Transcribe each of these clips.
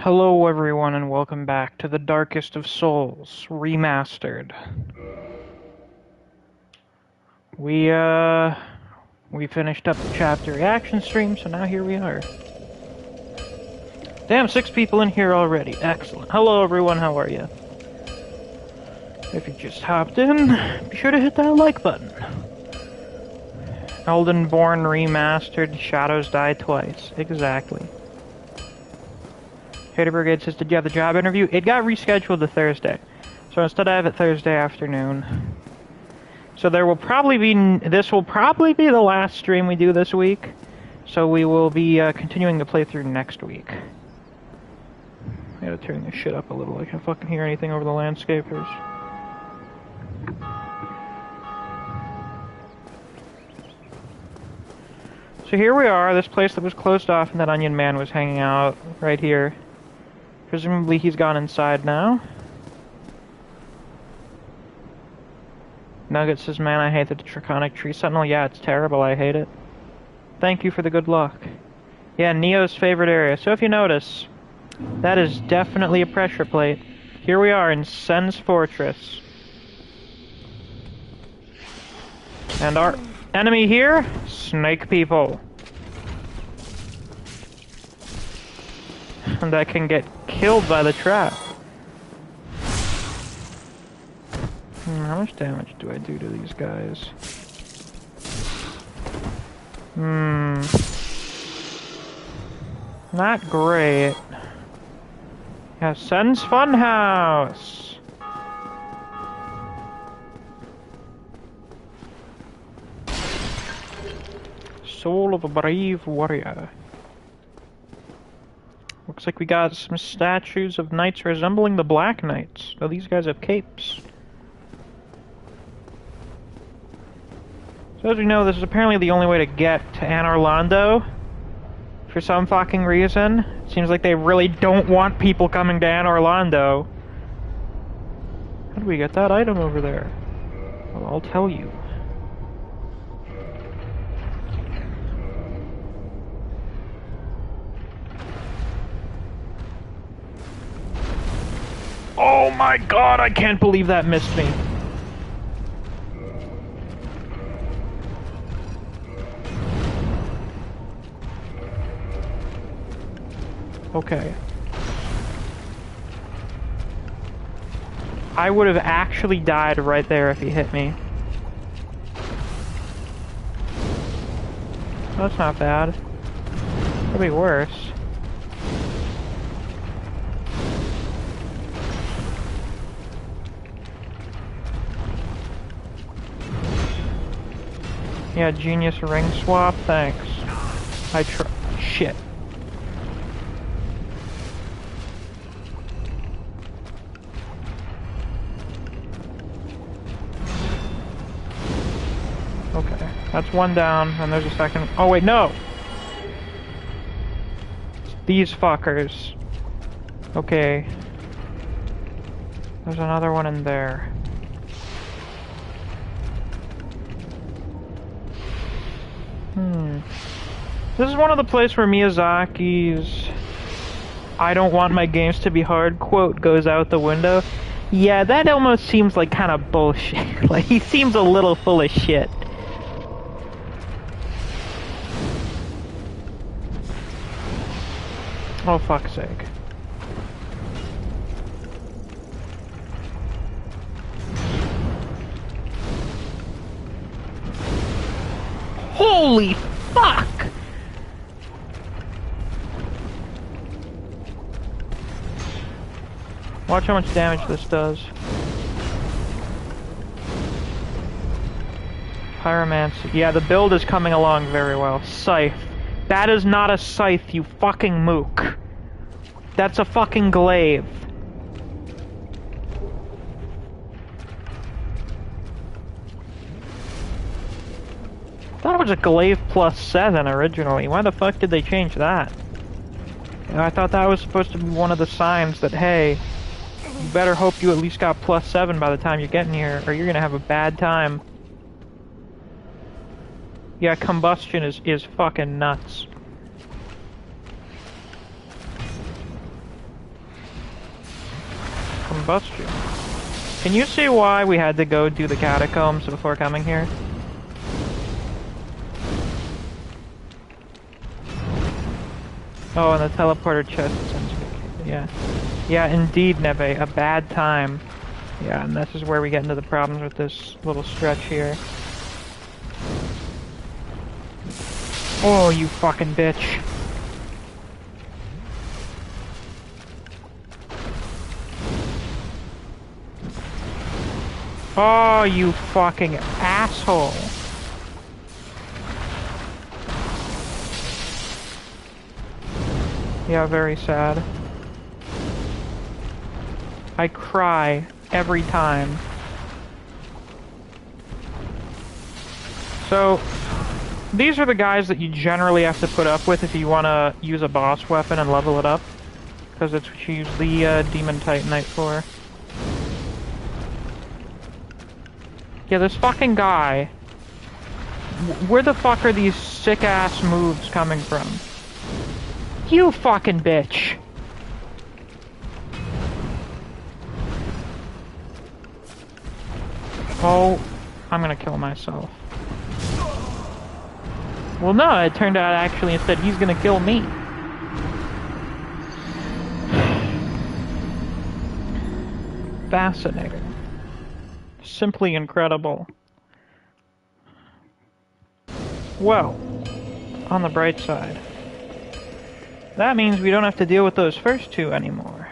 Hello everyone and welcome back to the Darkest of Souls, Remastered. We finished up the chapter reaction stream, so now here we are. Damn, 6 people in here already. Excellent. Hello everyone, how are you? If you just hopped in, be sure to hit that like button. Elden Born Remastered, Shadows Die Twice. Exactly. Hater Brigade says, did you have the job interview? It got rescheduled to Thursday. So instead I have it Thursday afternoon. So there will probably be, this will probably be the last stream we do this week. So we will be continuing the playthrough next week. I gotta turn this shit up a little. I can't fucking hear anything over the landscapers. So here we are, this place that was closed off and that Onion Man was hanging out right here. Presumably he's gone inside now. Nugget says, man, I hate the Draconic Tree Sentinel. Yeah, it's terrible, I hate it. Thank you for the good luck. Yeah, Neo's favorite area. So if you notice, that is definitely a pressure plate. Here we are in Sen's Fortress. And our enemy here? Snake people. And that can get killed by the trap. How much damage do I do to these guys? Not great. Yeah, Sen's Funhouse! Soul of a brave warrior. Looks like we got some statues of knights resembling the Black Knights. Oh, these guys have capes. So as we know, this is apparently the only way to get to Anor Londo. For some fucking reason. It seems like they really don't want people coming to Anor Londo. How do we get that item over there? Well, I'll tell you. Oh my god, I can't believe that missed me. Okay. I would have actually died right there if he hit me. That's not bad. Could be worse. Yeah, genius ring swap, thanks. Shit. Okay, that's one down, and there's a second. Oh wait, no! These fuckers. Okay. There's another one in there. This is one of the places where Miyazaki's "I don't want my games to be hard" quote goes out the window. Yeah, that almost seems like kind of bullshit. Like, he seems a little full of shit. Oh, fuck's sake. Holy fuck! Watch how much damage this does. Pyromancy. Yeah, the build is coming along very well. Scythe. That is not a scythe, you fucking mook. That's a fucking glaive. I thought it was a glaive plus 7 originally. Why the fuck did they change that? I thought that was supposed to be one of the signs that, hey, you better hope you at least got plus 7 by the time you're getting here, or you're gonna have a bad time. Yeah, combustion is fucking nuts. bust you. Can you see why we had to go do the catacombs before coming here? Oh, and the teleporter chest is indicated, yeah. Yeah, indeed, Neve, a bad time. Yeah, and this is where we get into the problems with this little stretch here. Oh, you fucking bitch. Oh, you fucking asshole. Yeah, very sad. I cry every time. So, these are the guys that you generally have to put up with if you want to use a boss weapon and level it up. Because it's what you use the Demon Titanite for. Yeah, this fucking guy. Where the fuck are these sick-ass moves coming from? You fucking bitch! Oh, I'm gonna kill myself. Well, no, it turned out actually instead he's gonna kill me. Fascinating. Simply incredible. Well, on the bright side, that means we don't have to deal with those first two anymore.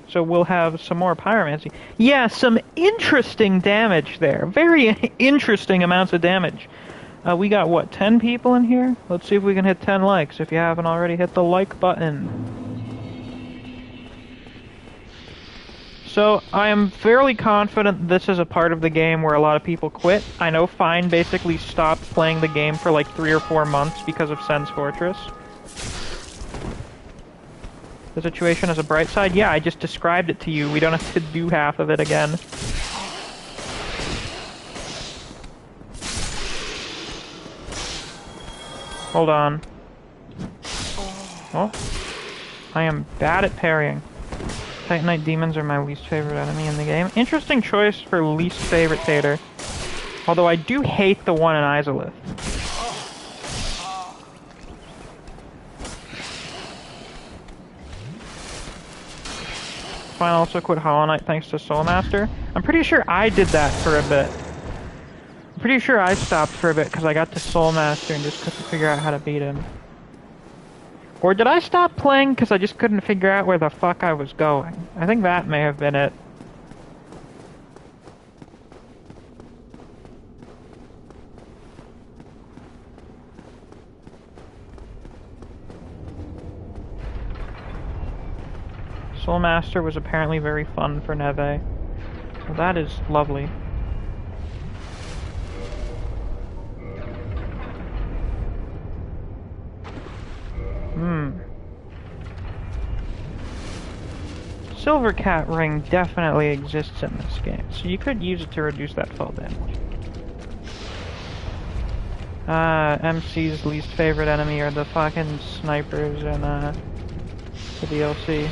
So we'll have some more pyromancy. Yeah, some interesting damage there. Very interesting amounts of damage. We got, what, 10 people in here? Let's see if we can hit 10 likes. If you haven't already, hit the like button. So, I am fairly confident this is a part of the game where a lot of people quit. I know Fine basically stopped playing the game for like 3 or 4 months because of Sen's Fortress. The situation is a bright side? Yeah, I just described it to you. We don't have to do half of it again. Hold on. Oh. I am bad at parrying. Titanite demons are my least favorite enemy in the game. Interesting choice for least favorite Tater. Although I do hate the one in Izalith. Fine also quit Hollow Knight thanks to Soulmaster. I'm pretty sure I did that for a bit. I'm pretty sure I stopped for a bit because I got to Soulmaster and just couldn't figure out how to beat him. Or did I stop playing because I just couldn't figure out where the fuck I was going? I think that may have been it. Soulmaster was apparently very fun for Neve. Well, that is lovely. Silver Cat Ring definitely exists in this game, so you could use it to reduce that fall damage. MC's least favorite enemy are the fucking snipers in the DLC.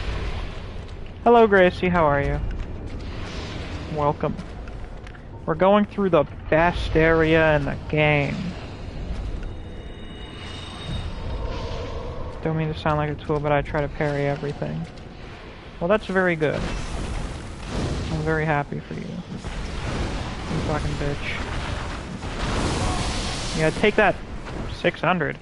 Hello Gracie, how are you? Welcome. We're going through the best area in the game. Don't mean to sound like a tool, but I try to parry everything. Well, that's very good. I'm very happy for you. You fucking bitch. Yeah, take that 600.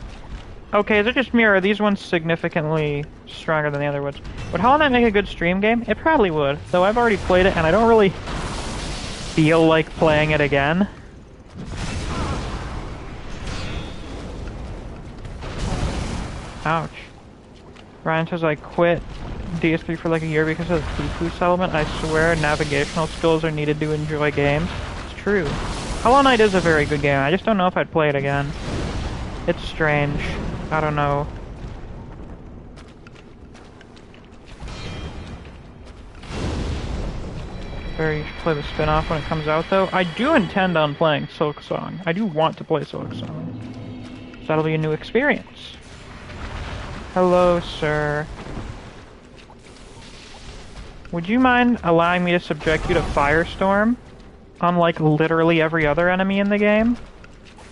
Okay, is it just me or are these ones significantly stronger than the other ones? Would Hollow Knight make a good stream game? It probably would, though I've already played it and I don't really feel like playing it again. Ouch. Ryan says I quit DS3 for like a year because of the poo-poo settlement. I swear navigational skills are needed to enjoy games. It's true. Hollow Knight is a very good game. I just don't know if I'd play it again. It's strange. I don't know. You should play the spin-off when it comes out, though. I do intend on playing Silksong. I do want to play Silksong. So that'll be a new experience. Hello, sir. Would you mind allowing me to subject you to Firestorm? Unlike literally every other enemy in the game?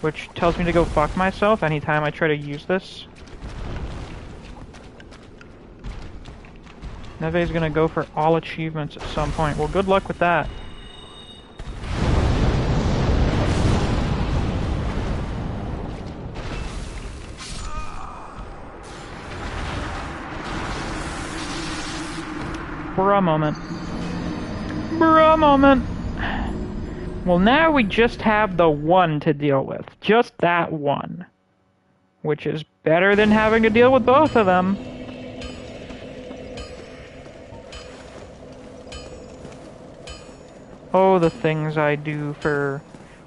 Which tells me to go fuck myself anytime I try to use this. Neve's gonna go for all achievements at some point. Well, good luck with that. For a moment. For a moment. Well, now we just have the one to deal with. Just that one. Which is better than having to deal with both of them. Oh, the things I do for...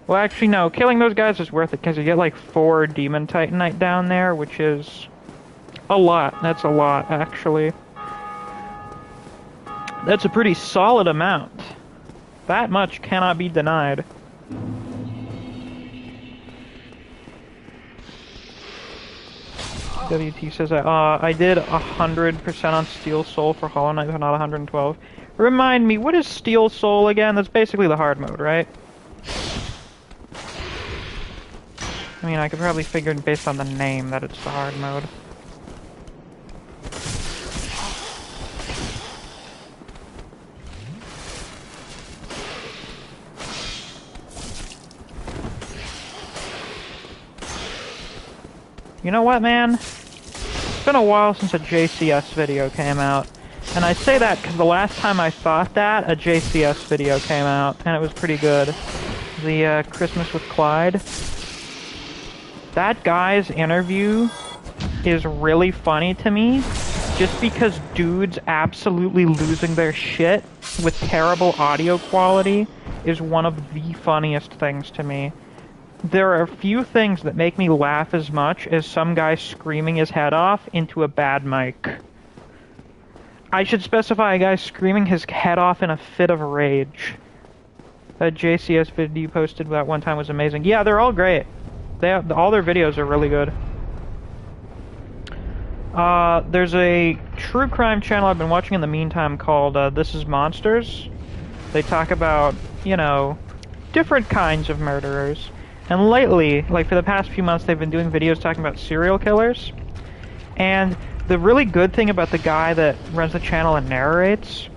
Well, actually, no. Killing those guys is worth it, because you get, like, 4 Demon Titanite down there, which is... a lot. That's a lot, actually. That's a pretty solid amount. That much cannot be denied. WT says I did 100% on Steel Soul for Hollow Knight, but not 112. Remind me, what is Steel Soul again? That's basically the hard mode, right? I mean, I could probably figure based on the name that it's the hard mode. You know what, man? It's been a while since a JCS video came out. And I say that because the last time I thought that, a JCS video came out, and it was pretty good. The Christmas with Clyde. That guy's interview is really funny to me, just because dudes absolutely losing their shit with terrible audio quality is one of the funniest things to me. There are a few things that make me laugh as much as some guy screaming his head off into a bad mic. I should specify a guy screaming his head off in a fit of rage. That JCS video you posted that one time was amazing. Yeah, they're all great. All their videos are really good. There's a true crime channel I've been watching in the meantime called This Is Monsters. They talk about, you know, different kinds of murderers. And lately, like for the past few months, they've been doing videos talking about serial killers. And the really good thing about the guy that runs the channel and narrates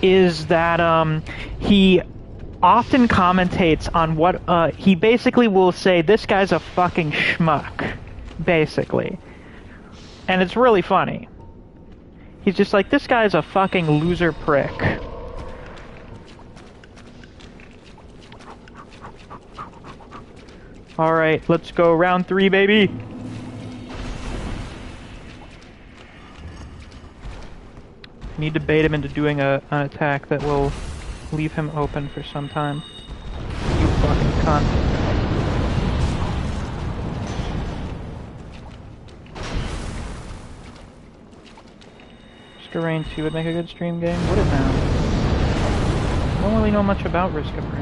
is that he often commentates on what he basically will say, this guy's a fucking schmuck, basically. And it's really funny. He's just like, this guy's a fucking loser prick. Alright, let's go round 3, baby! Need to bait him into doing an attack that will leave him open for some time. You fucking cunt. Risk of Rain 2 would make a good stream game. Would it now? I don't really know much about Risk of Rain.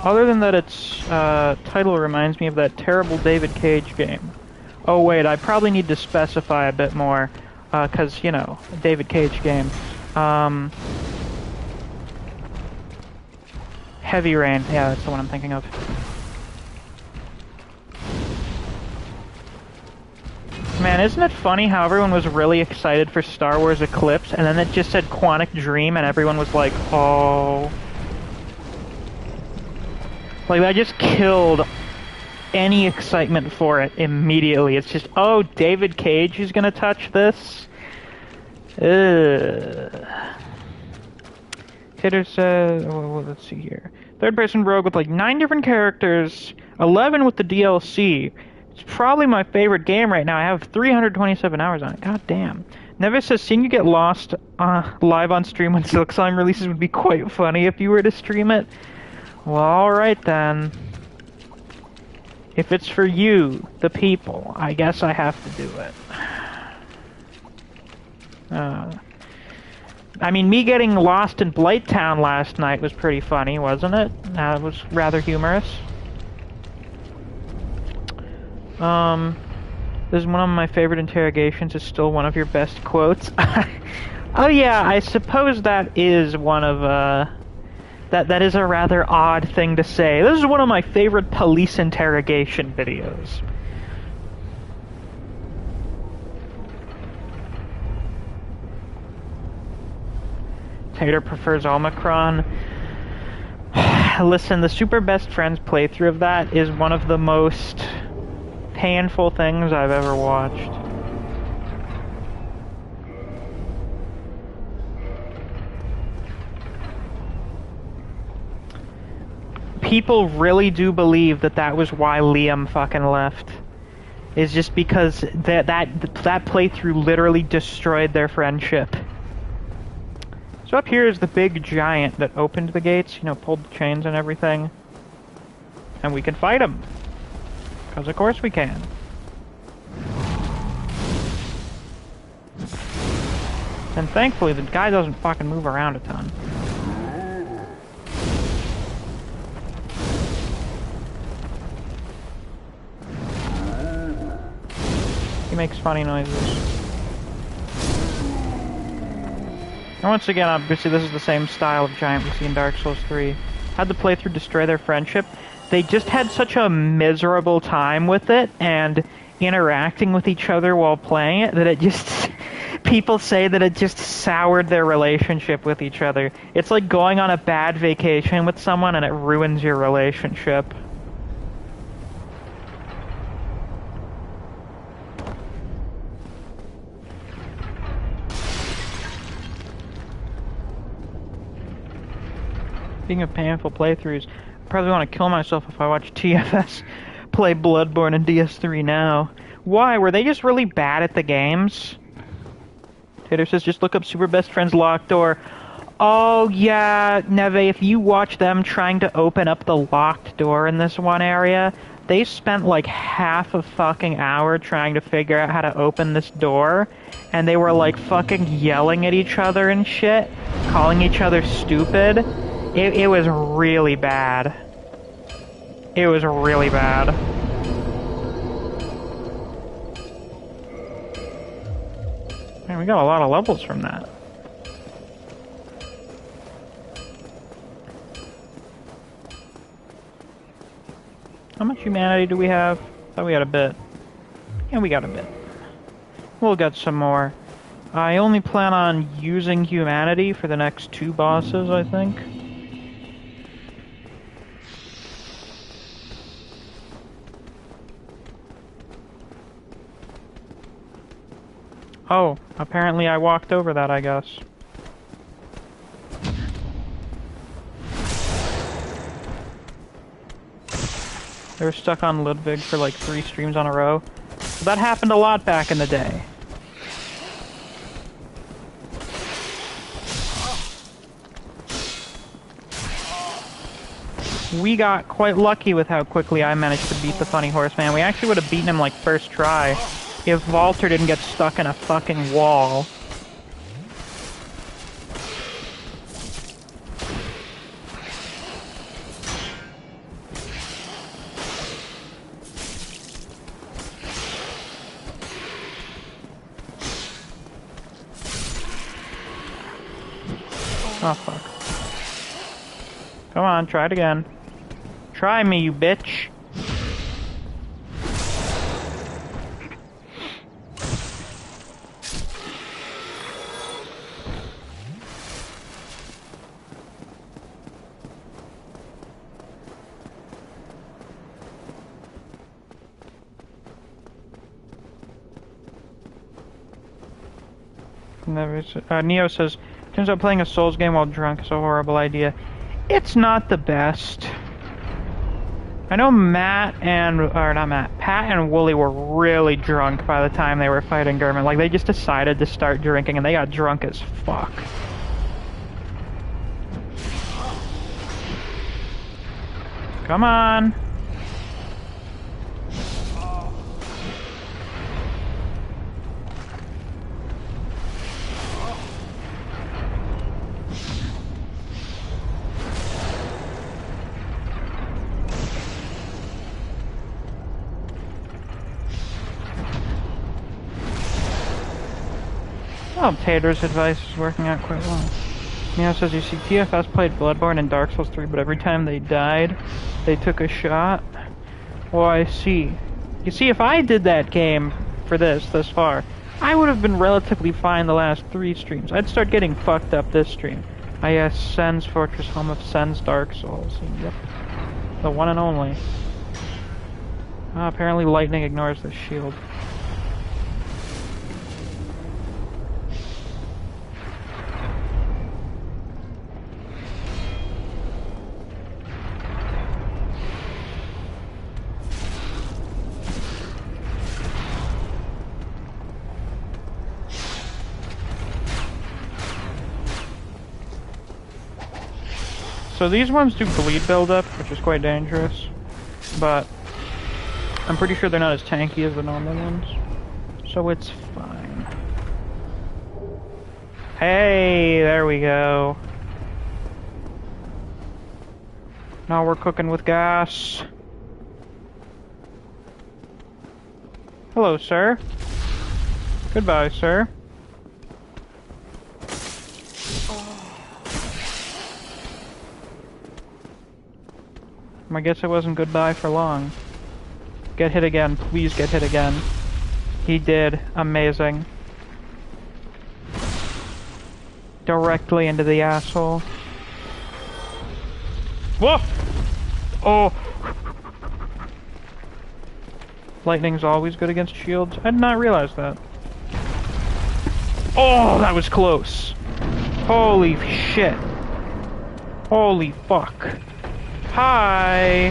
Other than that, its title reminds me of that terrible David Cage game. Oh wait, I probably need to specify a bit more, cause, you know, David Cage game. Heavy Rain, yeah, that's the one I'm thinking of. Man, isn't it funny how everyone was really excited for Star Wars Eclipse, and then it just said Quantic Dream, and everyone was like, oh... Like, that just killed any excitement for it immediately. It's just, oh, David Cage is gonna touch this? Ugh. Tater says, well, let's see here. Third-person rogue with like 9 different characters, 11 with the DLC. It's probably my favorite game right now. I have 327 hours on it. God damn. Nevis says, seeing you get lost live on stream when Silk Slime releases would be quite funny if you were to stream it. Well, alright then. If it's for you, the people, I guess I have to do it. I mean, me getting lost in Blighttown last night was pretty funny, wasn't it? It was rather humorous. This is one of my favorite interrogations. It's still one of your best quotes. Oh yeah, I suppose that is one of, that is a rather odd thing to say. This is one of my favorite police interrogation videos. Tater prefers Omicron. Listen, the Super Best Friends playthrough of that is one of the most painful things I've ever watched. People really do believe that that was why Liam fucking left. Is just because that playthrough literally destroyed their friendship. So up here is the big giant that opened the gates, you know, pulled the chains and everything. And we can fight him. Because of course we can. And thankfully the guy doesn't fucking move around a ton. He makes funny noises. And once again, obviously this is the same style of giant we see in Dark Souls 3. How'd the playthrough destroy their friendship? They just had such a miserable time with it, and interacting with each other while playing it, that it just... people say that it just soured their relationship with each other. It's like going on a bad vacation with someone and it ruins your relationship. Speaking of painful playthroughs, I probably want to kill myself if I watch TFS play Bloodborne and DS3 now. Why? Were they just really bad at the games? Tater says, just look up Super Best Friends locked door. Oh, yeah, Neve, if you watch them trying to open up the locked door in this one area, they spent like half a fucking hour trying to figure out how to open this door, and they were like fucking yelling at each other and shit, calling each other stupid. It was really bad. It was really bad. Man, we got a lot of levels from that. How much humanity do we have? Thought we had a bit. Yeah, we got a bit. We'll get some more. I only plan on using humanity for the next 2 bosses, I think. Oh, apparently I walked over that, I guess. They were stuck on Ludwig for like 3 streams on a row. So that happened a lot back in the day. We got quite lucky with how quickly I managed to beat the funny horseman. We actually would have beaten him like first try if Walter didn't get stuck in a fucking wall. Oh fuck. Come on, try it again. Try me, you bitch. Neo says, turns out playing a Souls game while drunk is a horrible idea. It's not the best. I know Pat and Wooly were really drunk by the time they were fighting Gurman. Like, they just decided to start drinking and they got drunk as fuck. Come on. Oh, Tater's advice is working out quite well. Meow says, you see, TFS played Bloodborne and Dark Souls 3, but every time they died, they took a shot. Well, I see. You see, if I did that game for this far, I would have been relatively fine the last 3 streams. I'd start getting fucked up this stream. Ah yes, Sen's Fortress, home of Sen's Dark Souls. Yep. The one and only. Ah, apparently lightning ignores the shield. So these ones do bleed buildup, which is quite dangerous, but I'm pretty sure they're not as tanky as the normal ones, so it's fine. Hey, there we go. Now we're cooking with gas. Hello, sir. Goodbye, sir. I guess it wasn't goodbye for long. Get hit again. Please get hit again. He did. Amazing. Directly into the asshole. Woof! Oh! Lightning's always good against shields. I did not realize that. Oh, that was close. Holy shit. Holy fuck. Hi!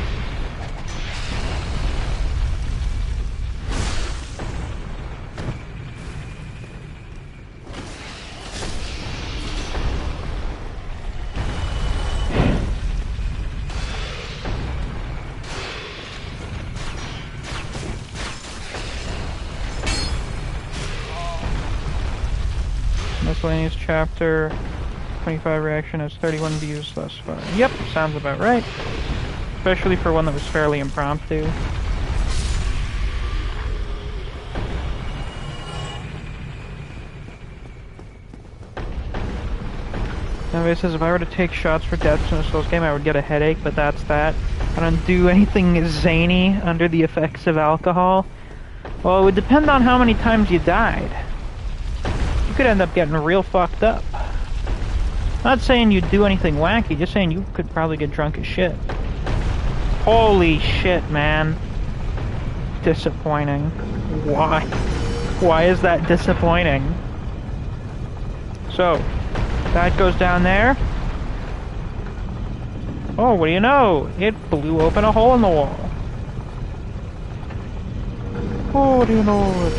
Miscellaneous chapter 25 reaction has 31 views thus far. Yep, sounds about right. Especially for one that was fairly impromptu. Nobody says if I were to take shots for deaths in a Souls game, I would get a headache, but that's that. I don't do anything zany under the effects of alcohol. Well, it would depend on how many times you died. You could end up getting real fucked up. Not saying you'd do anything wacky, just saying you could probably get drunk as shit. Holy shit, man. Disappointing. Why? Why is that disappointing? So, that goes down there. Oh, what do you know? It blew open a hole in the wall. Oh, what do you know?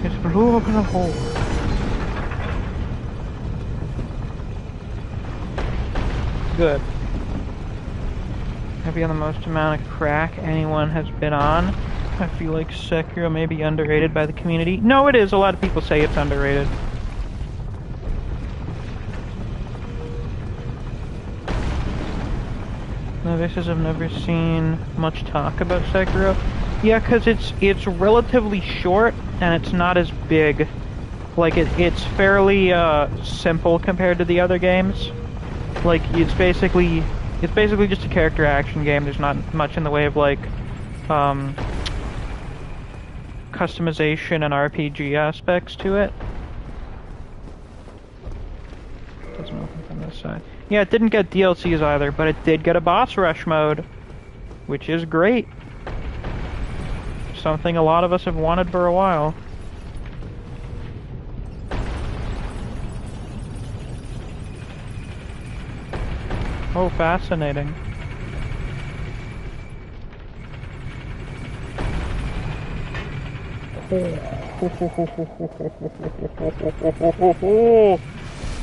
It blew open a hole. Good. Maybe on the most amount of crack anyone has been on. I feel like Sekiro may be underrated by the community. No, it is. A lot of people say it's underrated. No, this is I've never seen much talk about Sekiro. Yeah, because it's relatively short and it's not as big. Like it's fairly simple compared to the other games. Like it's basically just a character action game. There's not much in the way of like customization and RPG aspects to it. Doesn't open from this side. Yeah, it didn't get DLCs either, but it did get a boss rush mode, which is great. Something a lot of us have wanted for a while. Oh, fascinating.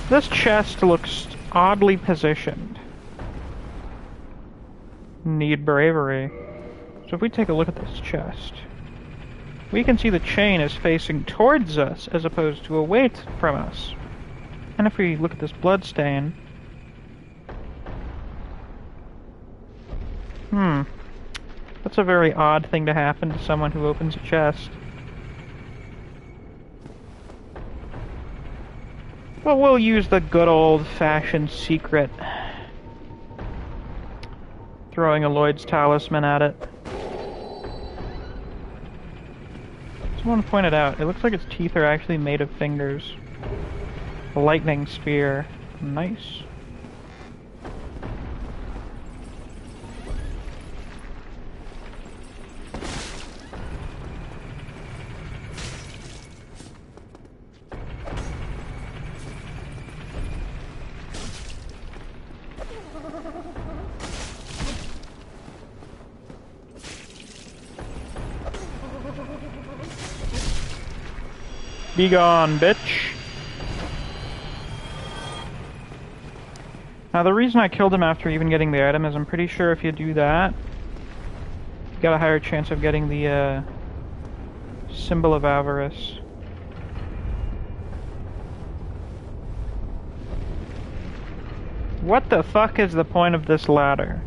This chest looks oddly positioned. Need bravery. So if we take a look at this chest, we can see the chain is facing towards us as opposed to away from us. And if we look at this bloodstain, that's a very odd thing to happen to someone who opens a chest. But we'll use the good old-fashioned secret. Throwing a Lloyd's Talisman at it. Someone pointed out, it looks like its teeth are actually made of fingers. A lightning spear. Nice. Be gone, bitch. Now the reason I killed him after even getting the item is I'm pretty sure if you do that, you got a higher chance of getting the Symbol of Avarice. What the fuck is the point of this ladder?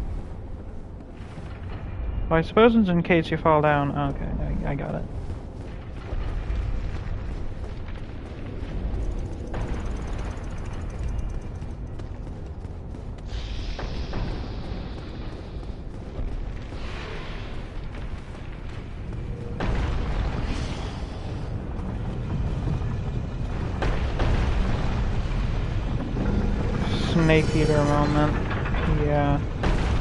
Well, I suppose it's in case you fall down. Okay, I got it. Snake Eater moment. Yeah.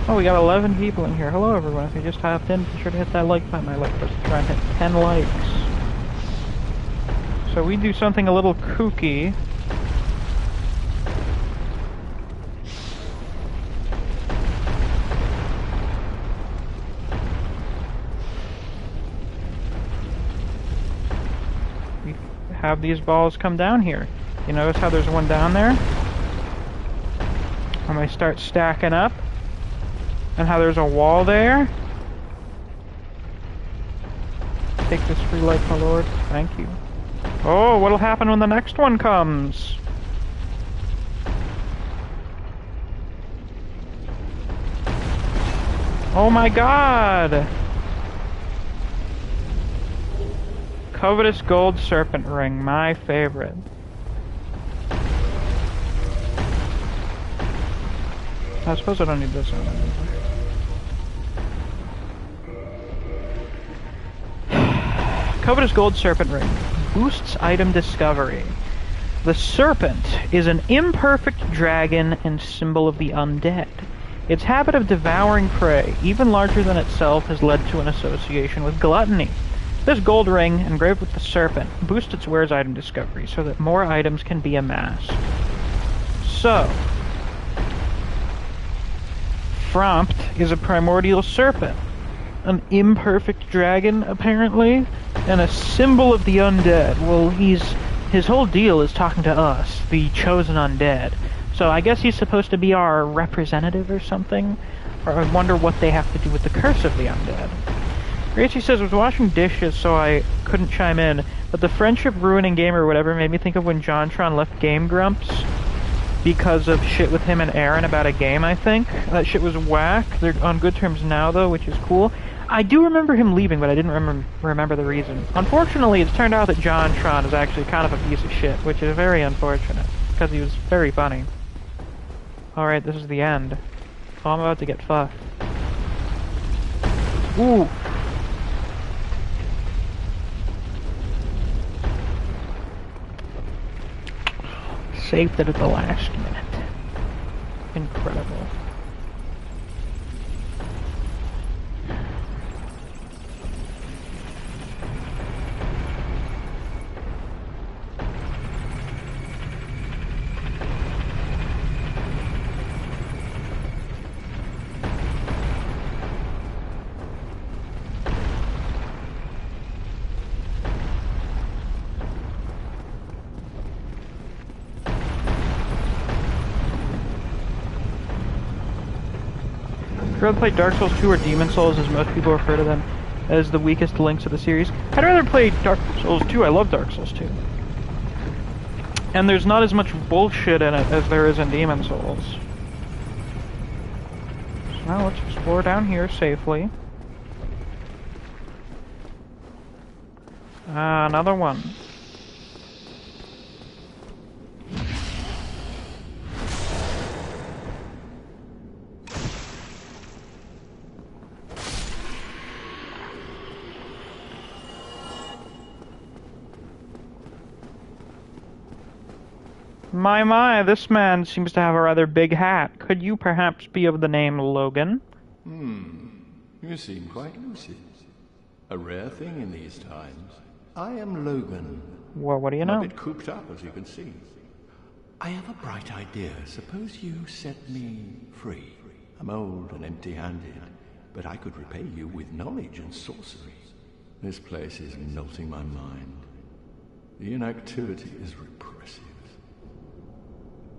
Oh, we got 11 people in here. Hello, everyone. If you just hopped in, be sure to hit that like button. I like us to try and hit 10 likes. So we do something a little kooky. We have these balls come down here. You notice how there's one down there? And they start stacking up, and how there's a wall there. Take this free life, my lord. Thank you. Oh, what'll happen when the next one comes? Oh my god! Covetous gold serpent ring, my favorite. I suppose I don't need this one anymore. Covetous Gold Serpent Ring. Boosts item discovery. The Serpent is an imperfect dragon and symbol of the undead. Its habit of devouring prey, even larger than itself, has led to an association with gluttony. This gold ring, engraved with the Serpent, boosts its wearer's item discovery so that more items can be amassed. So, Frompt is a primordial serpent, an imperfect dragon, apparently, and a symbol of the undead. Well, his whole deal is talking to us, the chosen undead. So I guess he's supposed to be our representative or something? Or I wonder what they have to do with the curse of the undead. Gracie says, I was washing dishes, so I couldn't chime in, but the friendship-ruining game or whatever made me think of when JonTron left Game Grumps. Because of shit with him and Aaron about a game, I think. That shit was whack. They're on good terms now, though, which is cool. I do remember him leaving, but I didn't remember the reason. Unfortunately, it's turned out that JonTron is actually kind of a piece of shit, which is very unfortunate, because he was very funny. Alright, this is the end. So I'm about to get fucked. Ooh! Saved it at the last minute. Incredible. I'd rather play Dark Souls 2 or Demon Souls, as most people refer to them as the weakest links of the series. I'd rather play Dark Souls 2. I love Dark Souls 2. And there's not as much bullshit in it as there is in Demon Souls. So now let's explore down here safely. Another one. My, this man seems to have a rather big hat. Could you perhaps be of the name Logan? You seem quite lucid. A rare thing in these times. I am Logan. Well, what do you know? A bit cooped up, as you can see. I have a bright idea. Suppose you set me free. I'm old and empty-handed, but I could repay you with knowledge and sorcery. This place is melting my mind. The inactivity is repressive.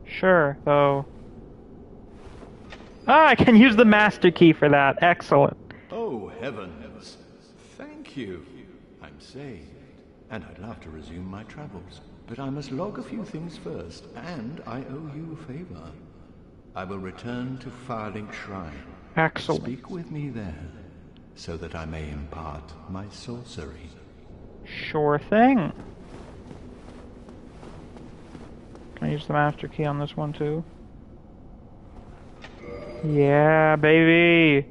Sure, though. Ah, I can use the master key for that. Excellent. Oh, heavens. Thank you. I'm saved, and I'd love to resume my travels. But I must log a few things first, and I owe you a favor. I will return to Firelink Shrine. Excellent. Speak with me there, so that I may impart my sorcery. Sure thing. Can I use the master key on this one too? Yeah, baby!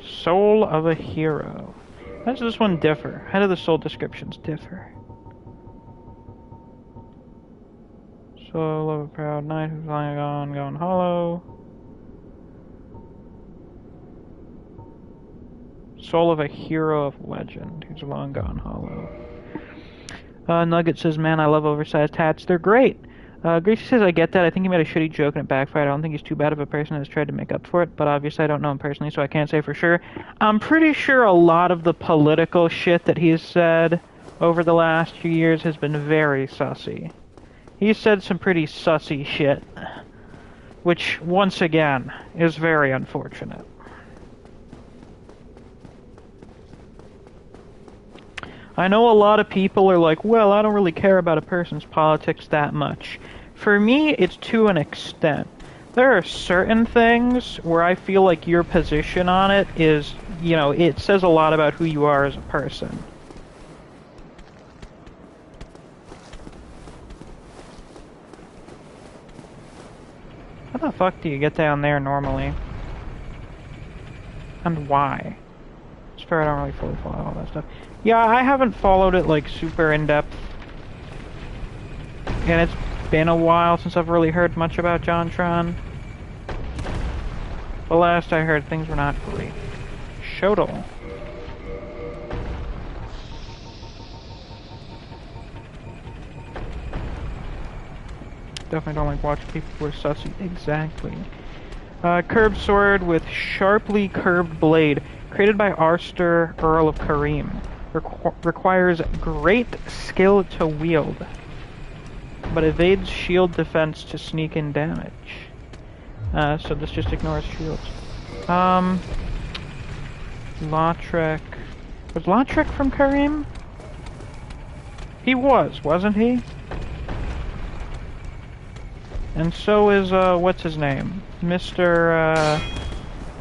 Soul of a hero. How does this one differ? How do the soul descriptions differ? Soul of a proud knight who's lying gone hollow. Soul of a hero of legend who's long gone hollow. Nugget says, man, I love oversized hats. They're great. Gracie says, I get that. I think he made a shitty joke and it backfired. I don't think he's too bad of a person that's tried to make up for it, but obviously I don't know him personally, so I can't say for sure. I'm pretty sure a lot of the political shit that he's said over the last few years has been very sussy. He's said some pretty sussy shit, which, once again, is very unfortunate. I know a lot of people are like, well, I don't really care about a person's politics that much. For me, it's to an extent. There are certain things where I feel like your position on it is, you know, it says a lot about who you are as a person. How the fuck do you get down there normally? And why? It's fair, I don't really fully follow all that stuff. Yeah, I haven't followed it, like, super in-depth. And it's been a while since I've really heard much about JonTron. The last I heard, things were not great. Shodel. Definitely don't like watching people who are sussy. Exactly. Curved sword with sharply curved blade. Created by Arster, Earl of Karim. Requires great skill to wield, but evades shield defense to sneak in damage. So this just ignores shields. Lautrec. Was Lautrec from Karim? He was, wasn't he? And so is, what's his name? Mr.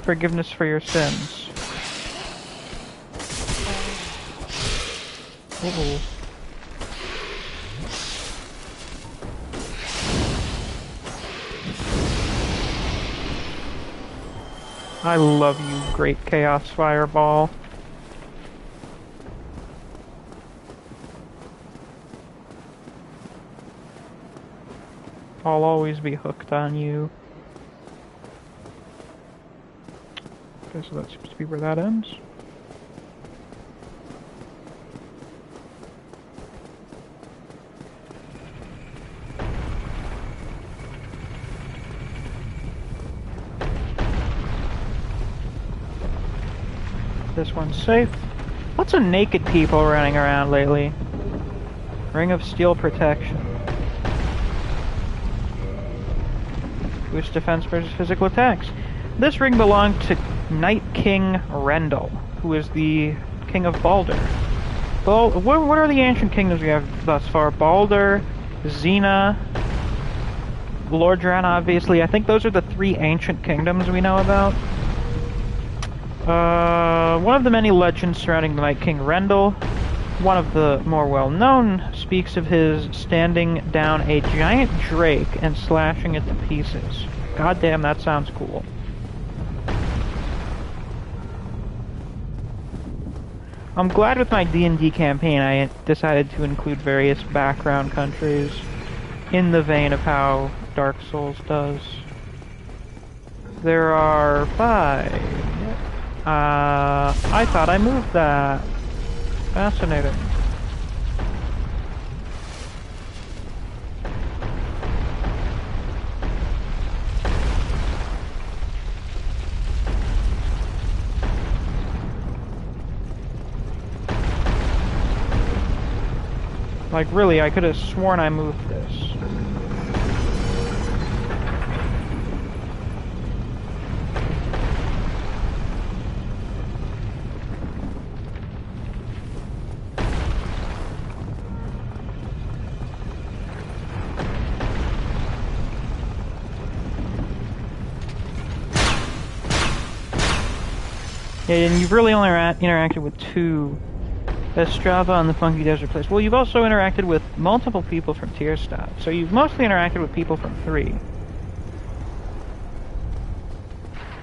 Forgiveness for Your Sins. Uh-oh. I love you, Great Chaos Fireball. I'll always be hooked on you. Okay, so that seems to be where that ends. This one's safe. Lots of naked people running around lately. Ring of Steel Protection. Boost defense versus physical attacks. This ring belonged to Night King Rendell, who is the King of Balder. What are the ancient kingdoms we have thus far? Balder, Xena, Lordran, obviously. I think those are the three ancient kingdoms we know about. One of the many legends surrounding the Night King Rendell, one of the more well-known, speaks of his standing down a giant drake and slashing it to pieces. God damn, that sounds cool. I'm glad with my D&D campaign I decided to include various background countries in the vein of how Dark Souls does. There are 5. I thought I moved that. Fascinating. Like, really, I could have sworn I moved this. Yeah, and you've really only interacted with 2. Estrava and the Funky Desert Place. Well, you've also interacted with multiple people from Tierstadt, so you've mostly interacted with people from 3.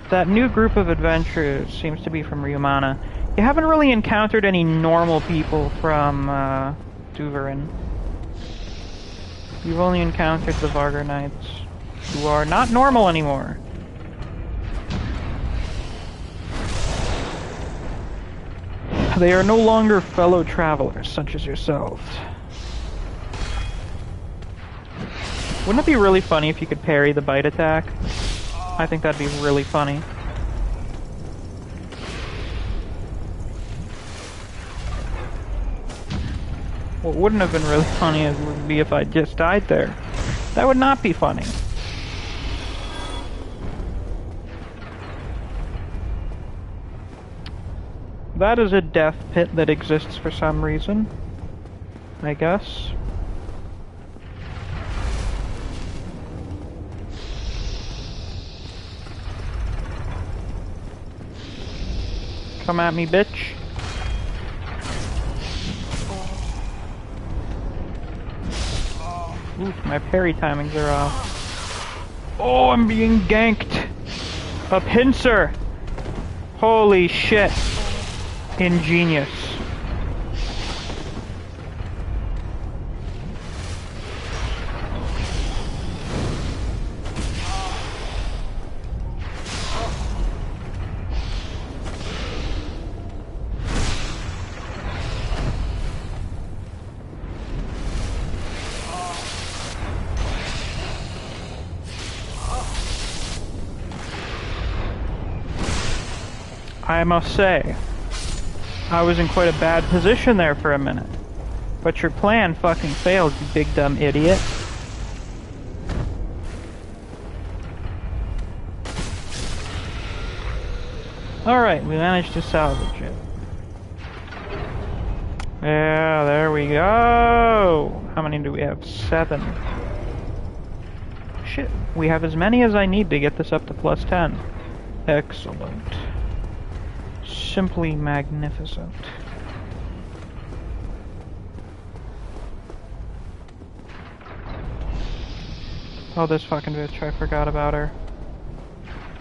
That new group of adventurers seems to be from Ryumana. You haven't really encountered any normal people from Duverin. You've only encountered the Vargar Knights, who are not normal anymore. They are no longer fellow travelers, such as yourselves. Wouldn't it be really funny if you could parry the bite attack? I think that'd be really funny. What wouldn't have been really funny would be if I just died there. That would not be funny. That is a death pit that exists for some reason, I guess. Come at me, bitch. Oof, my parry timings are off. Oh, I'm being ganked! A pincer! Holy shit. Ingenious. I must say, I was in quite a bad position there for a minute. But your plan fucking failed, you big dumb idiot. Alright, we managed to salvage it. Yeah, there we go! How many do we have? 7. Shit, we have as many as I need to get this up to plus 10. Excellent. Simply magnificent. Oh, this fucking bitch, I forgot about her.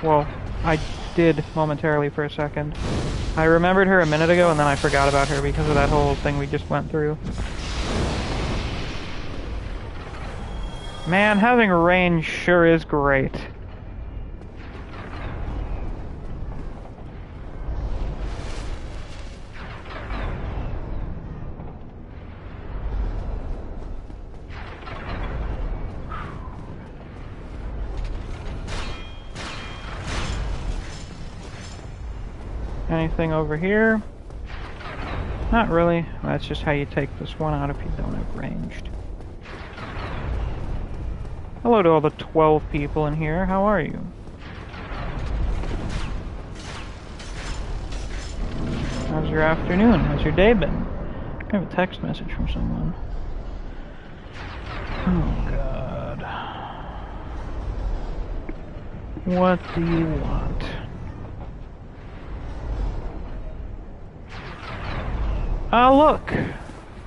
Well, I did momentarily for a second. I remembered her a minute ago and then I forgot about her because of that whole thing we just went through. Man, having range sure is great. Anything over here? Not really. That's just how you take this one out if you don't have ranged. Hello to all the 12 people in here. How are you? How's your afternoon? How's your day been? I have a text message from someone. Oh, God. What do you want? Ah, look!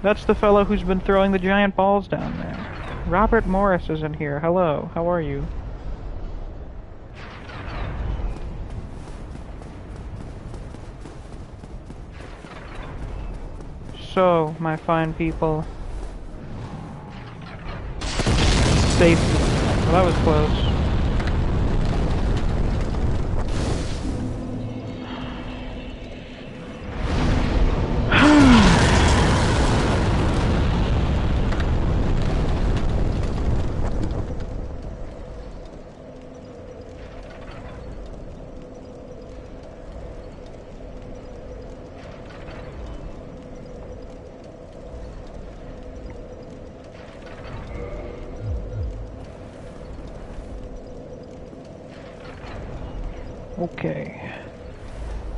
That's the fellow who's been throwing the giant balls down there. Robert Morris is in here. Hello, how are you? so, my fine people. Safety. Well, that was close. Okay,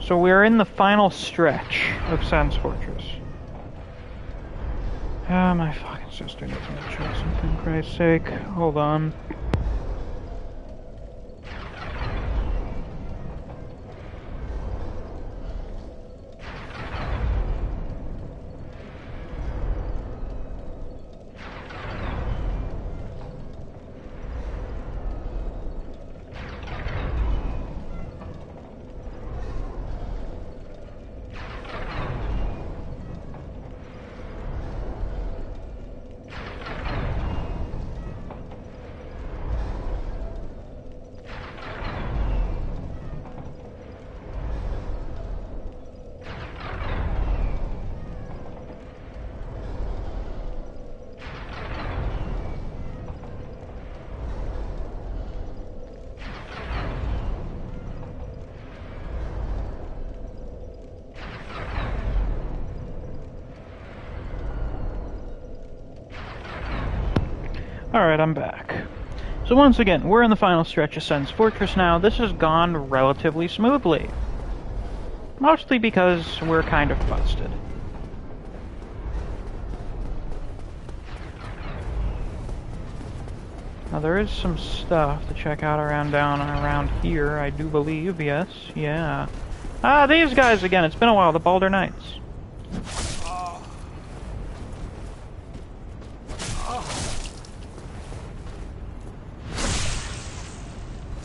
so we're in the final stretch of Sen's Fortress. Ah, my fucking sister needs me to try something, for Christ's sake. Hold on. Alright, I'm back. So once again, we're in the final stretch of Sen's Fortress now. This has gone relatively smoothly. Mostly because we're kind of busted. Now there is some stuff to check out down and around here, I do believe, yes, yeah. Ah, these guys again, it's been a while, the Balder Knights.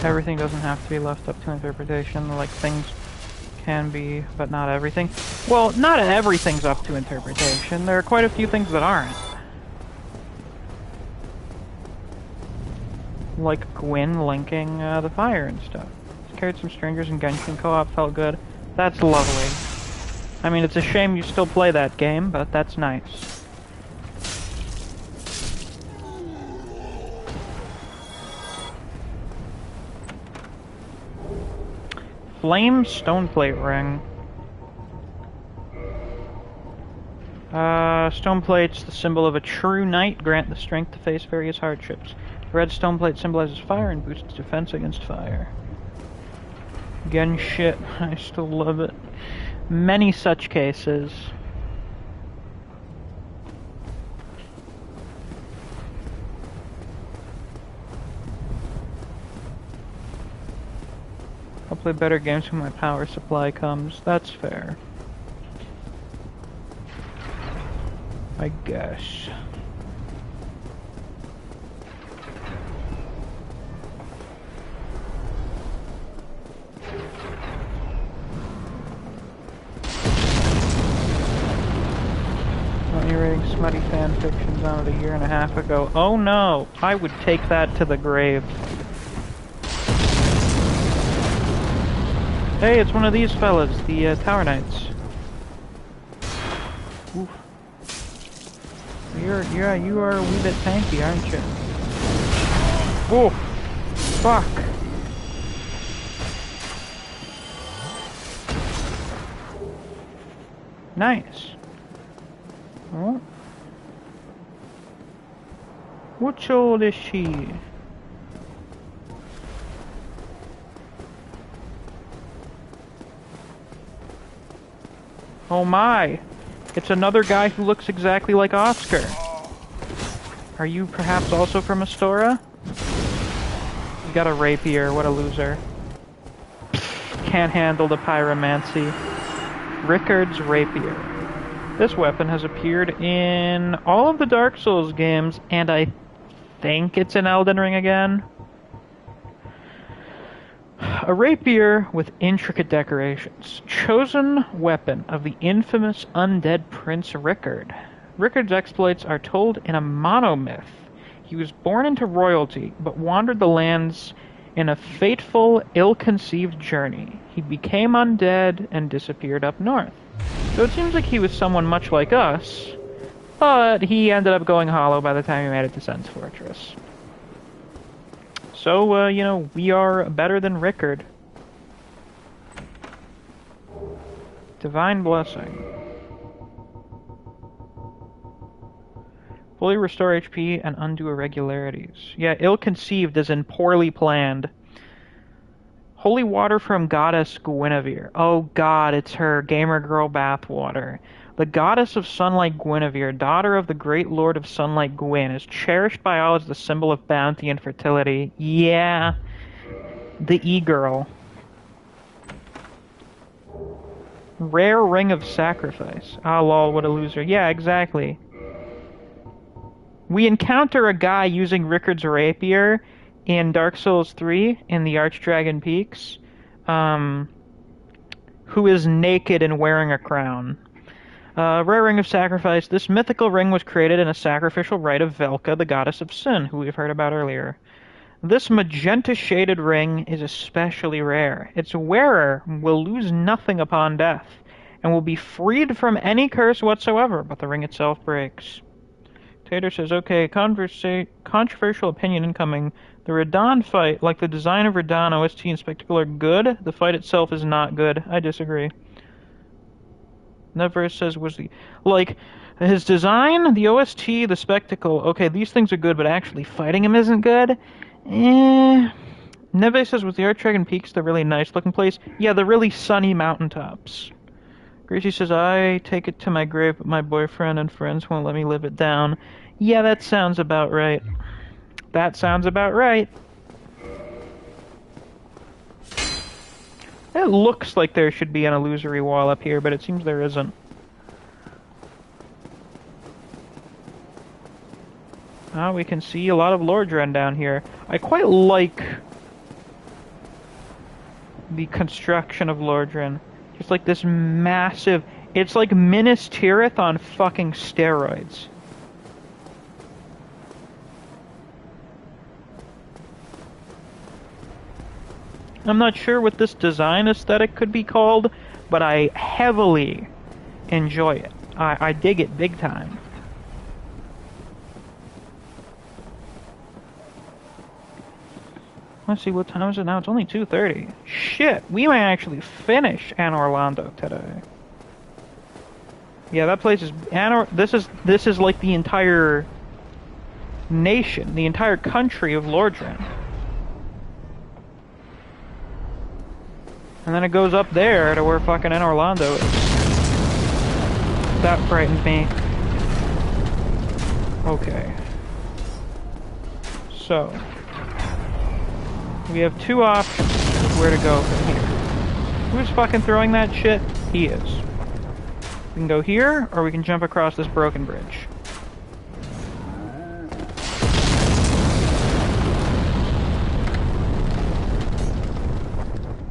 Everything doesn't have to be left up to interpretation, like things can be, but not everything. Well, not everything's up to interpretation, there are quite a few things that aren't. Like Gwyn linking the fire and stuff. Just carried some strangers and Genshin co-op, felt good. That's lovely. I mean, it's a shame you still play that game, but that's nice. Flame Stoneplate Ring. Stoneplate's the symbol of a true knight, grant the strength to face various hardships. The red stoneplate symbolizes fire and boosts defense against fire. Again, shit, I still love it. Many such cases. I'll play better games when my power supply comes. That's fair. I guess. Only reading smutty fan fictions on it a year and a half ago. Oh no! I would take that to the grave. Hey, it's one of these fellas, the Tower Knights. Oof. You are a wee bit tanky, aren't you? Oh, fuck. Nice. Oh. Which old is she? Oh my! It's another guy who looks exactly like Oscar. Are you perhaps also from Astora? You got a rapier, what a loser. Can't handle the pyromancy. Rickard's rapier. This weapon has appeared in all of the Dark Souls games, and I think it's in Elden Ring again. A rapier with intricate decorations. Chosen weapon of the infamous undead Prince Rickard. Rickard's exploits are told in a monomyth. He was born into royalty, but wandered the lands in a fateful, ill-conceived journey. He became undead and disappeared up north. So it seems like he was someone much like us, but he ended up going hollow by the time he made it to Sen's Fortress. So, you know, we are better than Rickard. Divine Blessing. Fully restore HP and undo irregularities. Yeah, ill-conceived as in poorly planned. Holy water from Goddess Guinevere. Oh god, it's her gamer girl bathwater. The goddess of sunlight Guinevere, daughter of the great lord of sunlight Gwyn, is cherished by all as the symbol of bounty and fertility. Yeah. The e-girl. Rare ring of sacrifice. Ah, lol, what a loser. Yeah, exactly. We encounter a guy using Rickard's rapier in Dark Souls 3 in the Archdragon Peaks, who is naked and wearing a crown. Rare ring of sacrifice. This mythical ring was created in a sacrificial rite of Velka, the goddess of sin, who we've heard about earlier. This magenta-shaded ring is especially rare. Its wearer will lose nothing upon death, and will be freed from any curse whatsoever, but the ring itself breaks. Tater says, okay, controversial opinion incoming. The Radahn fight, like the design of Radahn, OST, and spectacle are good. The fight itself is not good. I disagree. Never says was the... Like, his design, the OST, the spectacle, okay, these things are good, but actually fighting him isn't good? Neve says, was the Archdragon Peaks the really nice-looking place? Yeah, the really sunny mountaintops. Gracie says, I take it to my grave, but my boyfriend and friends won't let me live it down. Yeah, that sounds about right. That sounds about right. It looks like there should be an illusory wall up here, but it seems there isn't. We can see a lot of Lordran down here. I quite like the construction of Lordran. It's like this massive... It's like Minas Tirith on fucking steroids. I'm not sure what this design aesthetic could be called, but I heavily enjoy it. I dig it big time. Let's see, what time is it now? It's only 2:30. Shit, we may actually finish Anne Orlando today. Yeah, that place is... This is like the entire nation, the entire country of Lordran. And then it goes up there to where fucking Anne Orlando is. That frightened me. Okay. So... we have two options of where to go from here. Who's fucking throwing that shit? He is. We can go here, or we can jump across this broken bridge.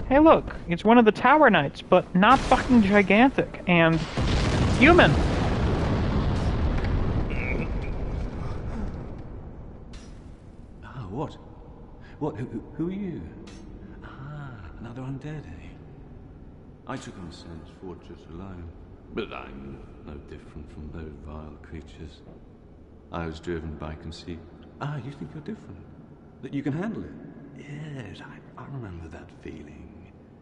Hey look, it's one of the Tower Knights, but not fucking gigantic, and human! What? What? Who are you? Ah, another undead, eh? I took on Sen's Fortress alone, but I'm no different from those vile creatures. I was driven by conceit. Ah, you think you're different? That you can handle it? Yes, I remember that feeling.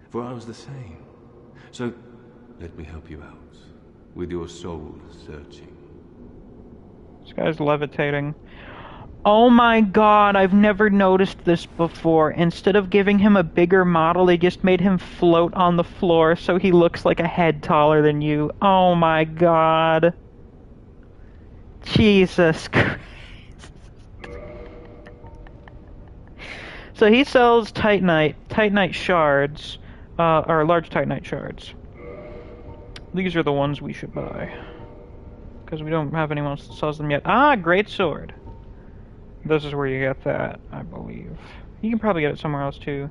For I was the same. So, let me help you out. With your soul searching. This guy's levitating. Oh my god, I've never noticed this before. Instead of giving him a bigger model, they just made him float on the floor so he looks like a head taller than you. Oh my god. Jesus Christ. So he sells Titanite shards, or large Titanite shards. These are the ones we should buy. Because we don't have anyone else that sells them yet. Ah, great sword. This is where you get that, I believe. You can probably get it somewhere else too.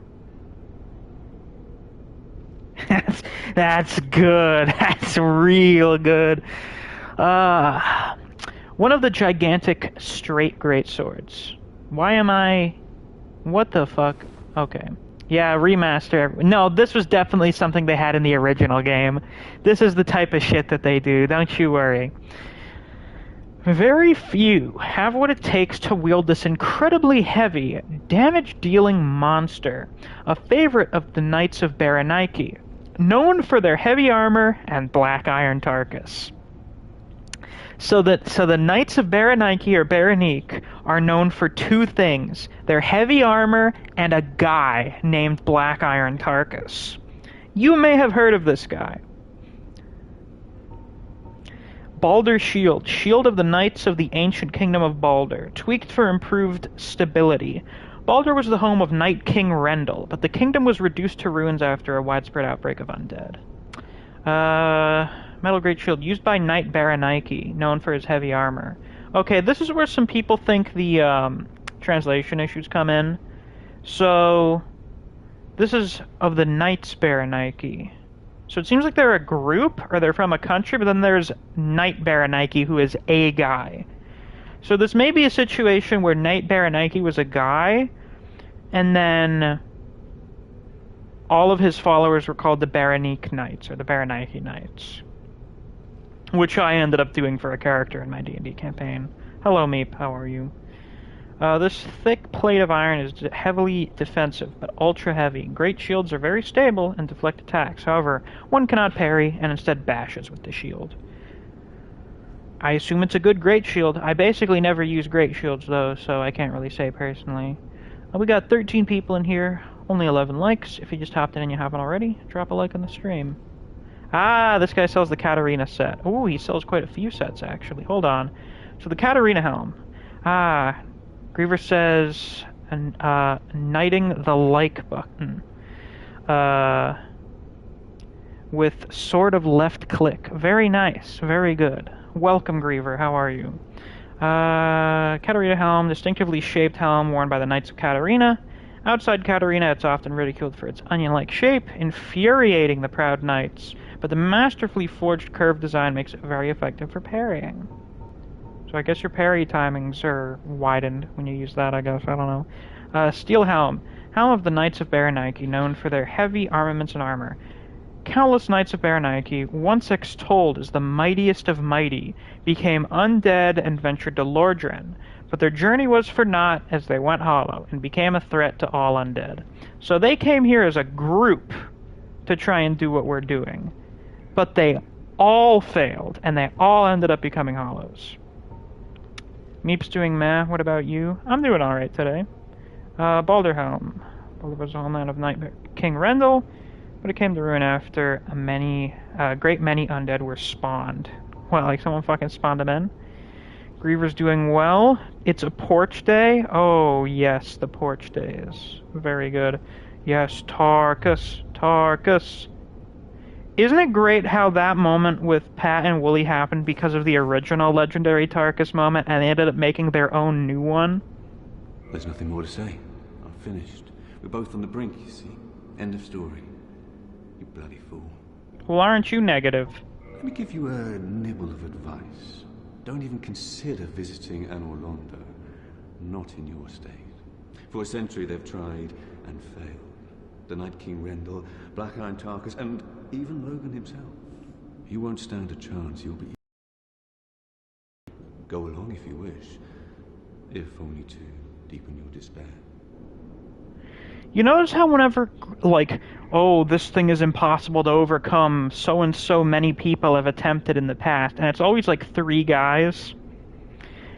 That's good. That's real good. One of the gigantic straight greatswords. Why am I... What the fuck? Okay. Yeah, remaster. No, this was definitely something they had in the original game. This is the type of shit that they do, don't you worry. Very few have what it takes to wield this incredibly heavy, damage-dealing monster, a favorite of the Knights of Berenike, known for their heavy armor and black iron tarkus. So the Knights of Berenike or Berenique are known for two things: their heavy armor and a guy named Black Iron Tarkus. You may have heard of this guy. Baldur's Shield, shield of the Knights of the ancient kingdom of Baldur, tweaked for improved stability. Baldur was the home of Night King Rendel, but the kingdom was reduced to ruins after a widespread outbreak of undead. Metal Great Shield, used by Knight Berenike, known for his heavy armor. Okay, this is where some people think the translation issues come in. So, this is of the Knights Berenike. So it seems like they're a group, or they're from a country, but then there's Knight Berenike, who is a guy. So this may be a situation where Knight Berenike was a guy, and then all of his followers were called the Berenique Knights, or the Berenike Knights. Which I ended up doing for a character in my D&D campaign. Hello, Meep, how are you? This thick plate of iron is heavily defensive, but ultra heavy. Great shields are very stable and deflect attacks. However, one cannot parry, and instead bashes with the shield. I assume it's a good great shield. I basically never use great shields, though, so I can't really say personally. We got 13 people in here, only 11 likes. If you just hopped in and you haven't already, drop a like on the stream. Ah, this guy sells the Katarina set. Ooh, he sells quite a few sets, actually. Hold on. So the Katarina helm. Ah, Griever says, knighting the like button. With sword of left click. Very nice. Very good. Welcome, Griever. How are you? Katarina helm, distinctively shaped helm worn by the Knights of Katarina. Outside Katarina, it's often ridiculed for its onion-like shape, infuriating the proud knights. But the masterfully forged curved design makes it very effective for parrying. So I guess your parry timings are widened when you use that, I guess. I don't know. Steel Helm. Helm of the Knights of Berenike, known for their heavy armaments and armor. Countless Knights of Berenike, once extolled as the mightiest of mighty, became undead and ventured to Lordran. But their journey was for naught as they went hollow and became a threat to all undead. So they came here as a group to try and do what we're doing. But they all failed, and they all ended up becoming hollows. Meep's doing meh. What about you? I'm doing alright today. Baldur Helm. Baldur was the homeland of Night King Rendel, but it came to ruin after a great many undead were spawned. Well, like someone fucking spawned them in. Griever's doing well. It's a porch day. Oh, yes, the porch day is very good. Yes, Tarkus. Tarkus. Isn't it great how that moment with Pat and Wooly happened because of the original legendary Tarkus moment, and they ended up making their own new one? There's nothing more to say. I'm finished. We're both on the brink, you see. End of story. You bloody fool. Well, aren't you negative? Let me give you a nibble of advice. Don't even consider visiting An Orlando. Not in your state. For a century they've tried and failed. The Night King Rendel, Black Iron Tarkus, and even Logan himself. You won't stand a chance. You'll be... Go along if you wish, if only to deepen your despair. You notice how whenever, like, oh, this thing is impossible to overcome, so and so many people have attempted in the past, and it's always like 3 guys?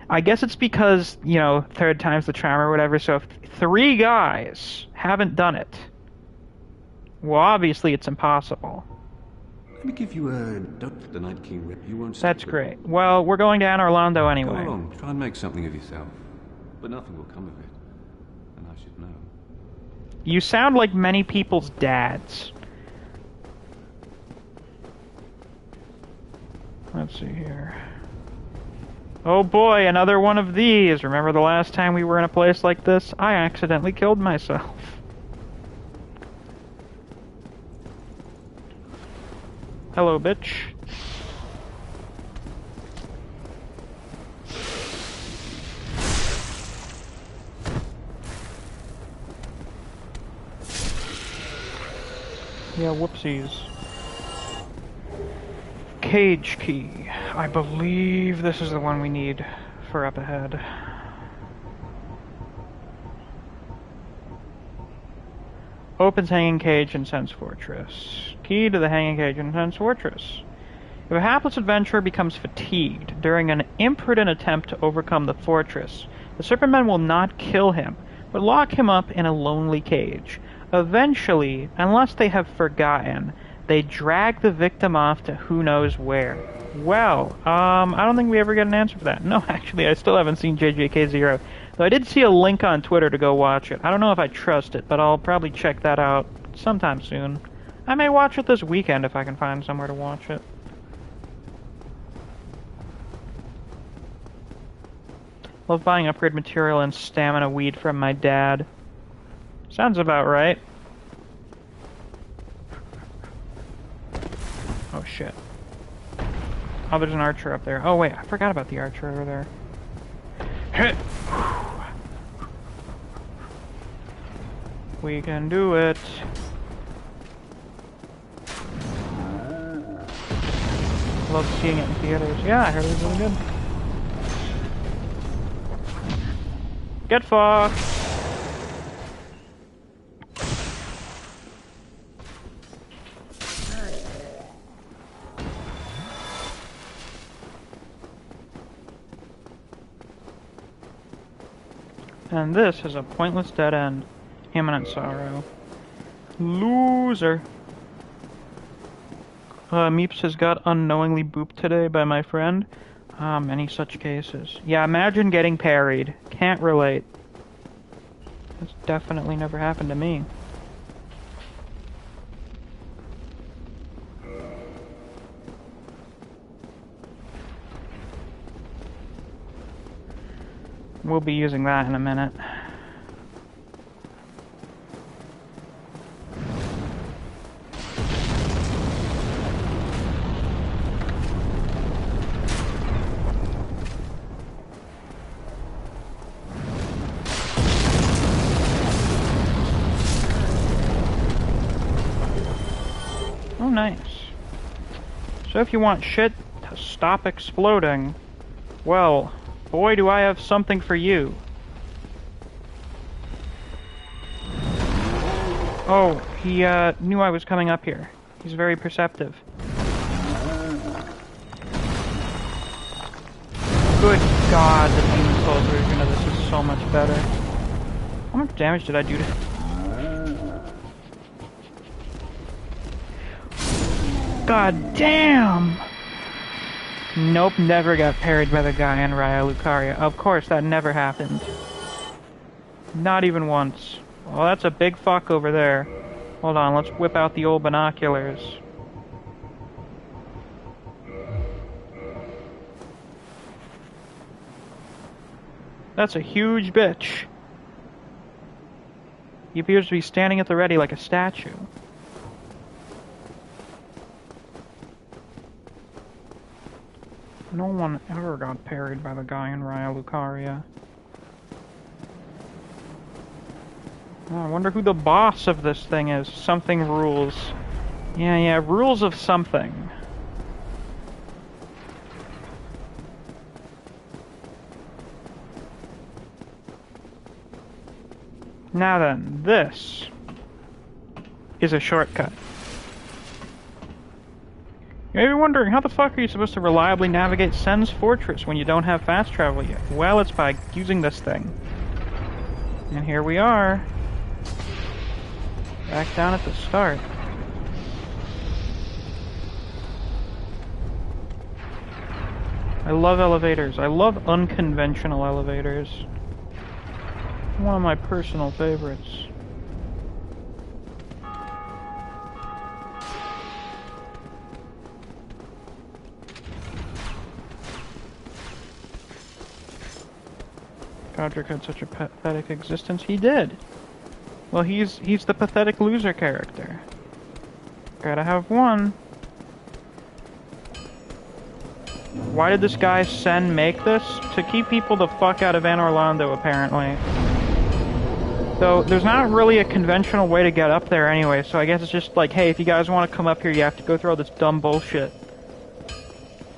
I guess it's because, you know, third time's the charm or whatever, so if 3 guys haven't done it, well, obviously it's impossible. Let me give you a... The Night King... You won't... That's great. Well, we're going to An Orlando anyway. Go along, try and make something of yourself. But nothing will come of it. And I should know. You sound like many people's dads. Let's see here. Oh boy, another one of these. Remember the last time we were in a place like this? I accidentally killed myself. Hello, bitch. Yeah, whoopsies. Cage key. I believe this is the one we need for up ahead. Opens hanging cage in Sense Fortress. Key to the hanging cage in Sense Fortress. If a hapless adventurer becomes fatigued during an imprudent attempt to overcome the fortress, the Serpent Men will not kill him, but lock him up in a lonely cage. Eventually, unless they have forgotten, they drag the victim off to who knows where. Well, I don't think we ever get an answer for that. No, actually, I still haven't seen JJK0. Though I did see a link on Twitter to go watch it. I don't know if I trust it, but I'll probably check that out sometime soon. I may watch it this weekend if I can find somewhere to watch it. Love buying upgrade material and stamina weed from my dad. Sounds about right. Oh shit. Oh, there's an archer up there. Oh wait, I forgot about the archer over there. Hit! We can do it. Love seeing it in theaters. Yeah, I heard it was really good. Get fucked! And this is a pointless dead end. Imminent sorrow. Loser. Meeps has got unknowingly booped today by my friend. Many such cases. Yeah, imagine getting parried. Can't relate. That's definitely never happened to me. We'll be using that in a minute. Oh, nice. So if you want shit to stop exploding, well, boy, do I have something for you. Oh, he knew I was coming up here. He's very perceptive. Good God, the Demon Souls version of this is so much better. How much damage did I do to... God damn! Nope, never got parried by the guy in Raya Lucaria. Of course, that never happened. Not even once. Well, that's a big fuck over there. Hold on, let's whip out the old binoculars. That's a huge bitch. He appears to be standing at the ready like a statue. No one ever got parried by the guy in Raya Lucaria. Oh, I wonder who the boss of this thing is. Something rules. Yeah, rules of something. Now then, this is a shortcut. You may be wondering, how the fuck are you supposed to reliably navigate Sen's Fortress when you don't have fast travel yet? Well, it's by using this thing. And here we are. Back down at the start. I love elevators. I love unconventional elevators. One of my personal favorites. Godric had such a pathetic existence. He did. Well, he's the pathetic loser character. Gotta have one. Why did this guy Sen make this? To keep people the fuck out of Anne Orlando, apparently. So, there's not really a conventional way to get up there anyway, so I guess it's just like, hey, if you guys want to come up here, you have to go through all this dumb bullshit.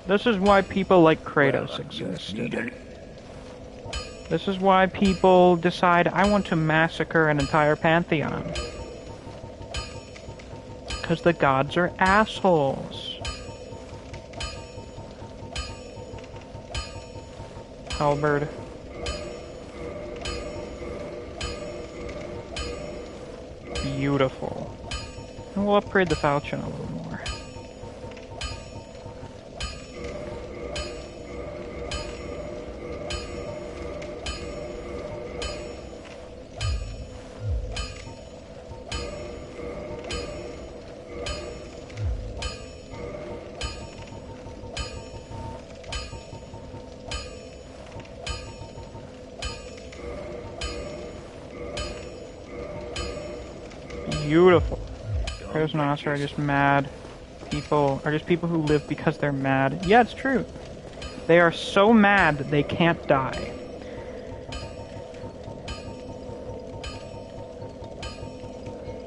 This is why people like Kratos existed. This is why people decide, I want to massacre an entire pantheon. Because the gods are assholes. Halberd. Beautiful. And we'll upgrade the falchion a little more. Beautiful. Prisoners are just mad people, are just people who live because they're mad. Yeah, it's true. They are so mad that they can't die.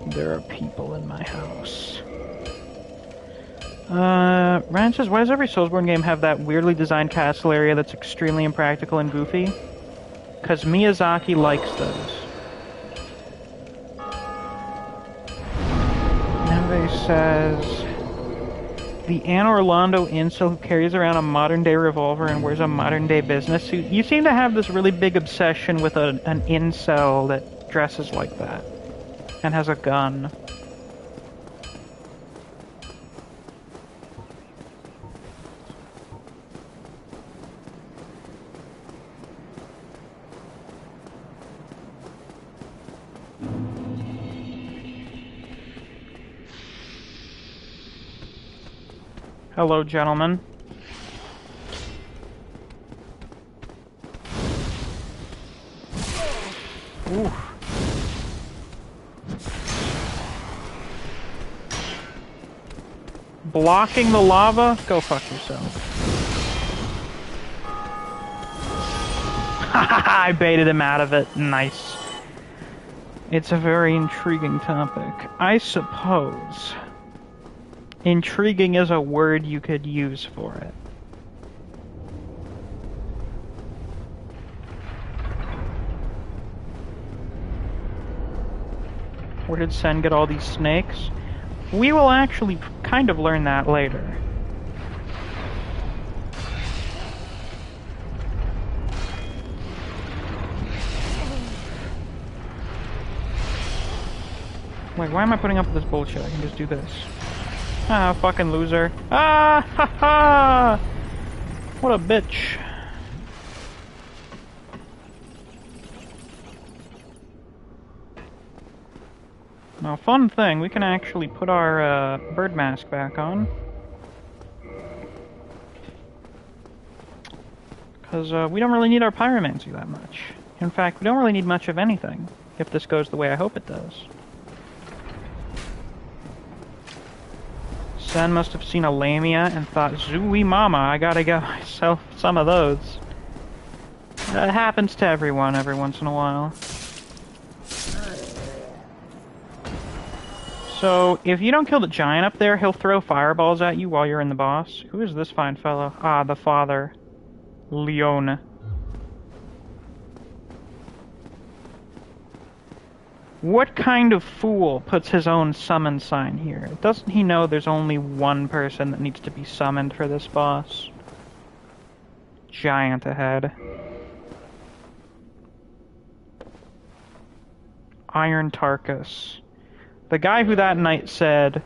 There are people in my house. Ryan says, why does every Soulsborne game have that weirdly designed castle area that's extremely impractical and goofy? Because Miyazaki likes those. Says the Anne Orlando incel who carries around a modern-day revolver and wears a modern-day business suit. You seem to have this really big obsession with an incel that dresses like that and has a gun. Hello, gentlemen. Ooh. Blocking the lava? Go fuck yourself. I baited him out of it. Nice. It's a very intriguing topic. I suppose intriguing is a word you could use for it. Where did Sen get all these snakes? We will actually kind of learn that later. Wait, why am I putting up with this bullshit? I can just do this. Ah, fucking loser. Ah, ha ha! What a bitch. Now, fun thing, we can actually put our bird mask back on. Because we don't really need our pyromancy that much. In fact, we don't really need much of anything, if this goes the way I hope it does. Sen must have seen a lamia and thought, Zooey mama, I gotta get myself some of those. That happens to everyone every once in a while. So, if you don't kill the giant up there, he'll throw fireballs at you while you're in the boss. Who is this fine fellow? Ah, the father. Leon. What kind of fool puts his own summon sign here? Doesn't he know there's only one person that needs to be summoned for this boss? Giant ahead. Iron Tarkus. The guy who that night said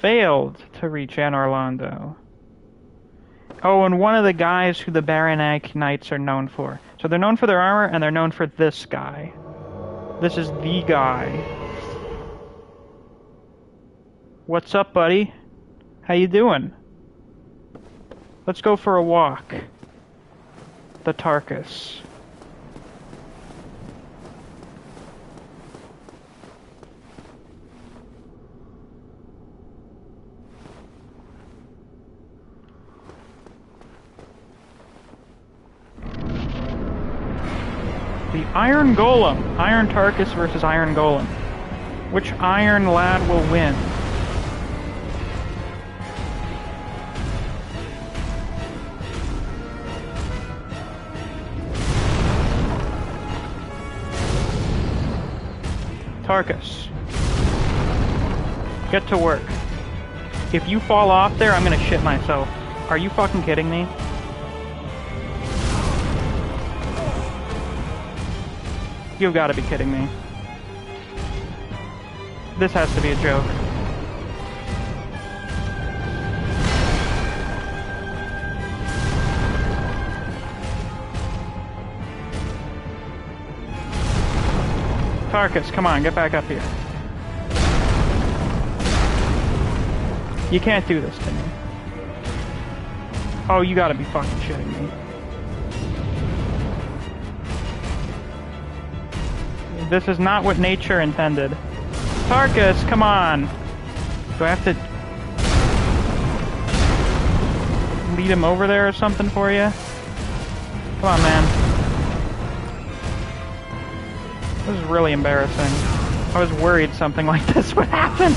failed to reach Anne Orlando. Oh, and one of the guys who the Baronac Knights are known for. So they're known for their armor, and they're known for this guy. This is the guy. What's up, buddy? How you doing? Let's go for a walk. The Tarkus. Iron Golem. Iron Tarkus versus Iron Golem. Which Iron Lad will win? Tarkus. Get to work. If you fall off there, I'm gonna shit myself. Are you fucking kidding me? You've got to be kidding me. This has to be a joke. Tarkus, come on, get back up here. You can't do this to me. Oh, you gotta be fucking shitting me. This is not what nature intended. Tarkus, come on! Do I have to lead him over there or something for you? Come on, man. This is really embarrassing. I was worried something like this would happen.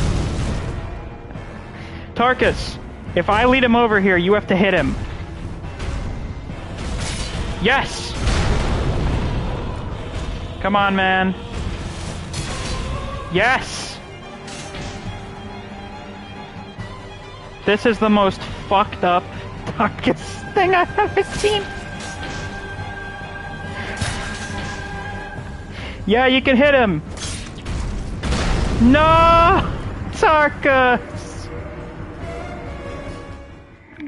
Tarkus, if I lead him over here, you have to hit him. Yes! Come on, man. Yes! This is the most fucked up, darkest thing I've ever seen. Yeah, you can hit him. No! Tarkus!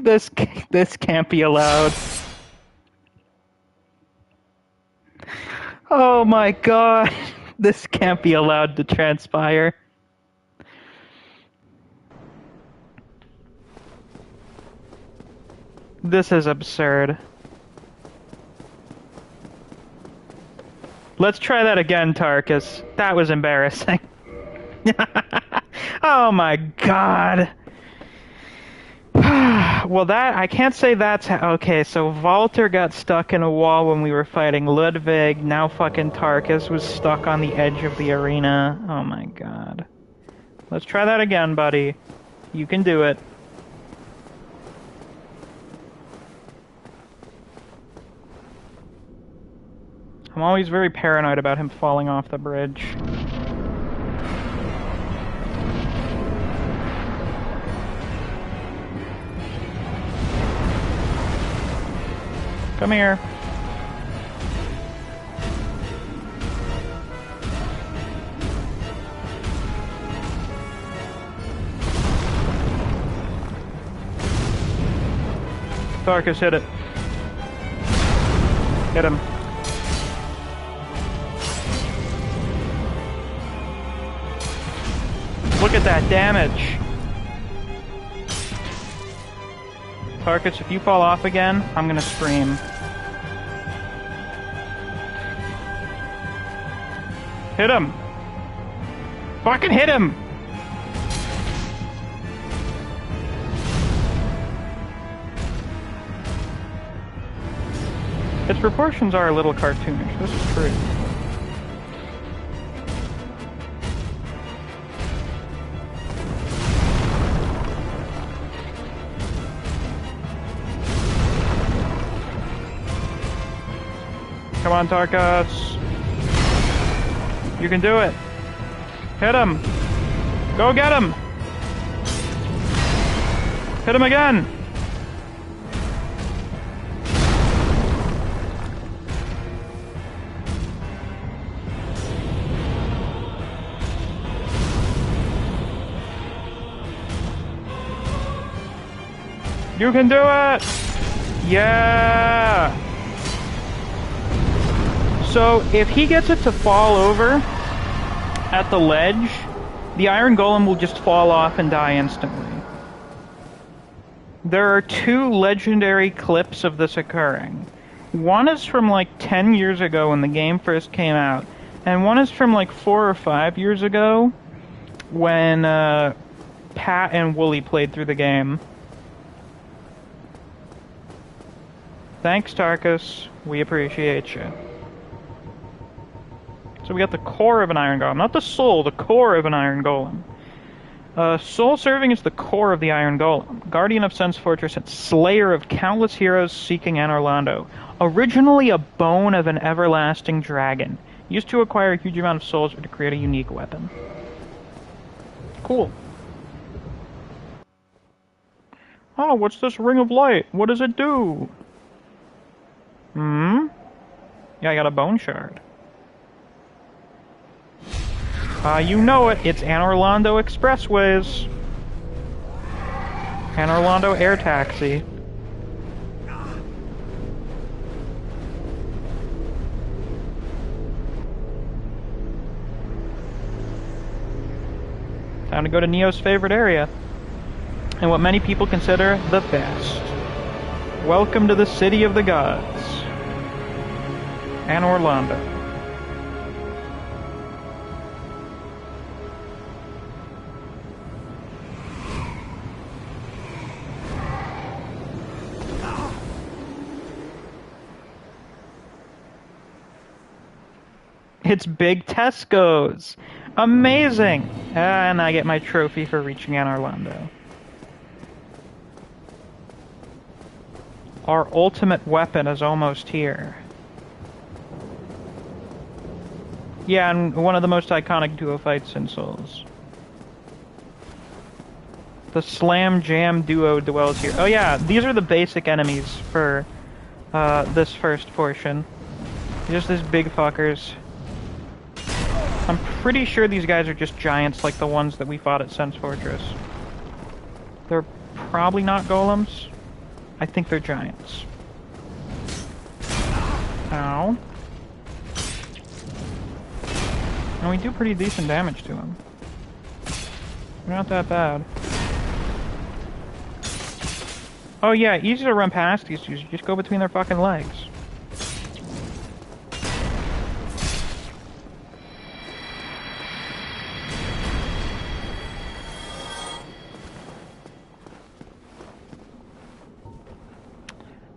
This can't be allowed. Oh my god. This can't be allowed to transpire. This is absurd. Let's try that again, Tarkus. That was embarrassing. Oh my god. Well, I can't say that's okay, so Walter got stuck in a wall when we were fighting Ludwig, now fucking Tarkus was stuck on the edge of the arena. Oh my god. Let's try that again, buddy. You can do it. I'm always very paranoid about him falling off the bridge. Come here. Tarkus, hit it. Hit him. Look at that damage. Tarkus, if you fall off again, I'm gonna scream. Hit him! Fucking hit him! Its proportions are a little cartoonish, this is true. Come on, Tarkus. You can do it. Hit him. Go get him. Hit him again. You can do it. Yeah. So, if he gets it to fall over at the ledge, the Iron Golem will just fall off and die instantly. There are 2 legendary clips of this occurring. One is from like 10 years ago when the game first came out, and one is from like 4 or 5 years ago when Pat and Wooly played through the game. Thanks, Tarkus. We appreciate you. So we got the core of an iron golem. Not the soul, the core of an iron golem. Soul serving is the core of the iron golem. Guardian of Sen's Fortress and slayer of countless heroes seeking Anor Londo. Originally a bone of an everlasting dragon. Used to acquire a huge amount of souls or to create a unique weapon. Cool. Oh, what's this ring of light? What does it do? Yeah, I got a bone shard. You know it. It's Anor Londo Expressways. Anor Londo Air Taxi. Time to go to Neo's favorite area. And what many people consider the best. Welcome to the City of the Gods. Anor Londo. It's big Tesco's. Amazing! And I get my trophy for reaching Anor Londo. Our ultimate weapon is almost here. Yeah, and one of the most iconic duo fights in Souls. The Slam Jam duo dwells here. Oh yeah, these are the basic enemies for this first portion. Just these big fuckers. I'm pretty sure these guys are just giants like the ones that we fought at Sen's Fortress. They're probably not golems. I think they're giants. Ow. And we do pretty decent damage to them. We're not that bad. Oh yeah, easy to run past these dudes. You just go between their fucking legs.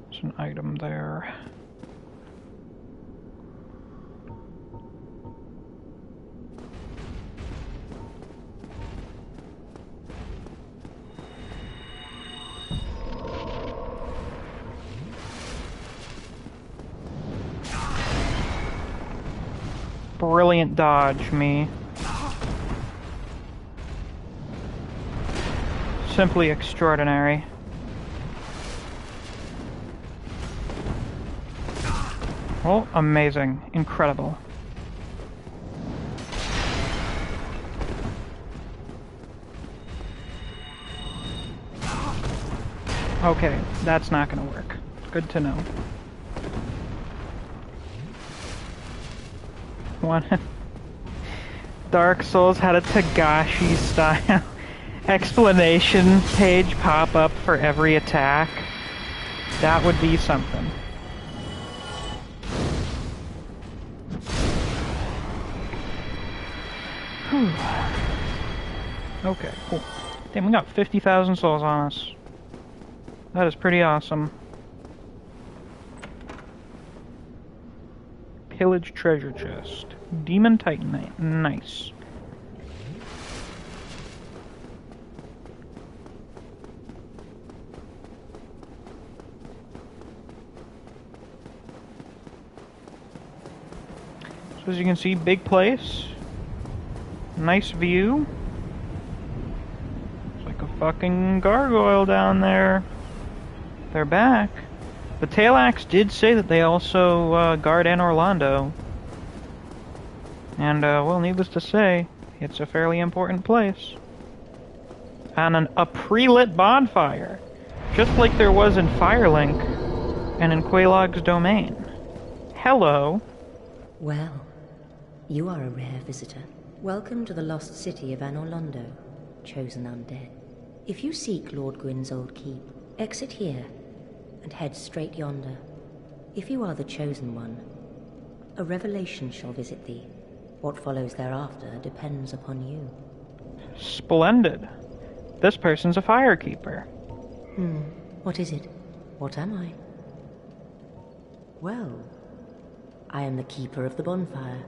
There's an item there. Brilliant dodge, me. Simply extraordinary. Oh, amazing. Incredible. Okay, that's not gonna work. Good to know. One. Dark Souls had a Tagashi style explanation page pop up for every attack. That would be something. Whew. Okay, cool. Damn, we got 50,000 souls on us. That is pretty awesome. Pillage treasure chest. Demon Titanite. Nice. So as you can see, big place. Nice view. It's like a fucking gargoyle down there. They're back. The Tail Axe did say that they also guard Anor Londo. And, well, needless to say, it's a fairly important place. And a pre-lit bonfire. Just like there was in Firelink and in Quailog's domain. Hello. Well, you are a rare visitor. Welcome to the lost city of Anor Londo, chosen undead. If you seek Lord Gwyn's old keep, exit here and head straight yonder. If you are the chosen one, a revelation shall visit thee. What follows thereafter depends upon you. Splendid. This person's a firekeeper. What is it? What am I? Well, I am the keeper of the bonfire.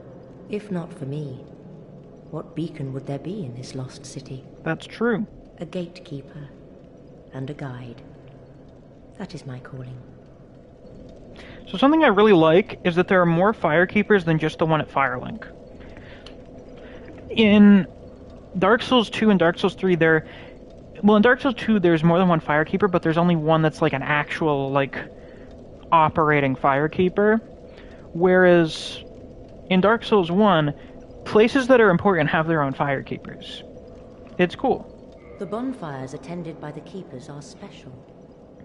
If not for me, what beacon would there be in this lost city? That's true. A gatekeeper and a guide. That is my calling. So something I really like is that there are more Firekeepers than just the one at Firelink. In Dark Souls 2 and Dark Souls 3, in Dark Souls 2 there's more than one Firekeeper, but there's only one that's like an actual, like, operating Firekeeper. Whereas in Dark Souls 1, places that are important have their own Firekeepers. It's cool. The bonfires attended by the keepers are special.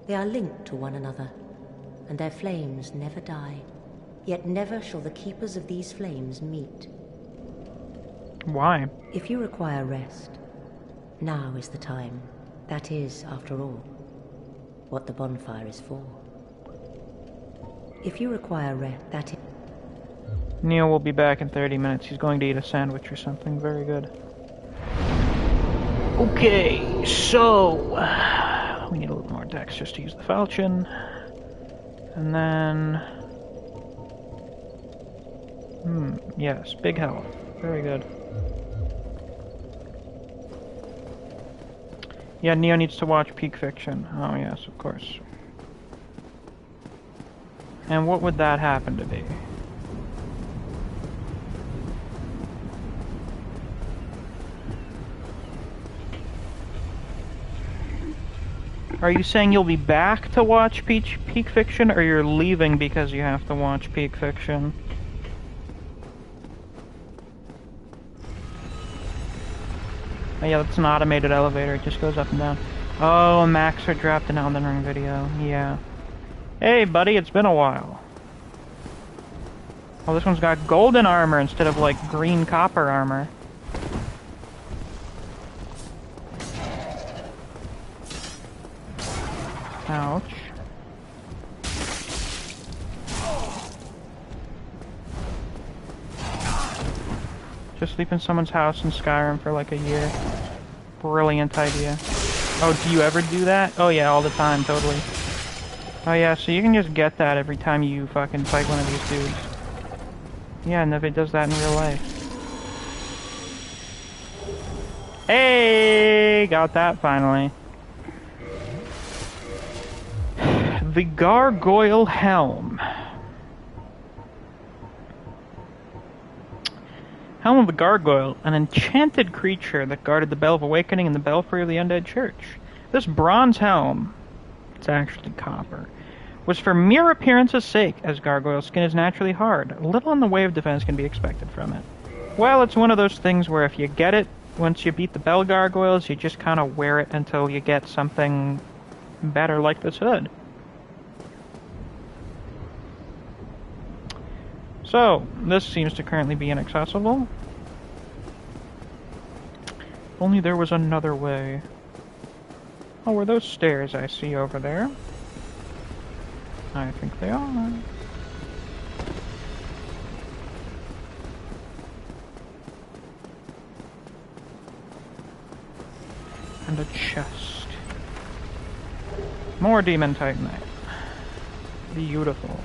They are linked to one another, and their flames never die. Yet never shall the keepers of these flames meet. Why? If you require rest, now is the time. That is, after all, what the bonfire is for. If you require rest, that is... Neil will be back in 30 minutes. He's going to eat a sandwich or something. Very good. Okay, so... we need a little more dex just to use the falchion. And then... yes, big health. Very good. Yeah, Neo needs to watch Peak Fiction. Oh yes, of course. And what would that happen to be? Are you saying you'll be back to watch Peak Fiction, or you're leaving because you have to watch Peak Fiction? Oh yeah, that's an automated elevator, it just goes up and down. Oh, Maxer dropped an Elden Ring video, yeah. Hey buddy, it's been a while. Oh, this one's got golden armor instead of, like, green copper armor. Ouch. Just sleep in someone's house in Skyrim for like a year. Brilliant idea. Oh, do you ever do that? Oh yeah, all the time, totally. Oh yeah, so you can just get that every time you fucking fight one of these dudes. Yeah, and if it does that in real life. Hey! Got that finally. The Gargoyle Helm. Helm of the Gargoyle, an enchanted creature that guarded the Bell of Awakening and the Belfry of the Undead Church. This bronze helm, it's actually copper, was for mere appearance's sake, as Gargoyle's skin is naturally hard. Little in the way of defense can be expected from it. Well, it's one of those things where if you get it, once you beat the Bell Gargoyles, you just kind of wear it until you get something better like this hood. So, this seems to currently be inaccessible. If only there was another way. Oh, were those stairs I see over there? I think they are. And a chest. More Demon Titanite. Beautiful.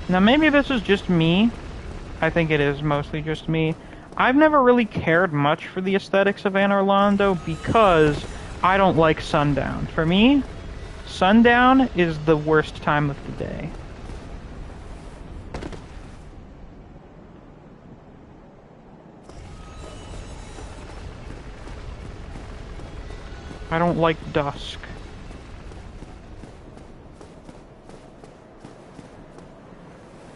Now maybe this is just me. I think it is mostly just me. I've never really cared much for the aesthetics of Anor Londo because I don't like sundown. For me, sundown is the worst time of the day. I don't like dusk.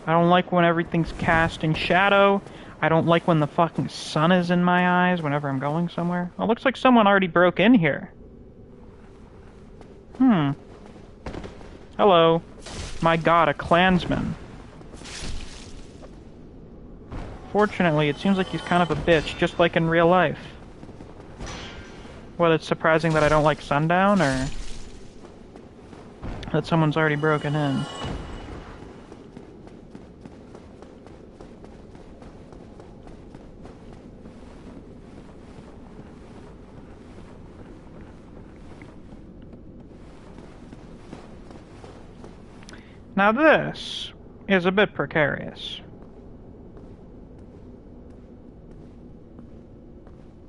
I don't like when everything's cast in shadow. I don't like when the fucking sun is in my eyes whenever I'm going somewhere. Oh, looks like someone already broke in here. Hello. My god, a clansman. Fortunately, it seems like he's kind of a bitch, just like in real life. Well, it's surprising that I don't like sundown, or that someone's already broken in. Now this is a bit precarious.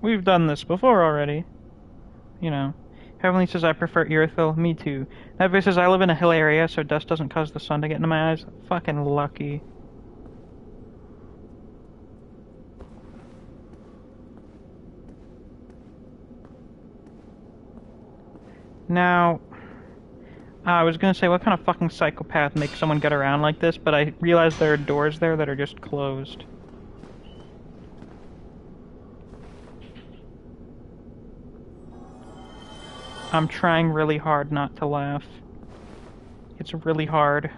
We've done this before already. You know. Heavenly says I prefer Irithyll. Me too. Never says I live in a hill area, so dust doesn't cause the sun to get into my eyes. Fucking lucky. Now, I was gonna say, what kind of fucking psychopath makes someone get around like this, but I realized there are doors there that are just closed. I'm trying really hard not to laugh. It's really hard.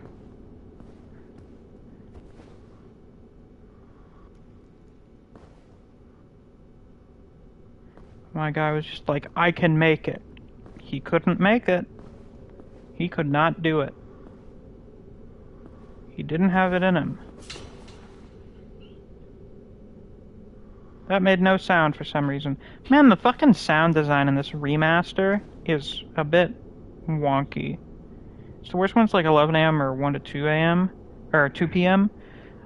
My guy was just like, I can make it. He couldn't make it. He could not do it. He didn't have it in him. That made no sound for some reason. Man, the fucking sound design in this remaster is a bit wonky. So the worst one's like 11 a.m. or 1 to 2 a.m. or 2 p.m.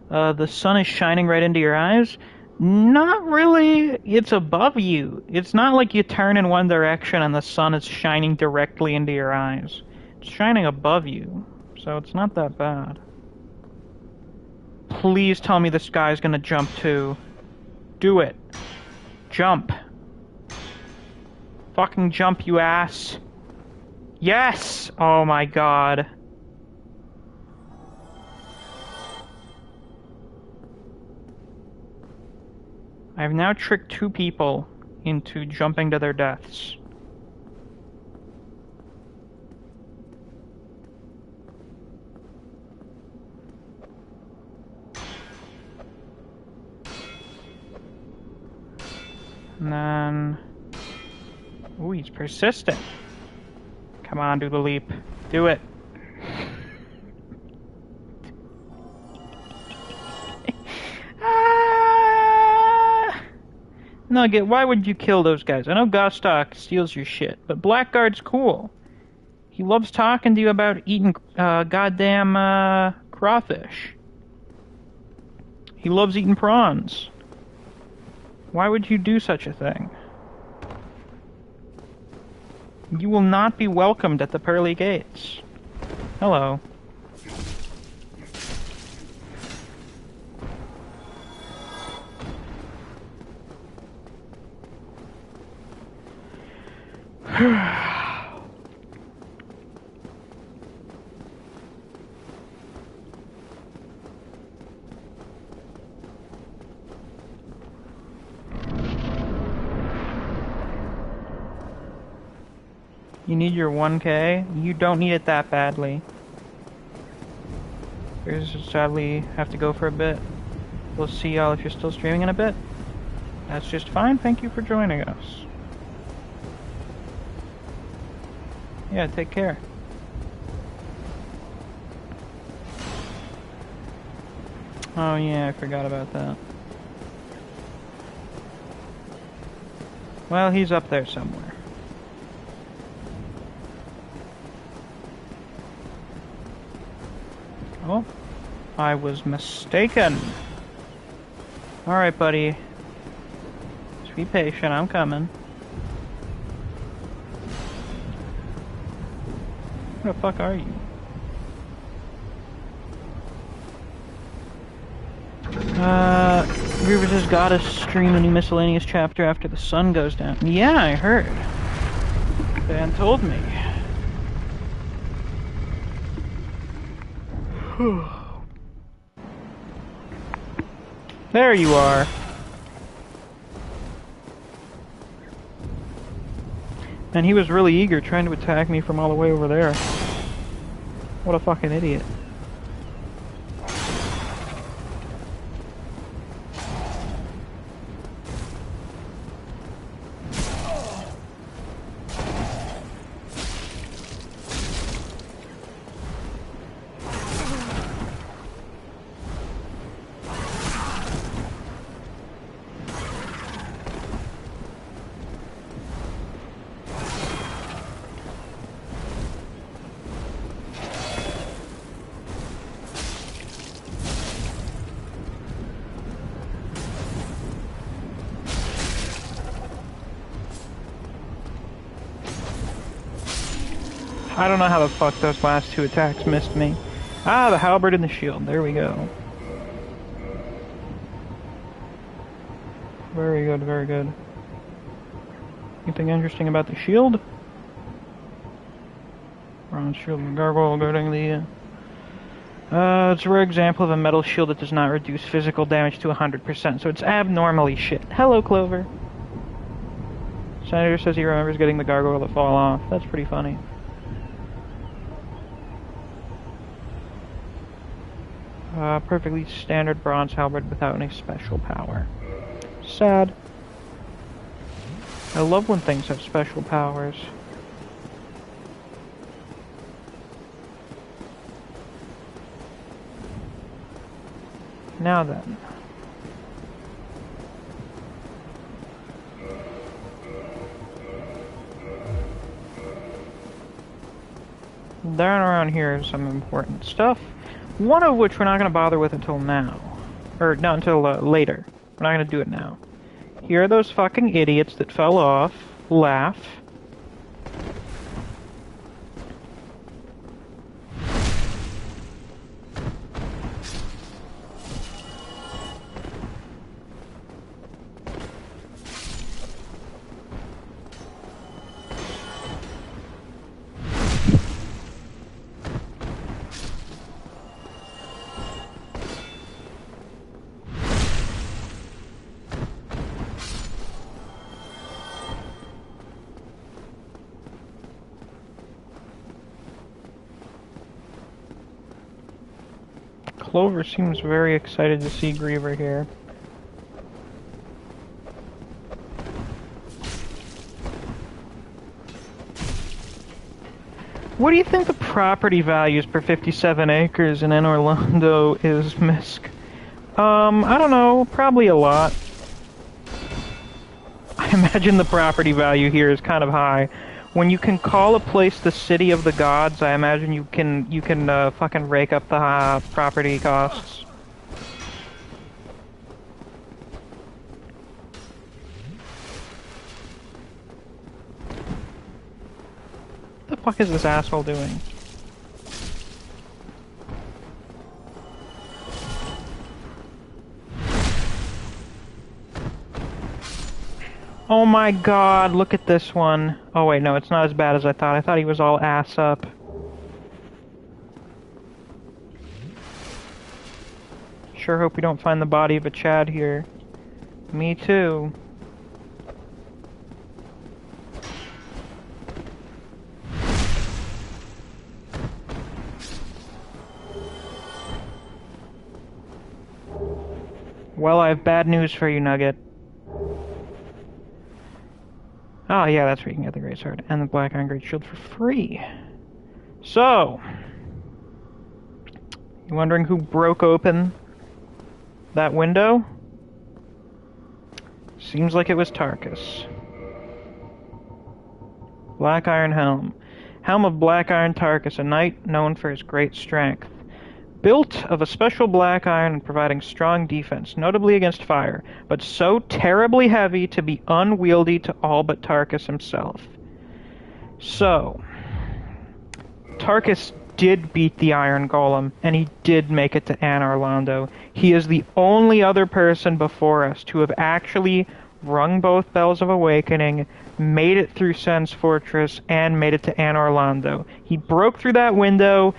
The sun is shining right into your eyes. Not really. It's above you. It's not like you turn in one direction and the sun is shining directly into your eyes. It's shining above you. So it's not that bad. Please tell me this guy's gonna jump too. Do it. Jump. Fucking jump, you ass. Yes! Oh my god. I've now tricked 2 people into jumping to their deaths. And then... Ooh, he's persistent. Come on, do the leap. Do it. Nugget, why would you kill those guys? I know Gostock steals your shit, but Blackguard's cool. He loves talking to you about eating goddamn crawfish. He loves eating prawns. Why would you do such a thing? You will not be welcomed at the pearly gates. Hello. You need your 1K? You don't need it that badly. Here's sadly have to go for a bit. We'll see y'all if you're still streaming in a bit. That's just fine. Thank you for joining us. Yeah, take care. Oh yeah, I forgot about that. Well, he's up there somewhere. Oh, I was mistaken. Alright, buddy. Just be patient, I'm coming. Where the fuck are you? Rivers has got us stream a new miscellaneous chapter after the sun goes down. Yeah, I heard. Dan told me. There you are. And he was really eager trying to attack me from all the way over there. What a fucking idiot. I don't know how the fuck those last two attacks missed me. Ah, the halberd and the shield. There we go. Very good, very good. Anything interesting about the shield? Bronze shield and gargoyle guarding the... it's a rare example of a metal shield that does not reduce physical damage to 100%, so it's abnormally shit. Hello, Clover. Senator says he remembers getting the gargoyle to fall off. That's pretty funny. Perfectly standard bronze halberd without any special power. Sad. I love when things have special powers. Now then. Down around here is some important stuff. One of which we're not going to bother with until now. Or, not until later. We're not going to do it now. Here are those fucking idiots that fell off. Laugh. Clover seems very excited to see Griever here. What do you think the property values per 57 acres in Orlando is, Misc? I don't know, probably a lot. I imagine the property value here is kind of high. When you can call a place the City of the Gods, I imagine you can fucking rake up the property costs. What the fuck is this asshole doing? Oh my god, look at this one. Oh wait, no, it's not as bad as I thought. I thought he was all ass up. Sure hope we don't find the body of a Chad here. Me too. Well, I have bad news for you, Nugget. Oh yeah, that's where you can get the Great Sword and the Black Iron Great Shield for free. So, you wondering who broke open that window? Seems like it was Tarkus. Black Iron Helm. Helm of Black Iron Tarkus, a knight known for his great strength. Built of a special black iron and providing strong defense, notably against fire, but so terribly heavy to be unwieldy to all but Tarkus himself. So, Tarkus did beat the Iron Golem, and he did make it to Anor Londo. He is the only other person before us to have actually rung both bells of awakening, made it through Sen's Fortress, and made it to Anor Londo. He broke through that window,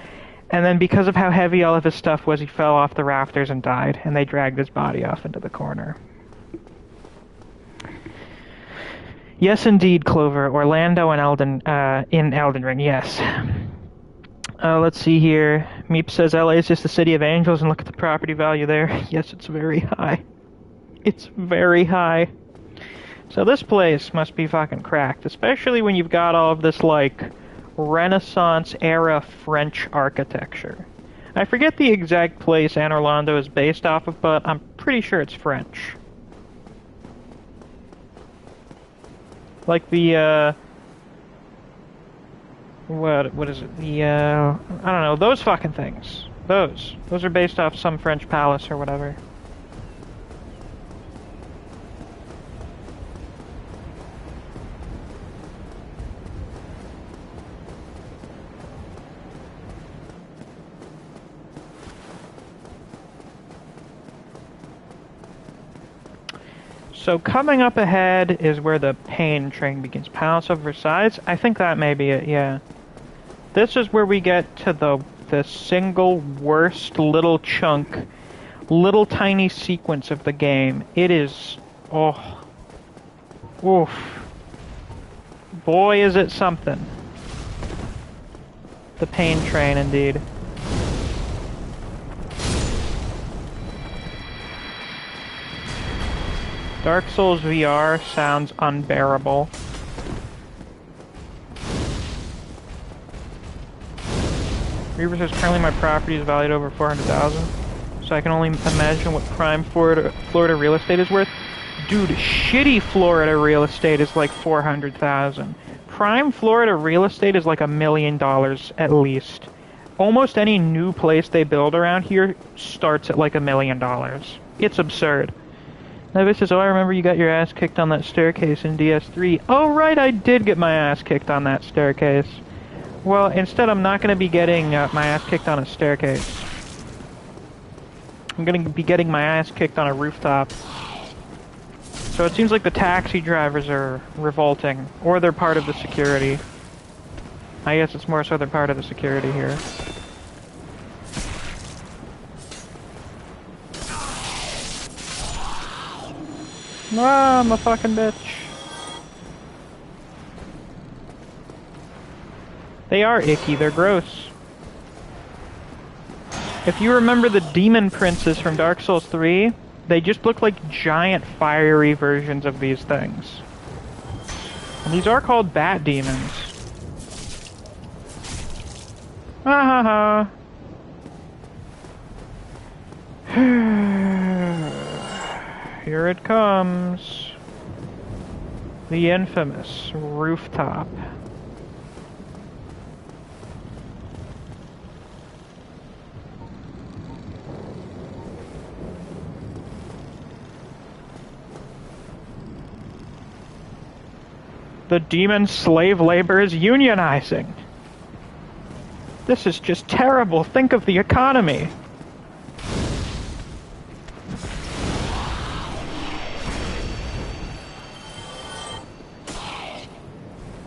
and then because of how heavy all of his stuff was, he fell off the rafters and died, and they dragged his body off into the corner. Yes, indeed, Clover. Orlando and in Elden Ring, yes. Let's see here. Meep says LA is just the city of angels, and look at the property value there. Yes, it's very high. It's very high. So this place must be fucking cracked, especially when you've got all of this, like, Renaissance-era French architecture. I forget the exact place Anor Londo is based off of, but I'm pretty sure it's French. Like the, what is it? The, I don't know, those fucking things. Those are based off some French palace or whatever. So coming up ahead is where the pain train begins. Palace of Versailles? I think that may be it, yeah. This is where we get to the single worst little chunk, little tiny sequence of the game. It is... oh. Oof. Boy, is it something. The pain train, indeed. Dark Souls VR sounds unbearable. Reaver says currently my property is valued over 400,000, so I can only imagine what prime Florida real estate is worth. Dude, shitty Florida real estate is like 400,000. Prime Florida real estate is like $1 million at least. Almost any new place they build around here starts at like $1 million. It's absurd. Nevis says, oh, I remember you got your ass kicked on that staircase in DS3. Oh, right, I did get my ass kicked on that staircase. Well, instead I'm not going to be getting my ass kicked on a staircase. I'm going to be getting my ass kicked on a rooftop. So it seems like the taxi drivers are revolting, or they're part of the security. I guess it's more so they're part of the security here. Ah, I'm a fucking bitch. They are icky, they're gross. If you remember the demon princes from Dark Souls 3, they just look like giant fiery versions of these things. And these are called bat demons. Ha ha ha. Here it comes. The infamous rooftop. The demon slave labor is unionizing. This is just terrible. Think of the economy.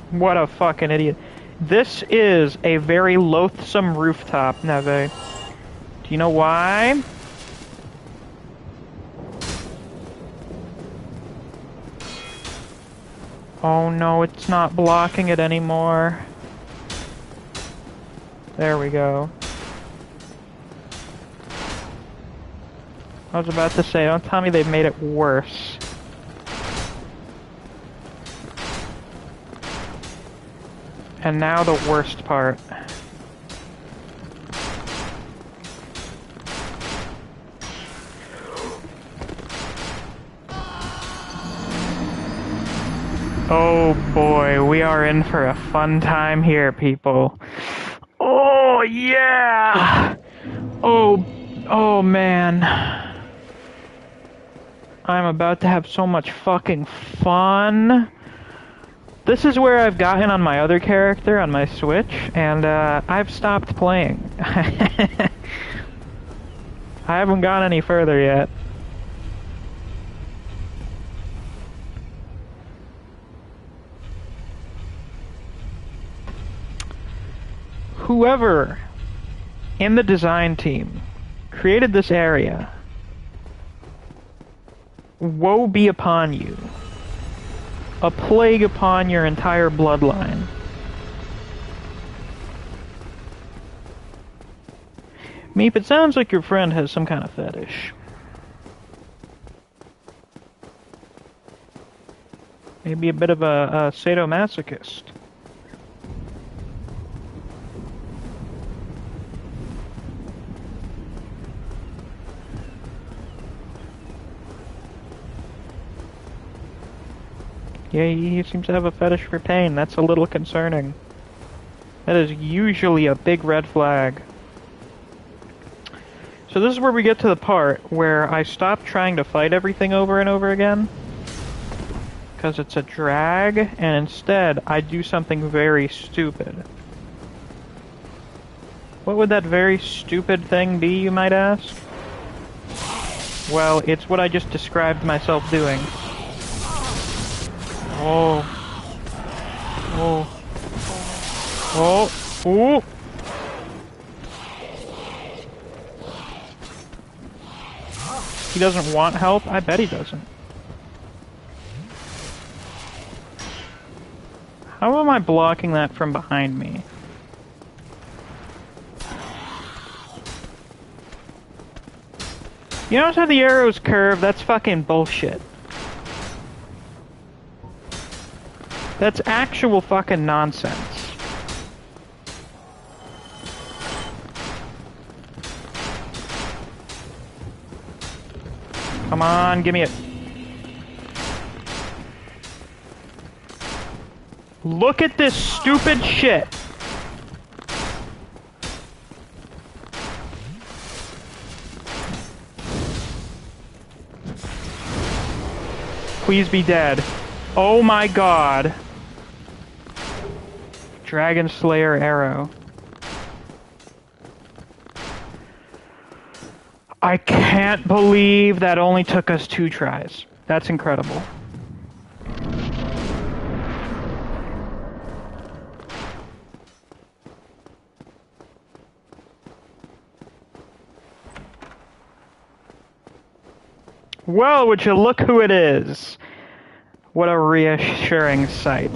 What a fucking idiot. This is a very loathsome rooftop, Neve. Do you know why? Oh no, it's not blocking it anymore. There we go. I was about to say, don't tell me they've made it worse. And now the worst part. Oh boy, we are in for a fun time here, people. Oh yeah! Oh man. I'm about to have so much fucking fun. This is where I've gotten on my other character on my Switch, and I've stopped playing. I haven't gone any further yet. Whoever in the design team created this area, woe be upon you. A plague upon your entire bloodline. Meep, it sounds like your friend has some kind of fetish. Maybe a bit of a sadomasochist. Yeah, he seems to have a fetish for pain. That's a little concerning. That is usually a big red flag. So this is where we get to the part where I stop trying to fight everything over and over again. Because it's a drag, and instead I do something very stupid. What would that very stupid thing be, you might ask? Well, it's what I just described myself doing. Oh. Oh. Oh. Ooh. He doesn't want help? I bet he doesn't. How am I blocking that from behind me? You notice how the arrows curve? That's fucking bullshit. That's actual fucking nonsense. Come on, give me it. Look at this stupid shit. Please be dead. Oh my god. Dragon Slayer arrow. I can't believe that only took us 2 tries. That's incredible. Well, would you look who it is? What a reassuring sight.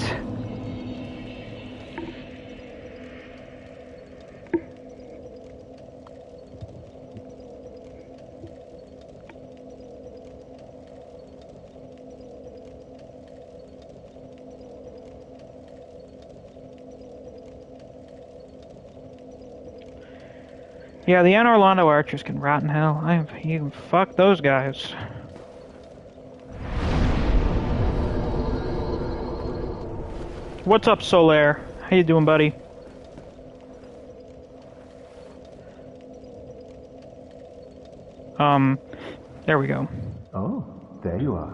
Yeah, the Anne Orlando archers can rot in hell. You can fuck those guys. What's up, Solaire? How you doing, buddy? There we go. Oh, there you are.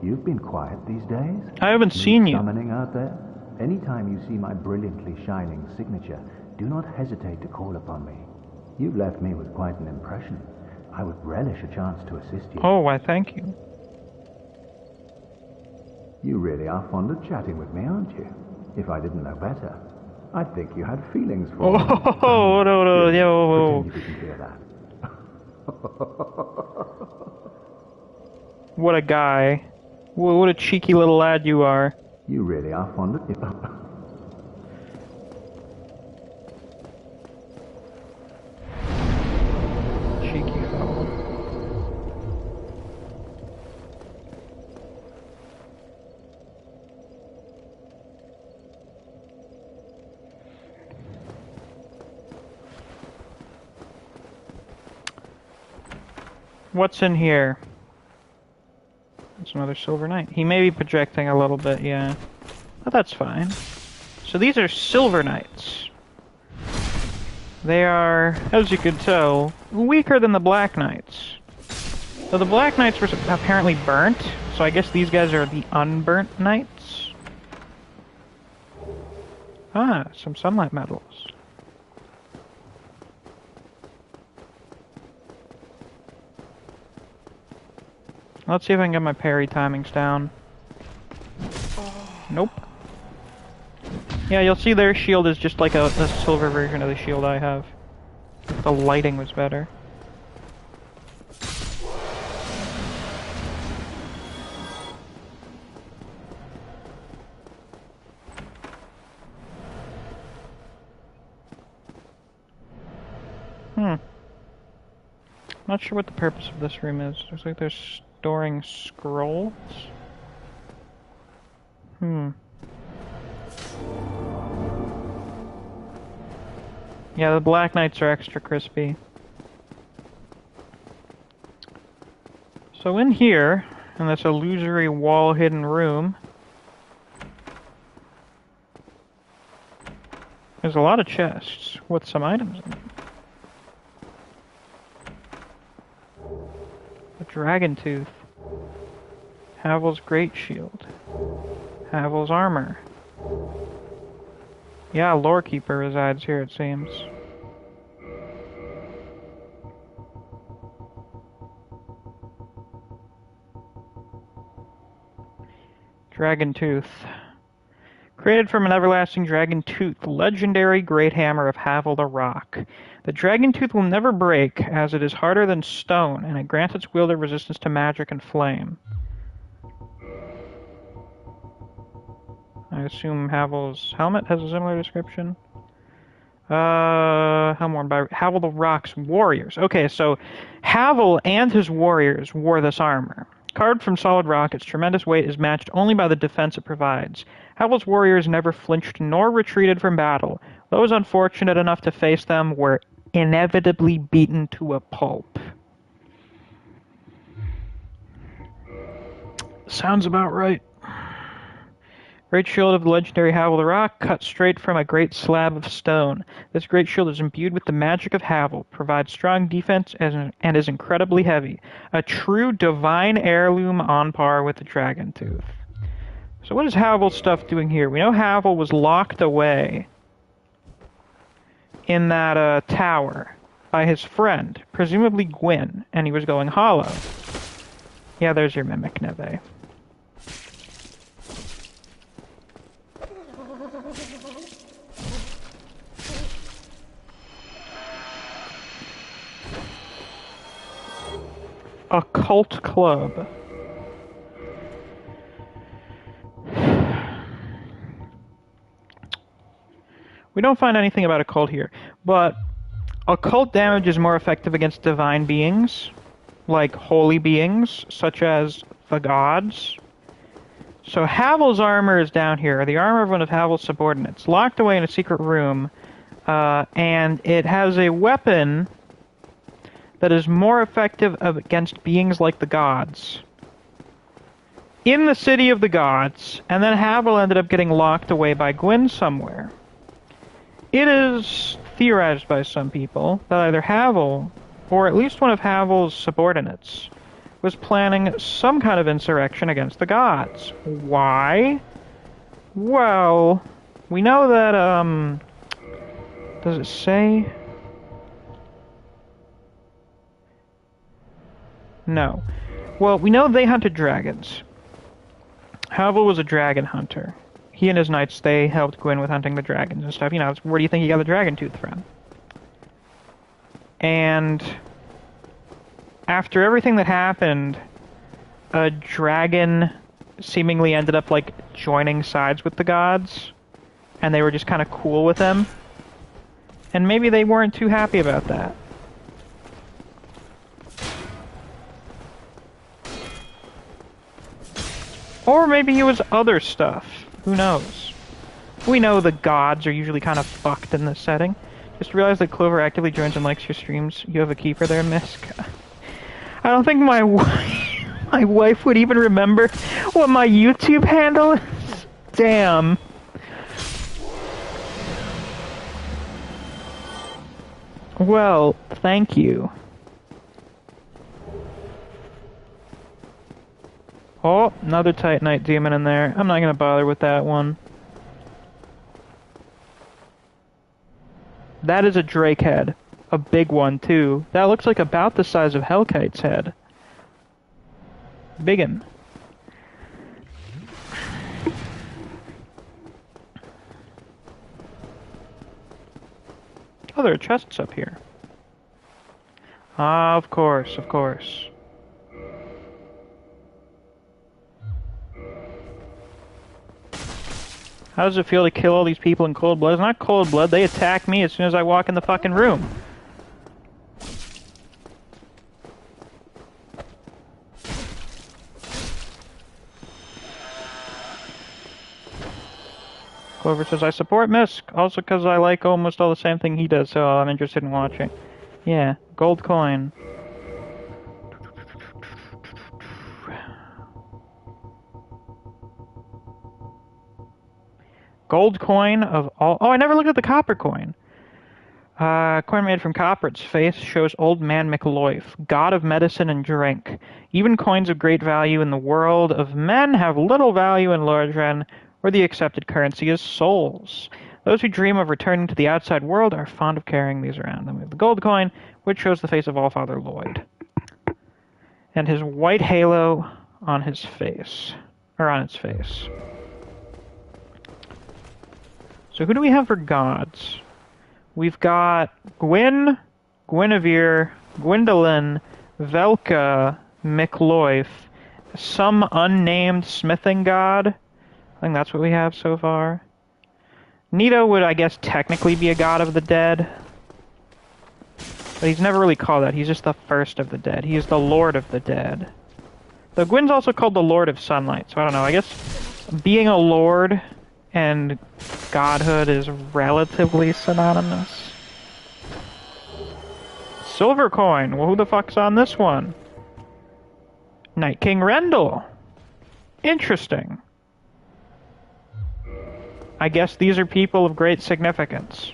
You've been quiet these days. I haven't seen you. Summoning out there? Anytime you see my brilliantly shining signature, do not hesitate to call upon me. You've left me with quite an impression. I would relish a chance to assist you. Oh, why, thank you. You really are fond of chatting with me, aren't you? If I didn't know better, I'd think you had feelings for me. Oh, no, yo. Pretend you didn't hear that. What a guy. What a cheeky little lad you are. You really are fond of it. Cheeky fellow. What's in here? It's another Silver Knight. He may be projecting a little bit, yeah. But that's fine. So these are Silver Knights. They are, as you can tell, weaker than the Black Knights. So the Black Knights were apparently burnt, so I guess these guys are the unburnt Knights. Ah, some sunlight medals. Let's see if I can get my parry timings down. Nope. Yeah, you'll see their shield is just like a silver version of the shield I have. The lighting was better. Not sure what the purpose of this room is. Looks like there's storing scrolls. Yeah, the Black Knights are extra crispy. So in here, in this illusory wall-hidden room, there's a lot of chests with some items in them. A dragon tooth. Havel's great shield. Havel's armor. Yeah, Lorekeeper resides here, it seems. Dragon Tooth. Created from an everlasting dragon tooth, legendary great hammer of Havel the Rock. The dragon tooth will never break, as it is harder than stone, and it grants its wielder resistance to magic and flame. I assume Havel's helmet has a similar description. Helm worn by Havel the Rock's warriors. Okay, so Havel and his warriors wore this armor. Carved from solid rock, its tremendous weight is matched only by the defense it provides. Havel's warriors never flinched nor retreated from battle. Those unfortunate enough to face them were inevitably beaten to a pulp. Sounds about right. Great shield of the legendary Havel the Rock, cut straight from a great slab of stone. This great shield is imbued with the magic of Havel, provides strong defense, and is incredibly heavy. A true divine heirloom on par with the Dragon Tooth. So what is Havel's stuff doing here? We know Havel was locked away in that tower by his friend, presumably Gwyn, and he was going hollow. Yeah, there's your mimic, Neve. Occult Club. We don't find anything about occult here, but occult damage is more effective against divine beings, like holy beings, such as the gods. So Havel's armor is down here, the armor of one of Havel's subordinates, locked away in a secret room, and it has a weapon that is more effective against beings like the gods. In the city of the gods, and then Havel ended up getting locked away by Gwyn somewhere. It is theorized by some people that either Havel, or at least one of Havel's subordinates, was planning some kind of insurrection against the gods. Why? Well, we know that, does it say? No. Well, we know they hunted dragons. Havel was a dragon hunter. He and his knights, they helped Gwyn with hunting the dragons and stuff. You know, where do you think he got the dragon tooth from? And after everything that happened, a dragon seemingly ended up, like, joining sides with the gods. And they were just kind of cool with them. And maybe they weren't too happy about that. Or maybe it was other stuff. Who knows? We know the gods are usually kind of fucked in this setting. Just realized that Clover actively joins and likes your streams. You have a keeper there, Misc. I don't think my wife would even remember what my YouTube handle is. Damn. Well, thank you. Oh, another Titanite demon in there. I'm not gonna bother with that one. That is a drake head. A big one, too. That looks like about the size of Hellkite's head. Biggin. Oh, there are chests up here. Ah, of course, of course. How does it feel to kill all these people in cold blood? It's not cold blood, they attack me as soon as I walk in the fucking room. Clover says, I support Misc, also because I like almost all the same thing he does, so I'm interested in watching. Yeah, gold coin. Gold coin of all... Oh, I never looked at the copper coin. Coin made from copper. Its face shows Old Man McLoif, god of medicine and drink. Even coins of great value in the world of men have little value in Lordran, where the accepted currency is souls. Those who dream of returning to the outside world are fond of carrying these around. Then we have the gold coin, which shows the face of Allfather Lloyd. And his white halo on his face. Or on its face. So who do we have for gods? We've got Gwyn, Guinevere, Gwendolyn, Velka, Mikloif, some unnamed smithing god. I think that's what we have so far. Nito would, I guess, technically be a god of the dead. But he's never really called that. He's just the first of the dead. He is the lord of the dead. Though Gwyn's also called the lord of sunlight, so I don't know. I guess being a lord and godhood is relatively synonymous. Silver coin. Well, who the fuck's on this one? Night King Rendell. Interesting. I guess these are people of great significance.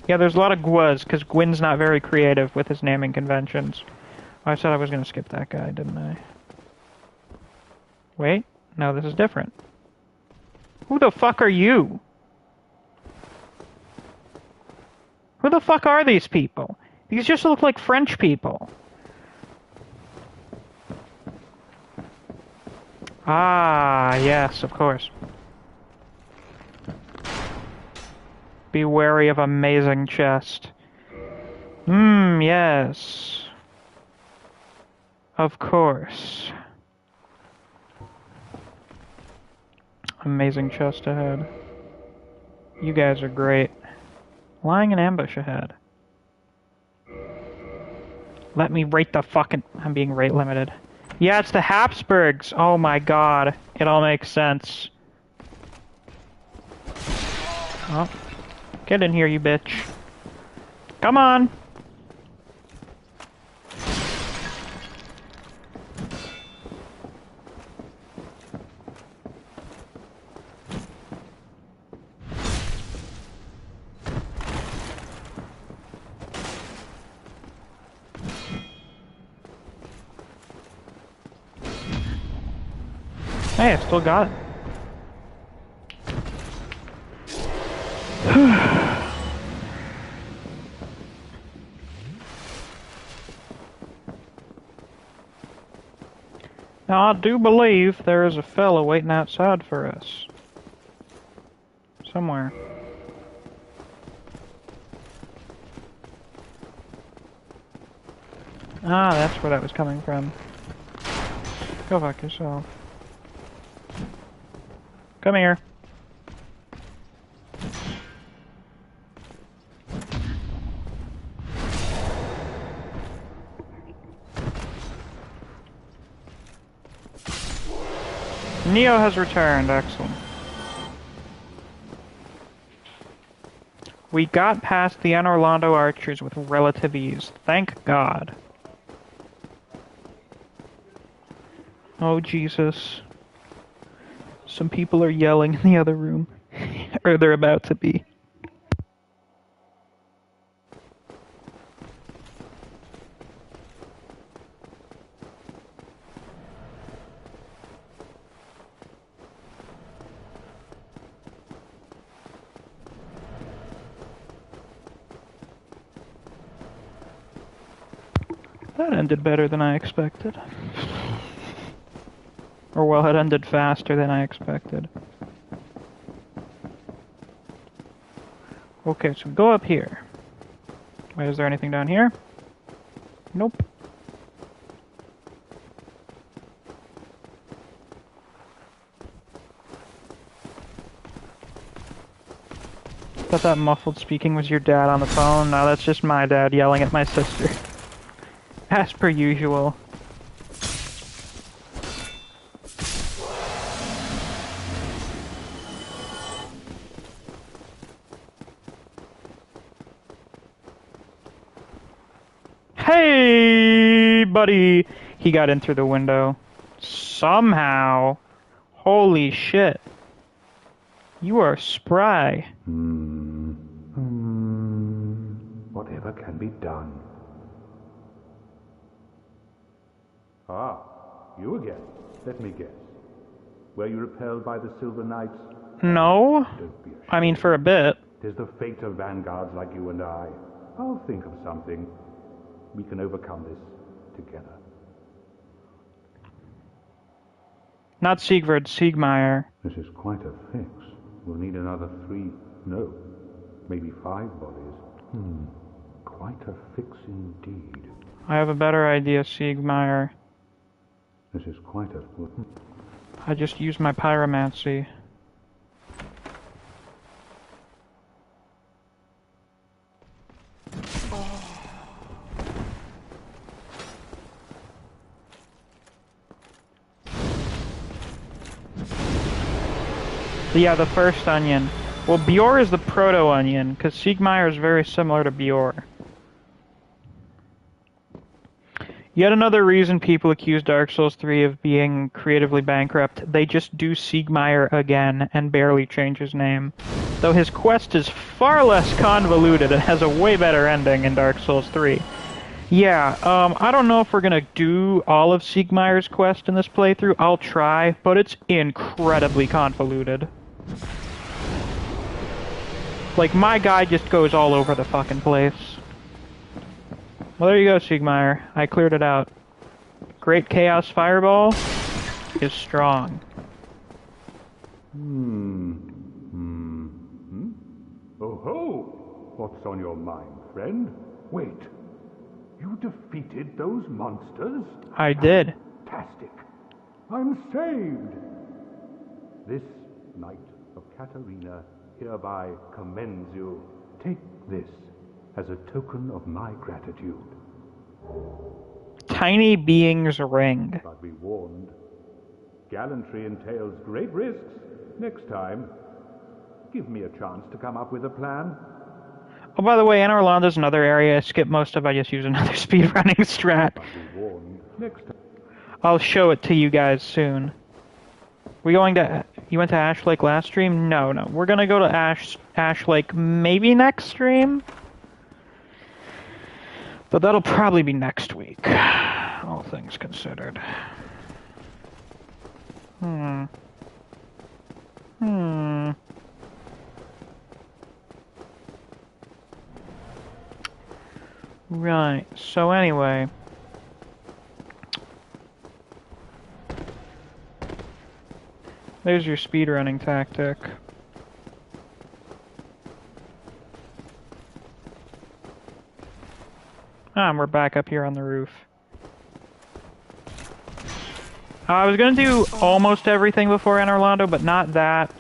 Yeah, there's a lot of Gwas, because Gwyn's not very creative with his naming conventions. Oh, I said I was going to skip that guy, didn't I? Wait. No, this is different. Who the fuck are you? Who the fuck are these people? These just look like French people. Ah, yes, of course. Be wary of amazing chest. Yes. Of course. Amazing chest ahead. You guys are great. Lying in ambush ahead. Let me rate the fucking... I'm being rate limited. Yeah, it's the Habsburgs. Oh my god. It all makes sense. Oh. Get in here, you bitch. Come on! Hey, I still got it. Now, I do believe there is a fella waiting outside for us. Somewhere. Ah, that's where that was coming from. Go fuck yourself. Come here. Neo has returned, excellent. We got past the Anorlando archers with relative ease, thank God. Oh Jesus. Some people are yelling in the other room. Or they're about to be. That ended better than I expected. Or well, it ended faster than I expected. Okay, so go up here. Wait, is there anything down here? Nope. Thought that muffled speaking was your dad on the phone. No, that's just my dad yelling at my sister. As per usual. Hey, buddy! He got in through the window. Somehow. Holy shit. You are spry. Whatever can be done. Ah, you again. Let me guess. Were you repelled by the Silver Knights? No. Don't be ashamed. I mean, for a bit. 'Tis the fate of vanguards like you and I. I'll think of something. We can overcome this together. Not Siegfried, Siegmeyer. This is quite a fix. We'll need another 3, no, maybe 5 bodies. Quite a fix indeed. I have a better idea, Siegmeyer. This is quite a... I just used my pyromancy. Yeah, the first onion. Well, Bjor is the proto-onion, because Siegmeyer is very similar to Bjor. Yet another reason people accuse Dark Souls 3 of being creatively bankrupt. They just do Siegmeyer again and barely change his name. Though his quest is far less convoluted and has a way better ending in Dark Souls 3. Yeah, I don't know if we're gonna do all of Siegmeyer's quest in this playthrough. I'll try, but it's incredibly convoluted. Like, my guy just goes all over the fucking place. Well, there you go, Siegmeyer. I cleared it out. Great Chaos Fireball is strong. Oh ho! What's on your mind, friend? Wait. You defeated those monsters? I did. Fantastic. I'm saved. This Knight of Katarina hereby commends you. Take this as a token of my gratitude. Tiny Being's Ring. But be warned, gallantry entails great risks. Next time, give me a chance to come up with a plan. Oh, by the way, Anne Orlando's another area I skip most of. I just use another speedrunning strat. But be warned, next time. I'll show it to you guys soon. We going to... You went to Ash Lake last stream? No. We're gonna go to Ash Lake maybe next stream? But that'll probably be next week. All things considered. Right, so anyway... There's your speedrunning tactic. And we're back up here on the roof. I was gonna do almost everything before Anne Orlando, but not that.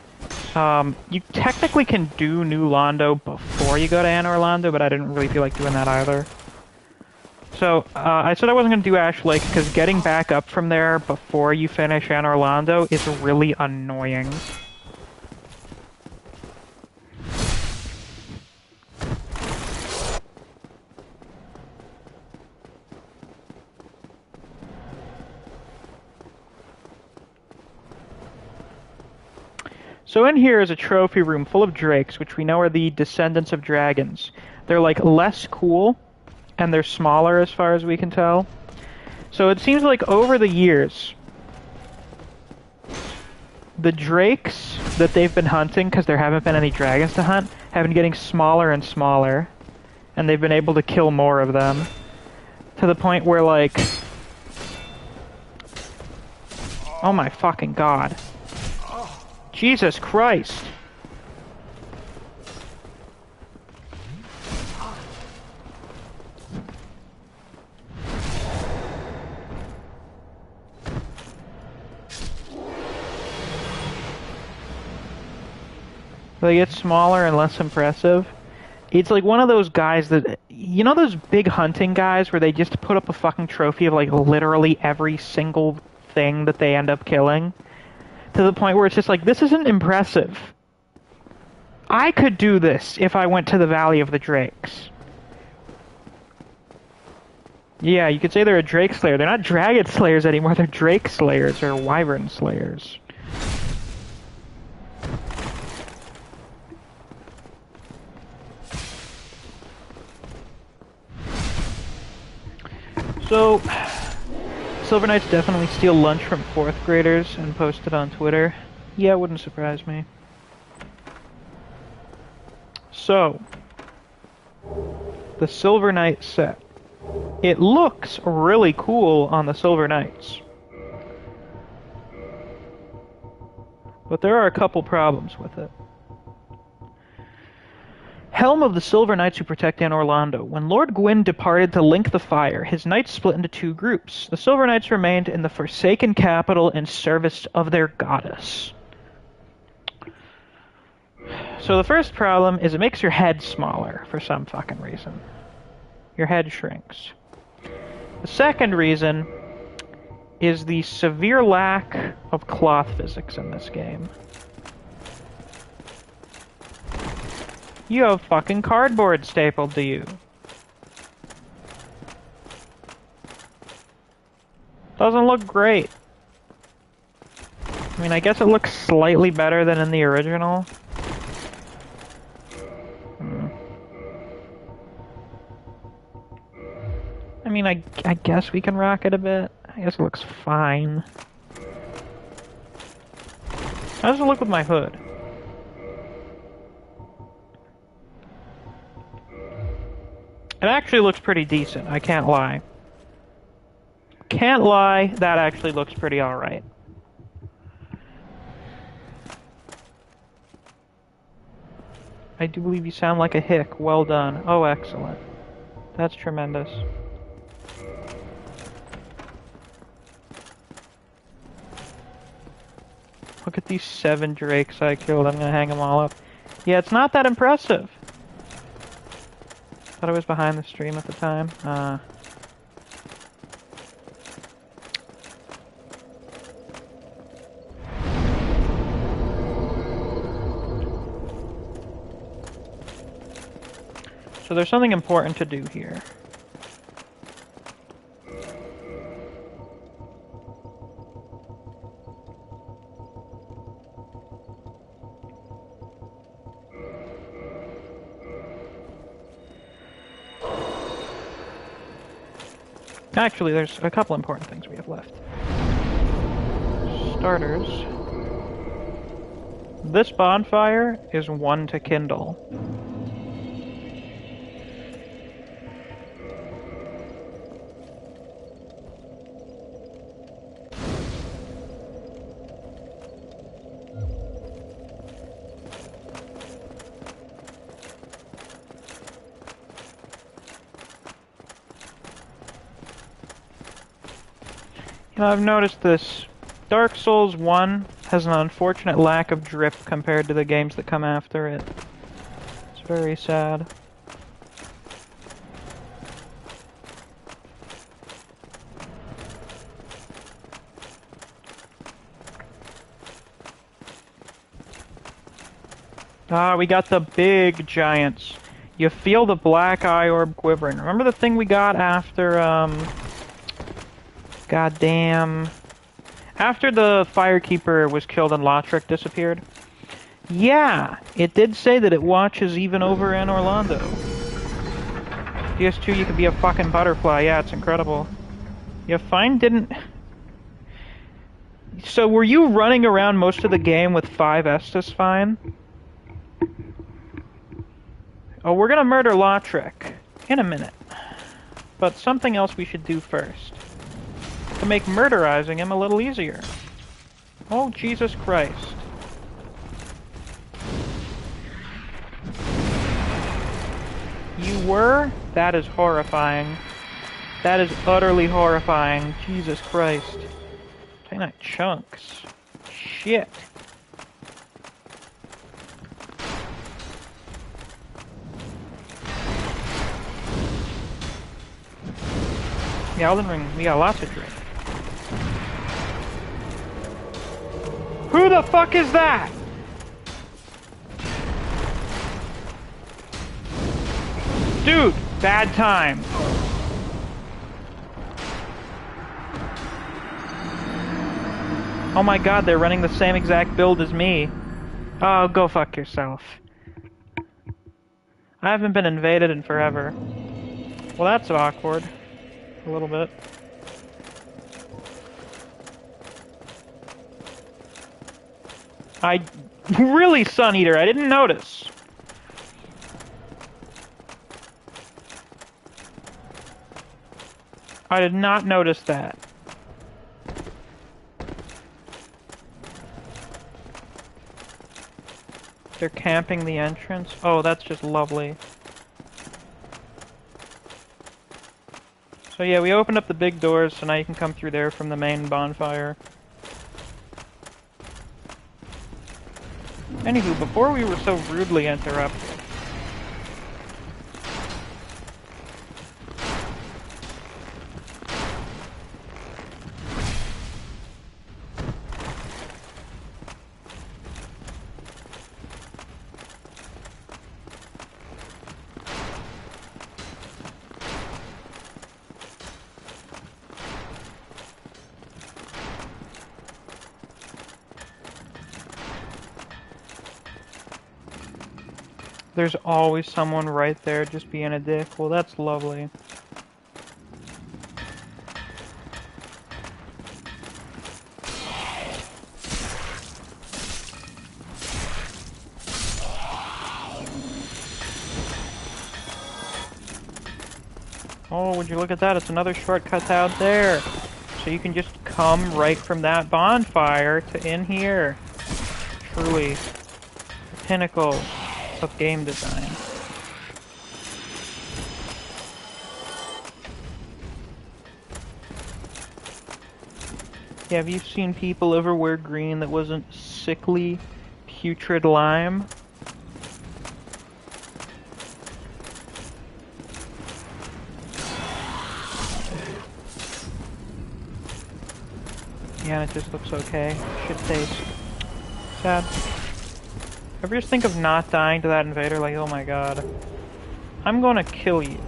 You technically can do New Londo before you go to Anne Orlando, but I didn't really feel like doing that either. So, I said I wasn't going to do Ash Lake because getting back up from there before you finish Anne Orlando is really annoying. So in here is a trophy room full of drakes, which we know are the descendants of dragons. They're like less cool, and they're smaller as far as we can tell. So it seems like over the years, the drakes that they've been hunting, because there haven't been any dragons to hunt, have been getting smaller and smaller, and they've been able to kill more of them. To the point where, like... Oh my fucking god. Jesus Christ! They get smaller and less impressive. It's like one of those guys that... You know those big hunting guys where they just put up a fucking trophy of like literally every single thing that they end up killing? To the point where it's just like, this isn't impressive. I could do this if I went to the Valley of the Drakes. Yeah, you could say they're a Drake Slayer. They're not Dragon Slayers anymore, they're Drake Slayers or Wyvern Slayers. So, Silver Knights definitely steal lunch from 4th graders and post it on Twitter. Yeah, it wouldn't surprise me. So, the Silver Knight set. It looks really cool on the Silver Knights. But there are a couple problems with it. Helm of the Silver Knights who protect Anne Orlando. When Lord Gwyn departed to link the fire, his knights split into two groups. The Silver Knights remained in the Forsaken Capital in service of their goddess. So the first problem is it makes your head smaller for some fucking reason. Your head shrinks. The second reason is the severe lack of cloth physics in this game. You have fucking cardboard stapled to you. Doesn't look great. I mean, I guess it looks slightly better than in the original. I mean, I guess we can rock it a bit. I guess it looks fine. How does it look with my hood? It actually looks pretty decent, I can't lie. Can't lie, that actually looks pretty alright. I do believe you sound like a hick. Well done. Oh, excellent. That's tremendous. Look at these 7 drakes I killed. I'm gonna hang them all up. Yeah, it's not that impressive. Thought I was behind the stream at the time. So there's something important to do here. Actually, there's a couple important things we have left. Starters. This bonfire is 1 to kindle. You know, I've noticed this. Dark Souls 1 has an unfortunate lack of drip compared to the games that come after it. It's very sad. Ah, we got the big giants. You feel the black eye orb quivering. Remember the thing we got after, goddamn. After the Firekeeper was killed and Lautrec disappeared? Yeah, it did say that it watches even over in Orlando. PS2, you could be a fucking butterfly. Yeah, it's incredible. Yeah, fine didn't... So were you running around most of the game with 5 Estus Fine? Oh, we're gonna murder Lautrec in a minute. But something else we should do first. To make murderizing him a little easier. Oh, Jesus Christ. You were? That is horrifying. That is utterly horrifying. Jesus Christ. Taking out chunks. Shit. Yeah, Elden Ring, we got lots of drink. Who the fuck is that? Dude, bad time. Oh my god, they're running the same exact build as me. Oh, go fuck yourself. I haven't been invaded in forever. Well, that's awkward. A little bit. Really, Sun Eater, I didn't notice. I did not notice that. They're camping the entrance. Oh, that's just lovely. So yeah, we opened up the big doors, so now you can come through there from the main bonfire. Anywho, before we were so rudely interrupted. There's always someone right there just being a dick. Well, that's lovely. Oh, would you look at that? It's another shortcut out there. So you can just come right from that bonfire to in here. Truly, the pinnacle of game design. Yeah, have you seen people ever wear green that wasn't sickly, putrid lime? Yeah, and it just looks okay. Shit taste. Sad. Ever just think of not dying to that invader? Like, oh my god. I'm gonna kill you.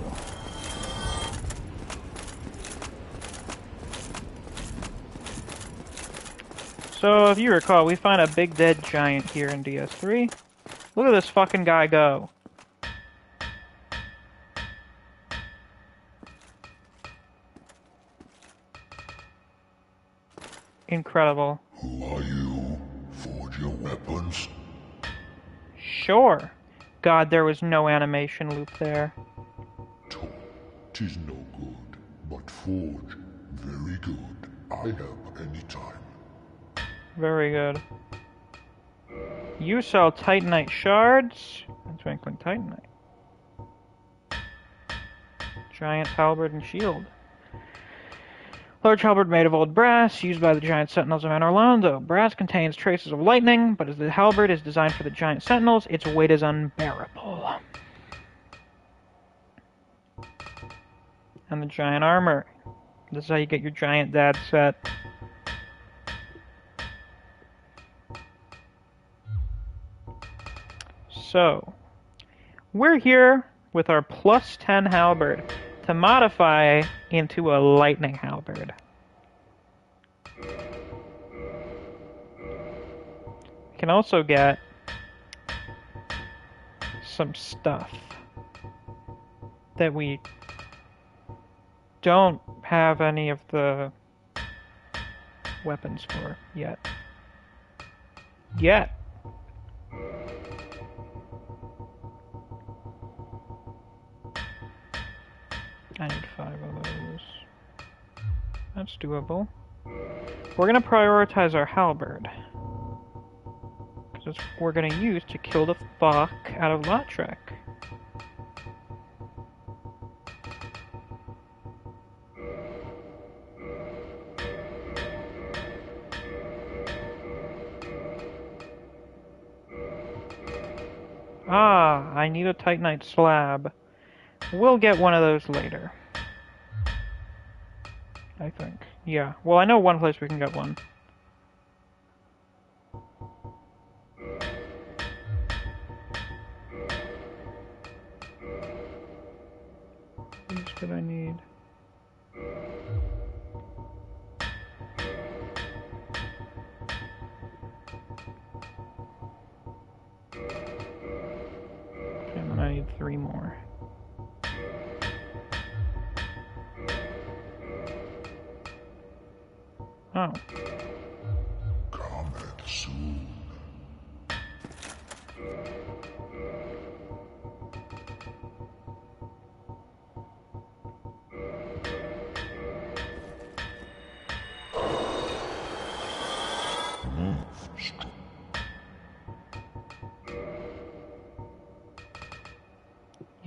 So, if you recall, we find a big dead giant here in DS3. Look at this fucking guy go. Incredible. Who are you? Forge your weapons? Sure. God, there was no animation loop there. Tis no good, but forge, very good. I help any time. Very good. You sell Titanite shards. And Twinkling Titanite. Giant halberd and shield. Large halberd made of old brass, used by the giant sentinels of Anor Londo. Brass contains traces of lightning, but as the halberd is designed for the giant sentinels, its weight is unbearable. And the giant armor. This is how you get your giant dad set. So, we're here with our plus 10 halberd to modify into a lightning halberd. We can also get some stuff that we don't have any of the weapons for yet. I need 5 of those. That's doable. We're gonna prioritize our halberd. Because that's what we're gonna use to kill the fuck out of Lautrec. Ah, I need a Titanite slab. We'll get one of those later. I think. Yeah. Well, I know one place we can get one. What else did I need? And then I need 3 more. Oh. Cometh soon.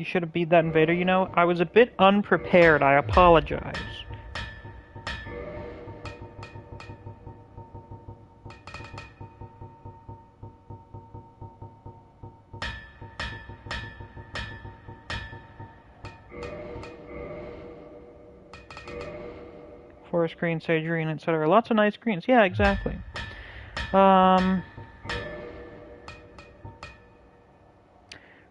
You should have beat that invader, you know? I was a bit unprepared, I apologize. Forest green, sage green, etc. Lots of nice greens. Yeah, exactly.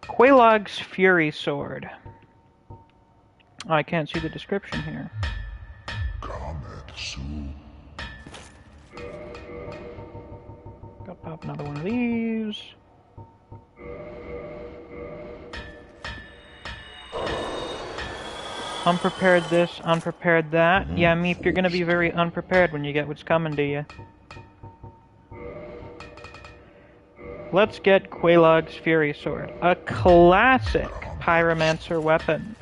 Quailog's Fury Sword. Oh, I can't see the description here. Gotta pop another one of these. Unprepared this, unprepared that. Yeah, Meep, you're gonna be very unprepared when you get what's coming to you. Let's get Quailog's Fury Sword. A classic pyromancer weapon.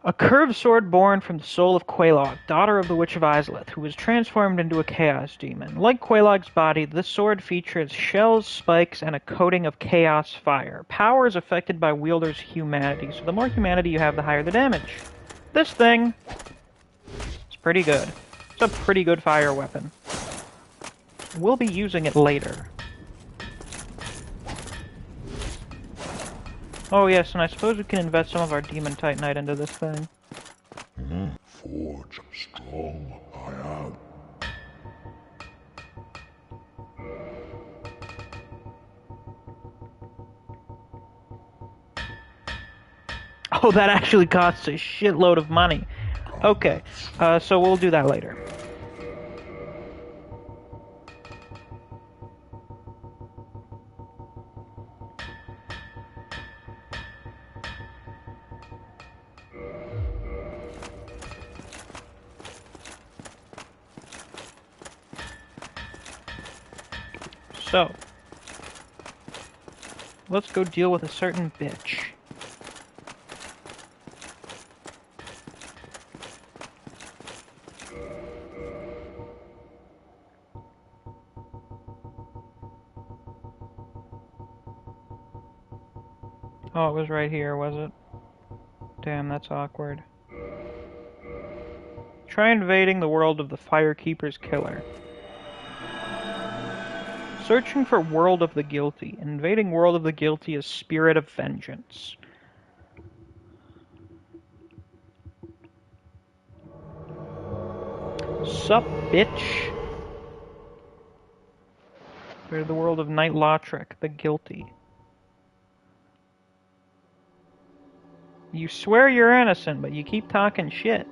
A curved sword born from the soul of Quailog, daughter of the Witch of Izalith, who was transformed into a chaos demon. Like Quailog's body, this sword features shells, spikes, and a coating of chaos fire. Power is affected by wielder's humanity, so the more humanity you have, the higher the damage. This thing is pretty good. It's a pretty good fire weapon. We'll be using it later. Oh yes, and I suppose we can invest some of our Demon Titanite into this thing. Forge strong I am. Oh, that actually costs a shitload of money. Okay, so we'll do that later. So, let's go deal with a certain bitch. Oh, it was right here, was it? Damn, that's awkward. Try invading the world of the Firekeeper's killer. Searching for World of the Guilty. Invading World of the Guilty is Spirit of Vengeance. Sup, bitch? Go to the world of Knight Lautrec, the Guilty. You swear you're innocent, but you keep talking shit.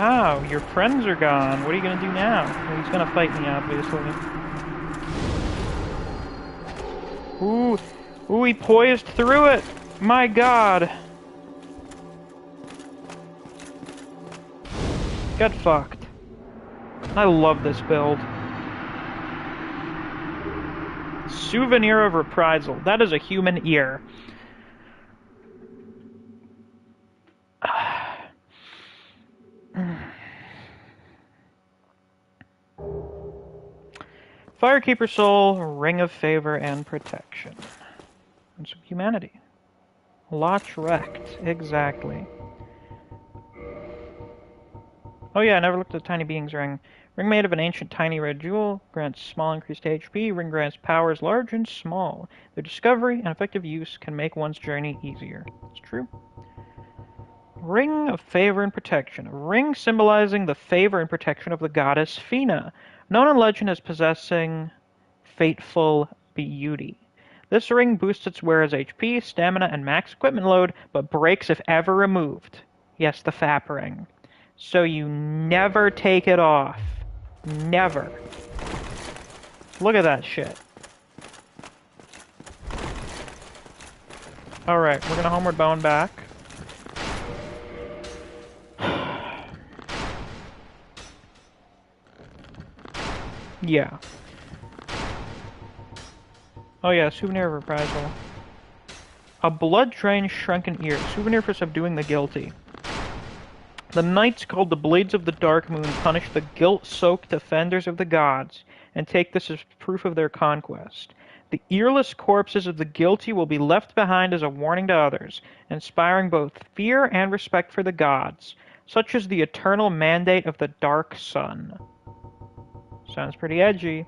Oh, your friends are gone. What are you gonna do now? Well, he's gonna fight me, obviously. Ooh, ooh, he poised through it! My god! Get fucked. I love this build. Souvenir of Reprisal. That is a human ear. Firekeeper Soul, Ring of Favor and Protection. And some humanity. Lautrec, exactly. Oh yeah, I never looked at the Tiny Being's ring. Ring made of an ancient tiny red jewel, grants small increased HP, ring grants powers large and small. Their discovery and effective use can make one's journey easier. It's true. Ring of Favor and Protection. A ring symbolizing the favor and protection of the goddess Fina, known in legend as possessing fateful beauty. This ring boosts its wearer's HP, stamina, and max equipment load, but breaks if ever removed. Yes, the Fap ring. So you never take it off. Never. Look at that shit. Alright, we're gonna homeward bound back. Yeah. Oh yeah, souvenir of reprisal. A blood-drained shrunken ear. Souvenir for subduing the guilty. The knights called the Blades of the Darkmoon punish the guilt-soaked offenders of the gods, and take this as proof of their conquest. The earless corpses of the guilty will be left behind as a warning to others, inspiring both fear and respect for the gods, such as the eternal mandate of the Dark Sun. Sounds pretty edgy.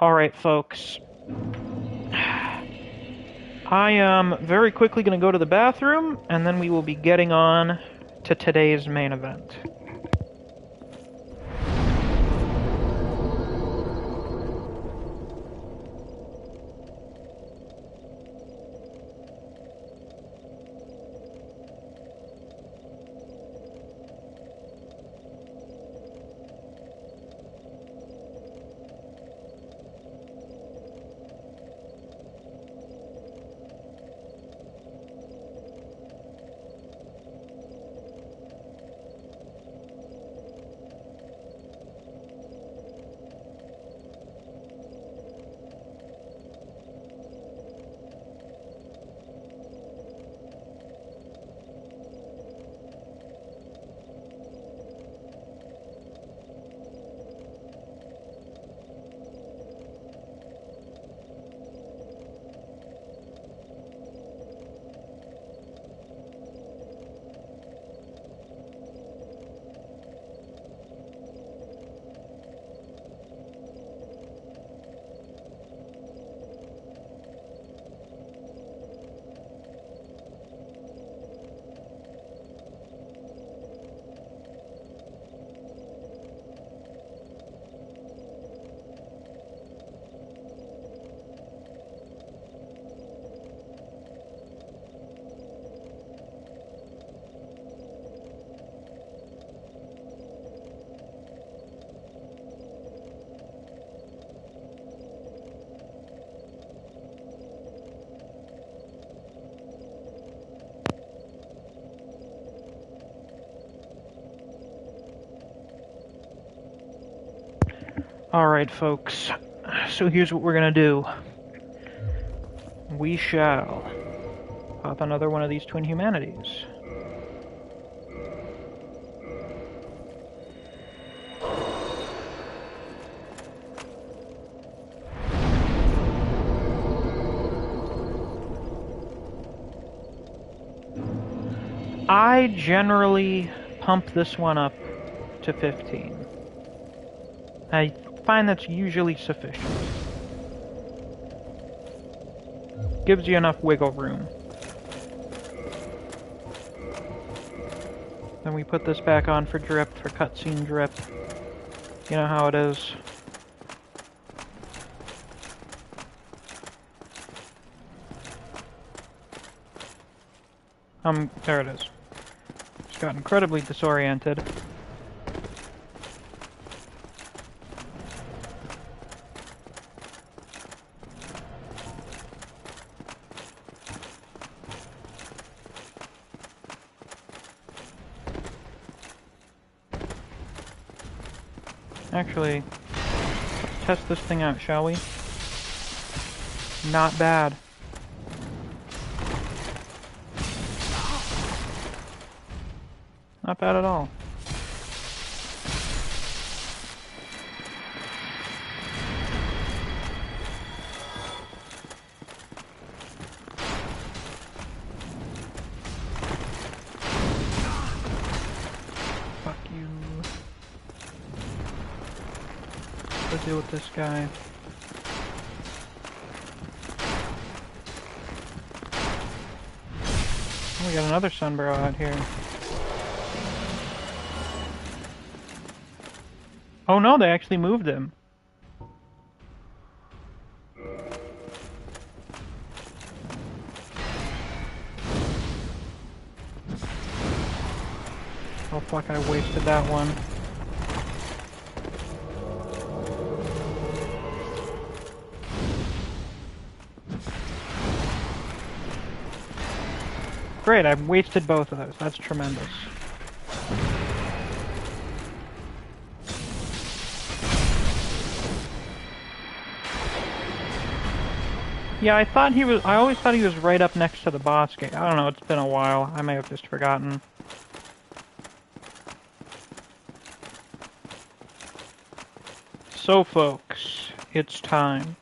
Alright, folks. I am very quickly going to go to the bathroom, and then we will be getting on to today's main event. Alright, folks. So here's what we're gonna do. We shall pop another one of these twin humanities. I generally pump this one up to 15. I find that's usually sufficient. Gives you enough wiggle room. Then we put this back on for drip, for cutscene drip. You know how it is. There it is. Just got incredibly disoriented. Actually, let's test this thing out, shall we? Not bad. Not bad at all. Fuck you. Let's deal with this guy. Oh, we got another Sunburrow out here. Oh no, they actually moved him. Oh fuck, I wasted that one. Great, I wasted both of those. That's tremendous. Yeah, I always thought he was right up next to the boss gate. I don't know, it's been a while. I may have just forgotten. So folks, it's time.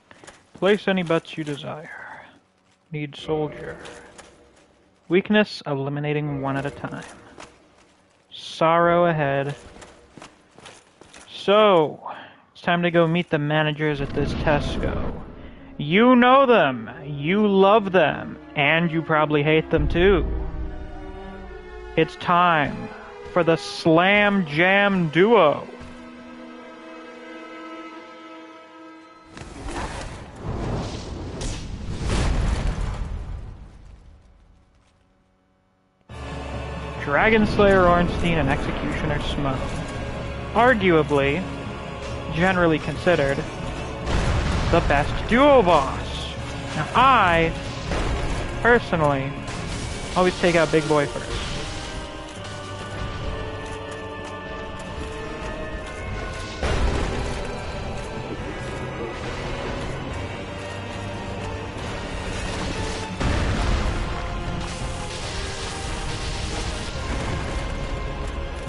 Place any bets you desire. Need soldier. Weakness, eliminating one at a time. Sorrow ahead. So, it's time to go meet the managers at this Tesco. You know them, you love them, and you probably hate them too. It's time for the Slam Jam Duo. Dragonslayer Ornstein and Executioner Smo. Arguably, generally considered, the best duo boss. Now I, personally, always take out Big Boy first.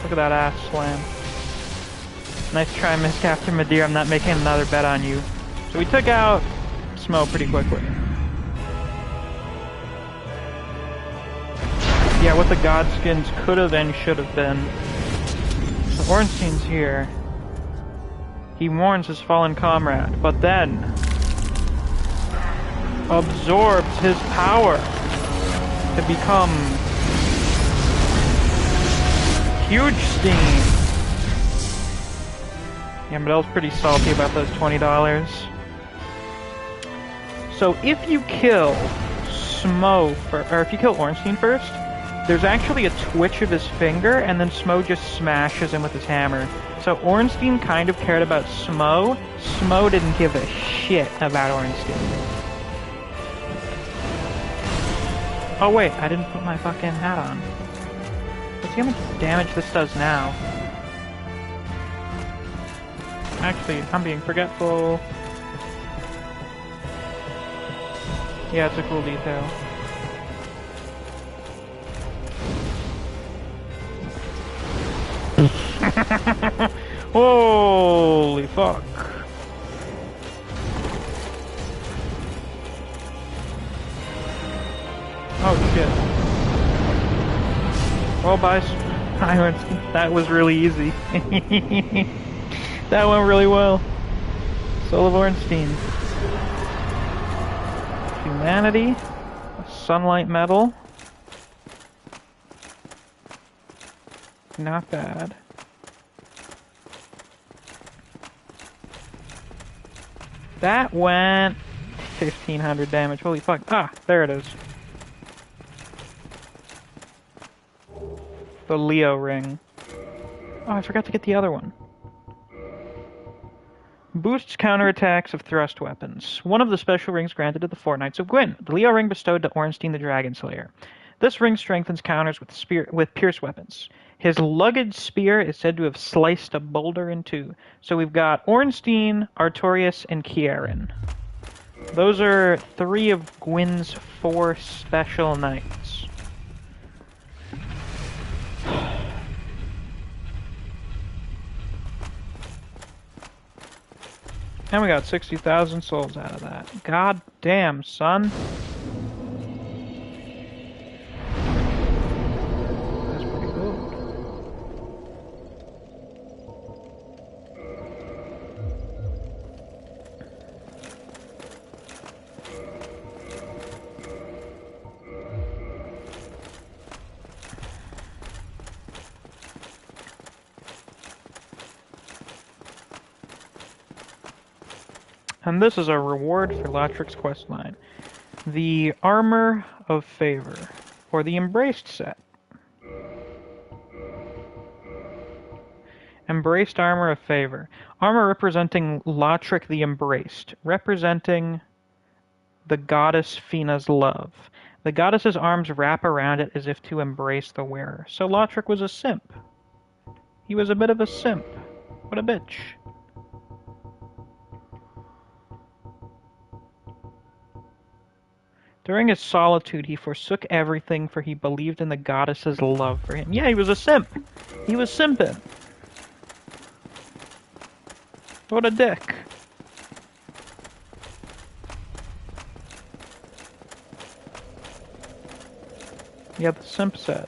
Look at that ass slam. Nice try, Misc after Madeir. I'm not making another bet on you. So we took out Smo pretty quickly. Yeah, what the Godskins could have and should have been. So Ornstein's here. He warns his fallen comrade, but then absorbs his power to become Huge Steam. Yeah, Medel's pretty salty about those $20. So if you kill Smo or if you kill Ornstein first, there's actually a twitch of his finger, and then Smo just smashes him with his hammer. So Ornstein kind of cared about Smo. Smo didn't give a shit about Ornstein. Oh wait, I didn't put my fucking hat on. Let's see how much damage this does now. Actually, I'm being forgetful. Yeah, it's a cool detail. Holy fuck. Oh shit. Well, that was really easy. That went really well. Soul of Ornstein. Humanity. Sunlight Metal. Not bad. That went 1500 damage. Holy fuck. Ah, there it is. The Leo ring. Oh, I forgot to get the other one. Boosts counterattacks of thrust weapons. One of the special rings granted to the Four Knights of Gwyn. The Leo ring bestowed to Ornstein the Dragonslayer. This ring strengthens counters with pierce weapons. His luggage spear is said to have sliced a boulder in two. So we've got Ornstein, Artorias, and Kieran. Those are 3 of Gwyn's 4 special knights. And we got 60,000 souls out of that. God damn, son. That's pretty good. And this is a reward for Latrik's questline. The Armor of Favor, or the Embraced set. Embraced armor of favor. Armor representing Lotric the Embraced, representing the goddess Fina's love. The goddess's arms wrap around it as if to embrace the wearer. So Lotric was a simp. He was a bit of a simp. What a bitch. During his solitude, he forsook everything, for he believed in the goddess's love for him. Yeah, he was a simp. He was simping. What a dick. Yeah, the simp set.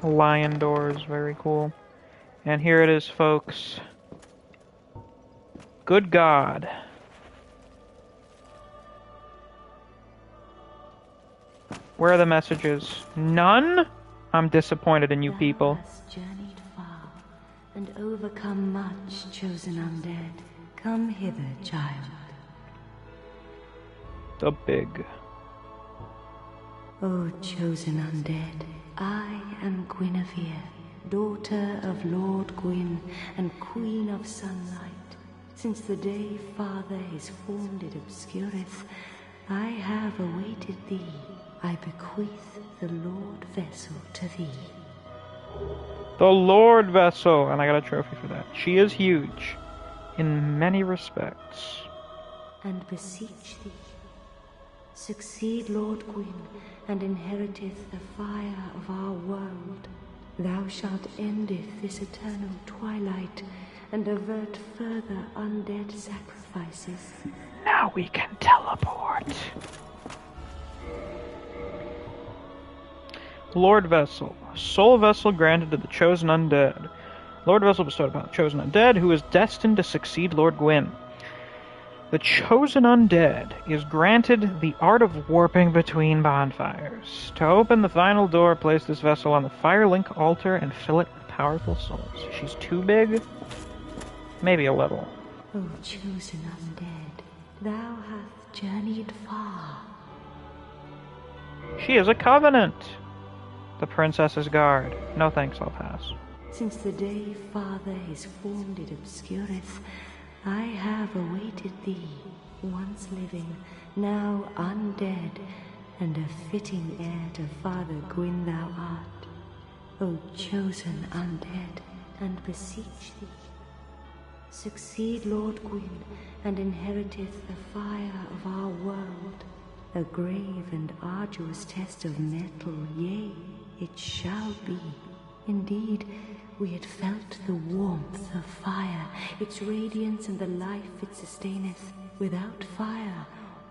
Lion doors, very cool. And here it is, folks. Good God. Where are the messages? None? I'm disappointed in you people. Thou hast journeyed far and overcome much, chosen undead. Come hither, child. The big. O chosen undead, I am Guinevere, daughter of Lord Gwyn and Queen of Sunlight. Since the day Father his form did obscureth, I have awaited thee. I bequeath the Lord Vessel to thee. The Lord Vessel! And I got a trophy for that. She is huge. In many respects. And beseech thee, succeed Lord Gwyn, and inheriteth the fire of our world. Thou shalt endeth this eternal twilight, and avert further undead sacrifices. Now we can teleport. Lord Vessel. Soul Vessel granted to the chosen undead. Lord Vessel bestowed upon the chosen undead, who is destined to succeed Lord Gwyn. The chosen undead is granted the art of warping between bonfires. To open the final door, place this vessel on the Firelink altar and fill it with powerful souls. She's too big? Maybe a little. O chosen undead, thou hast journeyed far. She is a covenant. The princess's guard. No thanks, I'll pass. Since the day Father his form did obscureth, I have awaited thee, once living, now undead, and a fitting heir to Father Gwyn thou art. O chosen undead, and beseech thee, succeed Lord Gwyn, and inheriteth the fire of our world. A grave and arduous test of metal, yea, it shall be. Indeed, we had felt the warmth of fire, its radiance and the life it sustaineth. Without fire,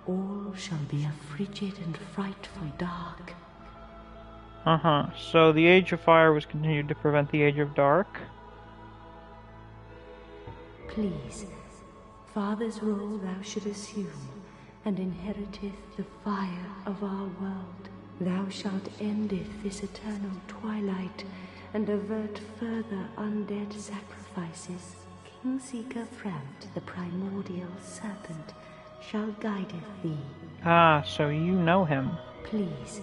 all shall be a frigid and frightful dark. So the Age of Fire was continued to prevent the Age of Dark. Please, Father's role thou should assume, and inheriteth the fire of our world. Thou shalt endeth this eternal twilight, and avert further undead sacrifices. Kingseeker Frampt, the primordial serpent, shall guideth thee. Ah, so you know him. Please,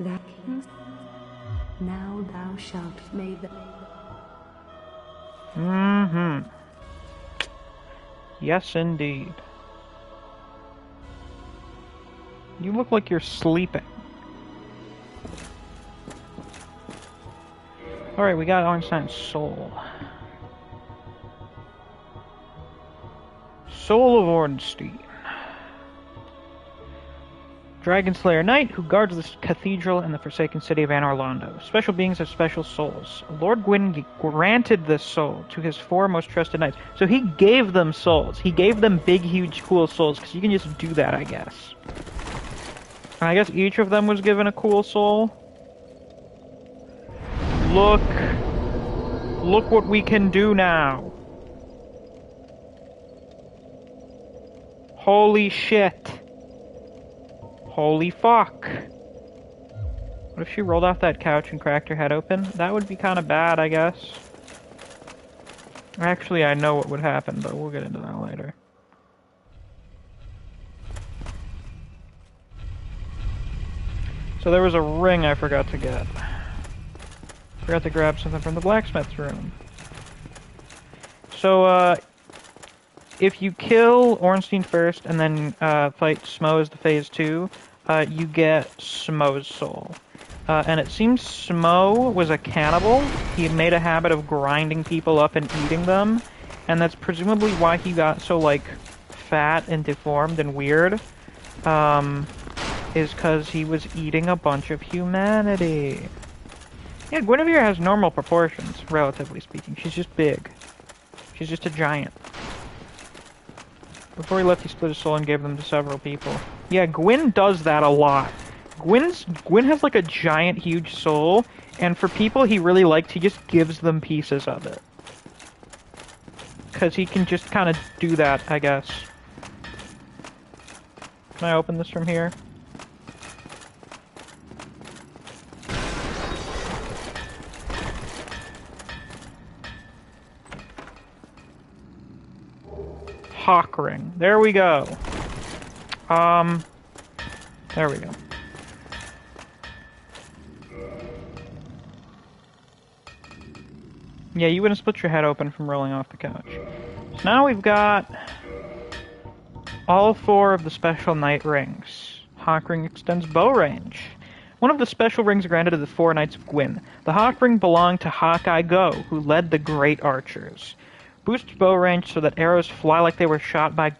that king. Now thou shalt may the. Yes, indeed. You look like you're sleeping. Alright, we got Einstein's soul. Soul of Ornstein. Dragonslayer Knight, who guards the cathedral and the forsaken city of Anor Londo. Special beings have special souls. Lord Gwyn granted this soul to his 4 most trusted knights. So he gave them souls. He gave them big, huge, cool souls, because you can just do that, I guess. And I guess each of them was given a cool soul. Look what we can do now. Holy shit. Holy fuck. What if she rolled off that couch and cracked her head open? That would be kind of bad, I guess. Actually, I know what would happen, but we'll get into that later. So there was a ring I forgot to get. Forgot to grab something from the blacksmith's room. So, if you kill Ornstein first and then fight Smo as the phase 2, you get Smo's soul. And it seems Smo was a cannibal. He made a habit of grinding people up and eating them, and that's presumably why he got so, like, fat and deformed and weird, is because he was eating a bunch of humanity. Yeah, Guinevere has normal proportions, relatively speaking. She's just big. She's just a giant. Before he left, he split his soul and gave them to several people. Yeah, Gwyn does that a lot. Gwyn has like a giant, huge soul, and for people he really likes, he just gives them pieces of it. Because he can just kind of do that, I guess. Can I open this from here? Hawk ring. There we go. There we go. Yeah, you wouldn't split your head open from rolling off the couch. So now we've got all 4 of the special knight rings. Hawk ring extends bow range. One of the special rings granted to the 4 Knights of Gwyn. The Hawk ring belonged to Hawkeye Go, who led the Great Archers. Boosts bow range so that arrows fly like they were shot by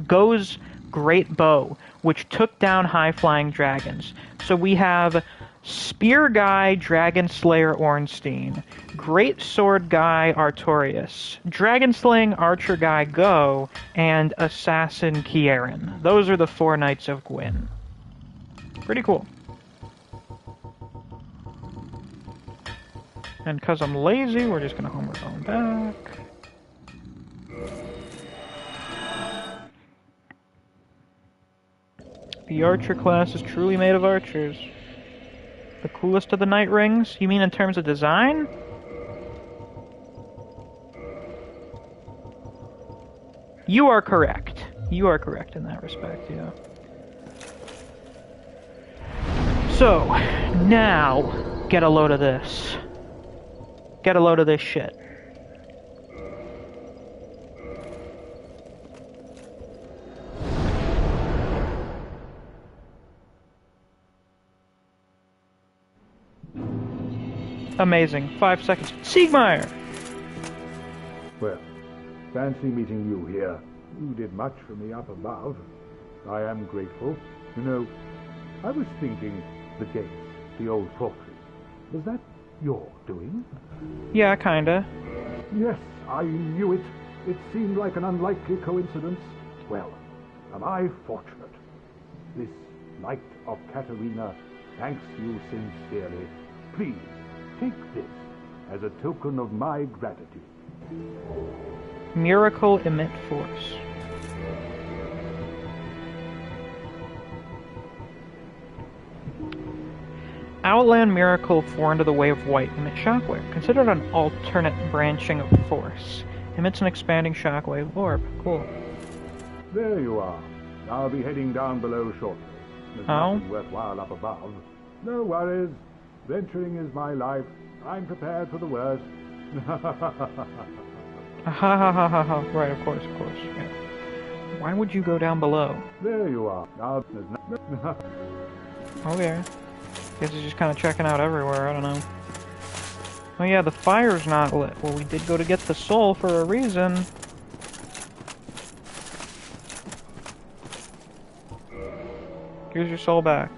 Go's great bow, which took down high-flying dragons. So we have Spear Guy Dragon Slayer Ornstein, Great Sword Guy Artorias, Dragon Slaying Archer Guy Go, and Assassin Kieran. Those are the 4 Knights of Gwyn. Pretty cool. And because I'm lazy, we're just gonna homeward bound back. The archer class is truly made of archers. The coolest of the knight rings? You mean in terms of design? You are correct. You are correct in that respect, yeah. So, now, get a load of this. Get a load of this shit. Amazing. 5 seconds. Siegmeyer! Well, fancy meeting you here. You did much for me up above. I am grateful. You know, I was thinking the gates, the old fortress. Was that your doing? Yeah, kinda. Yes, I knew it. It seemed like an unlikely coincidence. Well, am I fortunate? This Knight of Katarina thanks you sincerely. Please, take this as a token of my gratitude. Miracle emit force. Outland Miracle 4 into the Way of White emit shockwave. Considered an alternate branching of force. Emits an expanding shockwave orb. Cool. There you are. I'll be heading down below shortly. There's nothing worthwhile up above. No worries. Venturing is my life. I'm prepared for the worst. Ha ha ha ha ha. Right, of course, yeah. Why would you go down below? There you are. Okay. Guess he's just kind of checking out everywhere, I don't know. Oh yeah, the fire's not lit. Well, we did go to get the soul for a reason. Here's your soul back.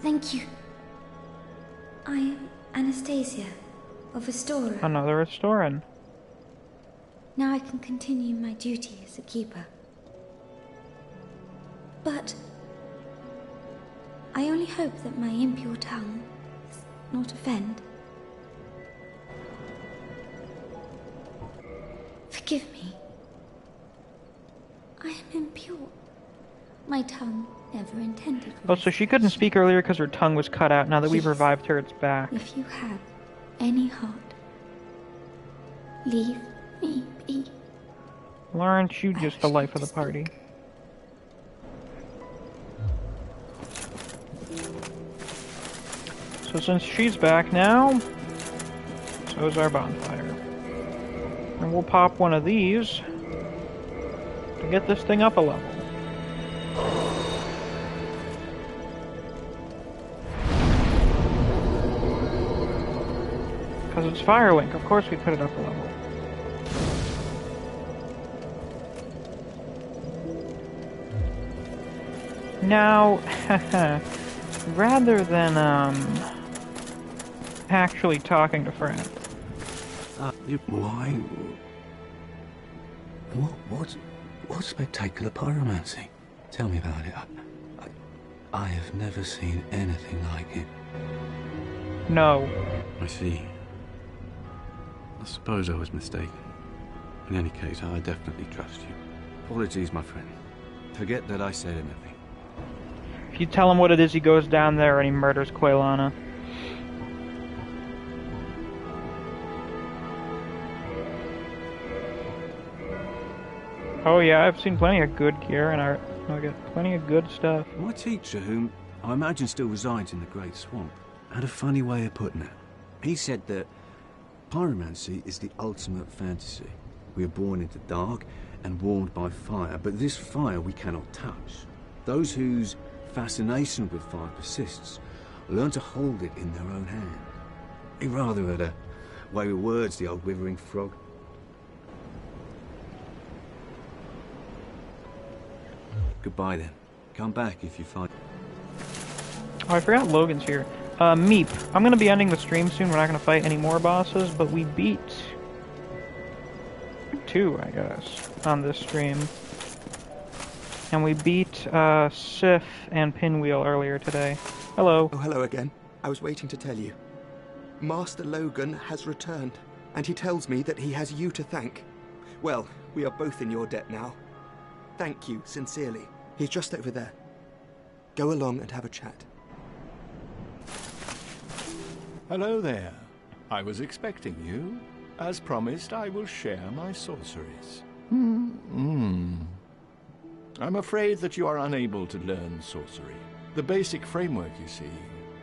Thank you. I am Anastasia, of Astoria. Another Restoran. Now I can continue my duty as a keeper. But I only hope that my impure tongue does not offend. Forgive me. I am impure. My tongue never intended for Oh, so she couldn't speak earlier because her tongue was cut out. Now that we've revived her, it's back. If you have any heart, leave me be. Well, aren't you just the life of the party? So since she's back now, so is our bonfire. And we'll pop one of these to get this thing up a level. Because it's Firelink, of course we put it up a level. Now, rather than, actually talking to friends. Why? What's spectacular pyromancy? Tell me about it. I have never seen anything like it. No. I see. I suppose I was mistaken. In any case, I definitely trust you. Apologies, my friend. Forget that I said anything. If you tell him what it is, he goes down there and he murders Quailana. Oh yeah, I've seen plenty of good gear and I got plenty of good stuff. My teacher, whom I imagine still resides in the Great Swamp, had a funny way of putting it. He said that pyromancy is the ultimate fantasy. We are born into dark and warmed by fire, but this fire we cannot touch. Those whose fascination with fire persists learn to hold it in their own hand. He rather had a way with words, the old withering frog. Goodbye then. Come back if you find... Oh, I forgot Logan's here. Meep. I'm gonna be ending the stream soon. We're not gonna fight any more bosses, but we beat 2, I guess, on this stream. And we beat Sif and Pinwheel earlier today. Hello. Oh, hello again. I was waiting to tell you. Master Logan has returned, and he tells me that he has you to thank. Well, we are both in your debt now. Thank you, sincerely. He's just over there. Go along and have a chat. Hello there. I was expecting you. As promised, I will share my sorceries. I'm afraid that you are unable to learn sorcery. The basic framework, you see,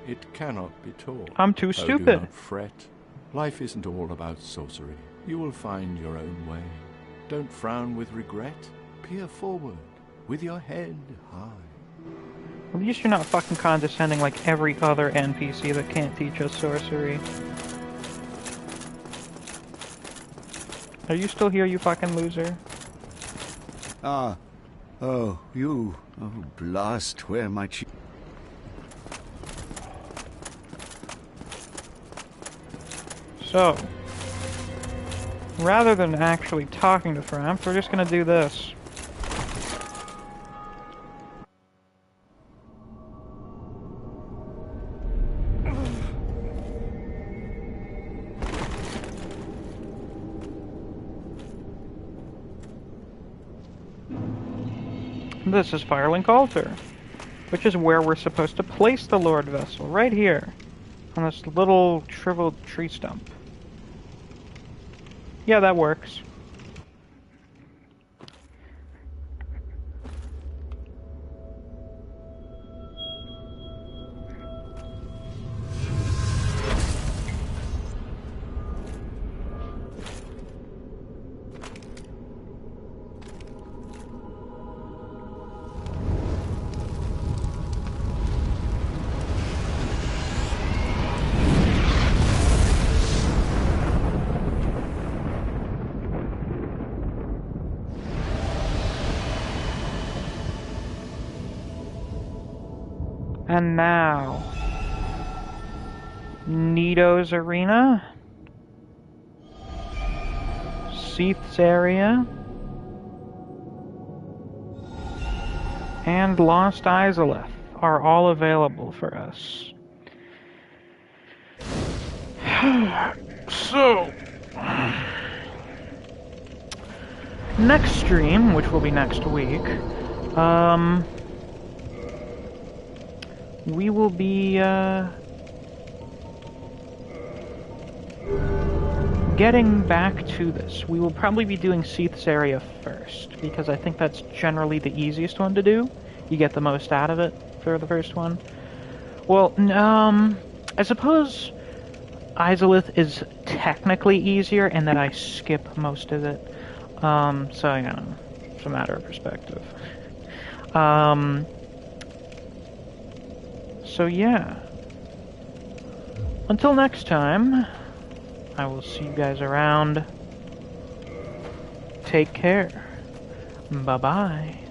it cannot be taught. I'm too stupid. Do not fret. Life isn't all about sorcery. You will find your own way. Don't frown with regret. Peer forward, with your head high. At least you're not fucking condescending like every other NPC that can't teach us sorcery. Are you still here, you fucking loser? Ah. Oh, you. Oh, blast, where might you... So, rather than actually talking to Framp, we're just gonna do this. This is Firelink Altar, which is where we're supposed to place the Lord Vessel, right here, on this little shriveled tree stump. Yeah, that works. And now, Nito's Arena, Seath's Area, and Lost Izalith are all available for us. So, next stream, which will be next week, we will be, getting back to this. We will probably be doing Seath's Area first, because I think that's generally the easiest one to do. You get the most out of it for the first one. Well, I suppose Izalith is technically easier in that I skip most of it. So, you know, it's a matter of perspective. So, yeah. Until next time, I will see you guys around. Take care. Bye-bye.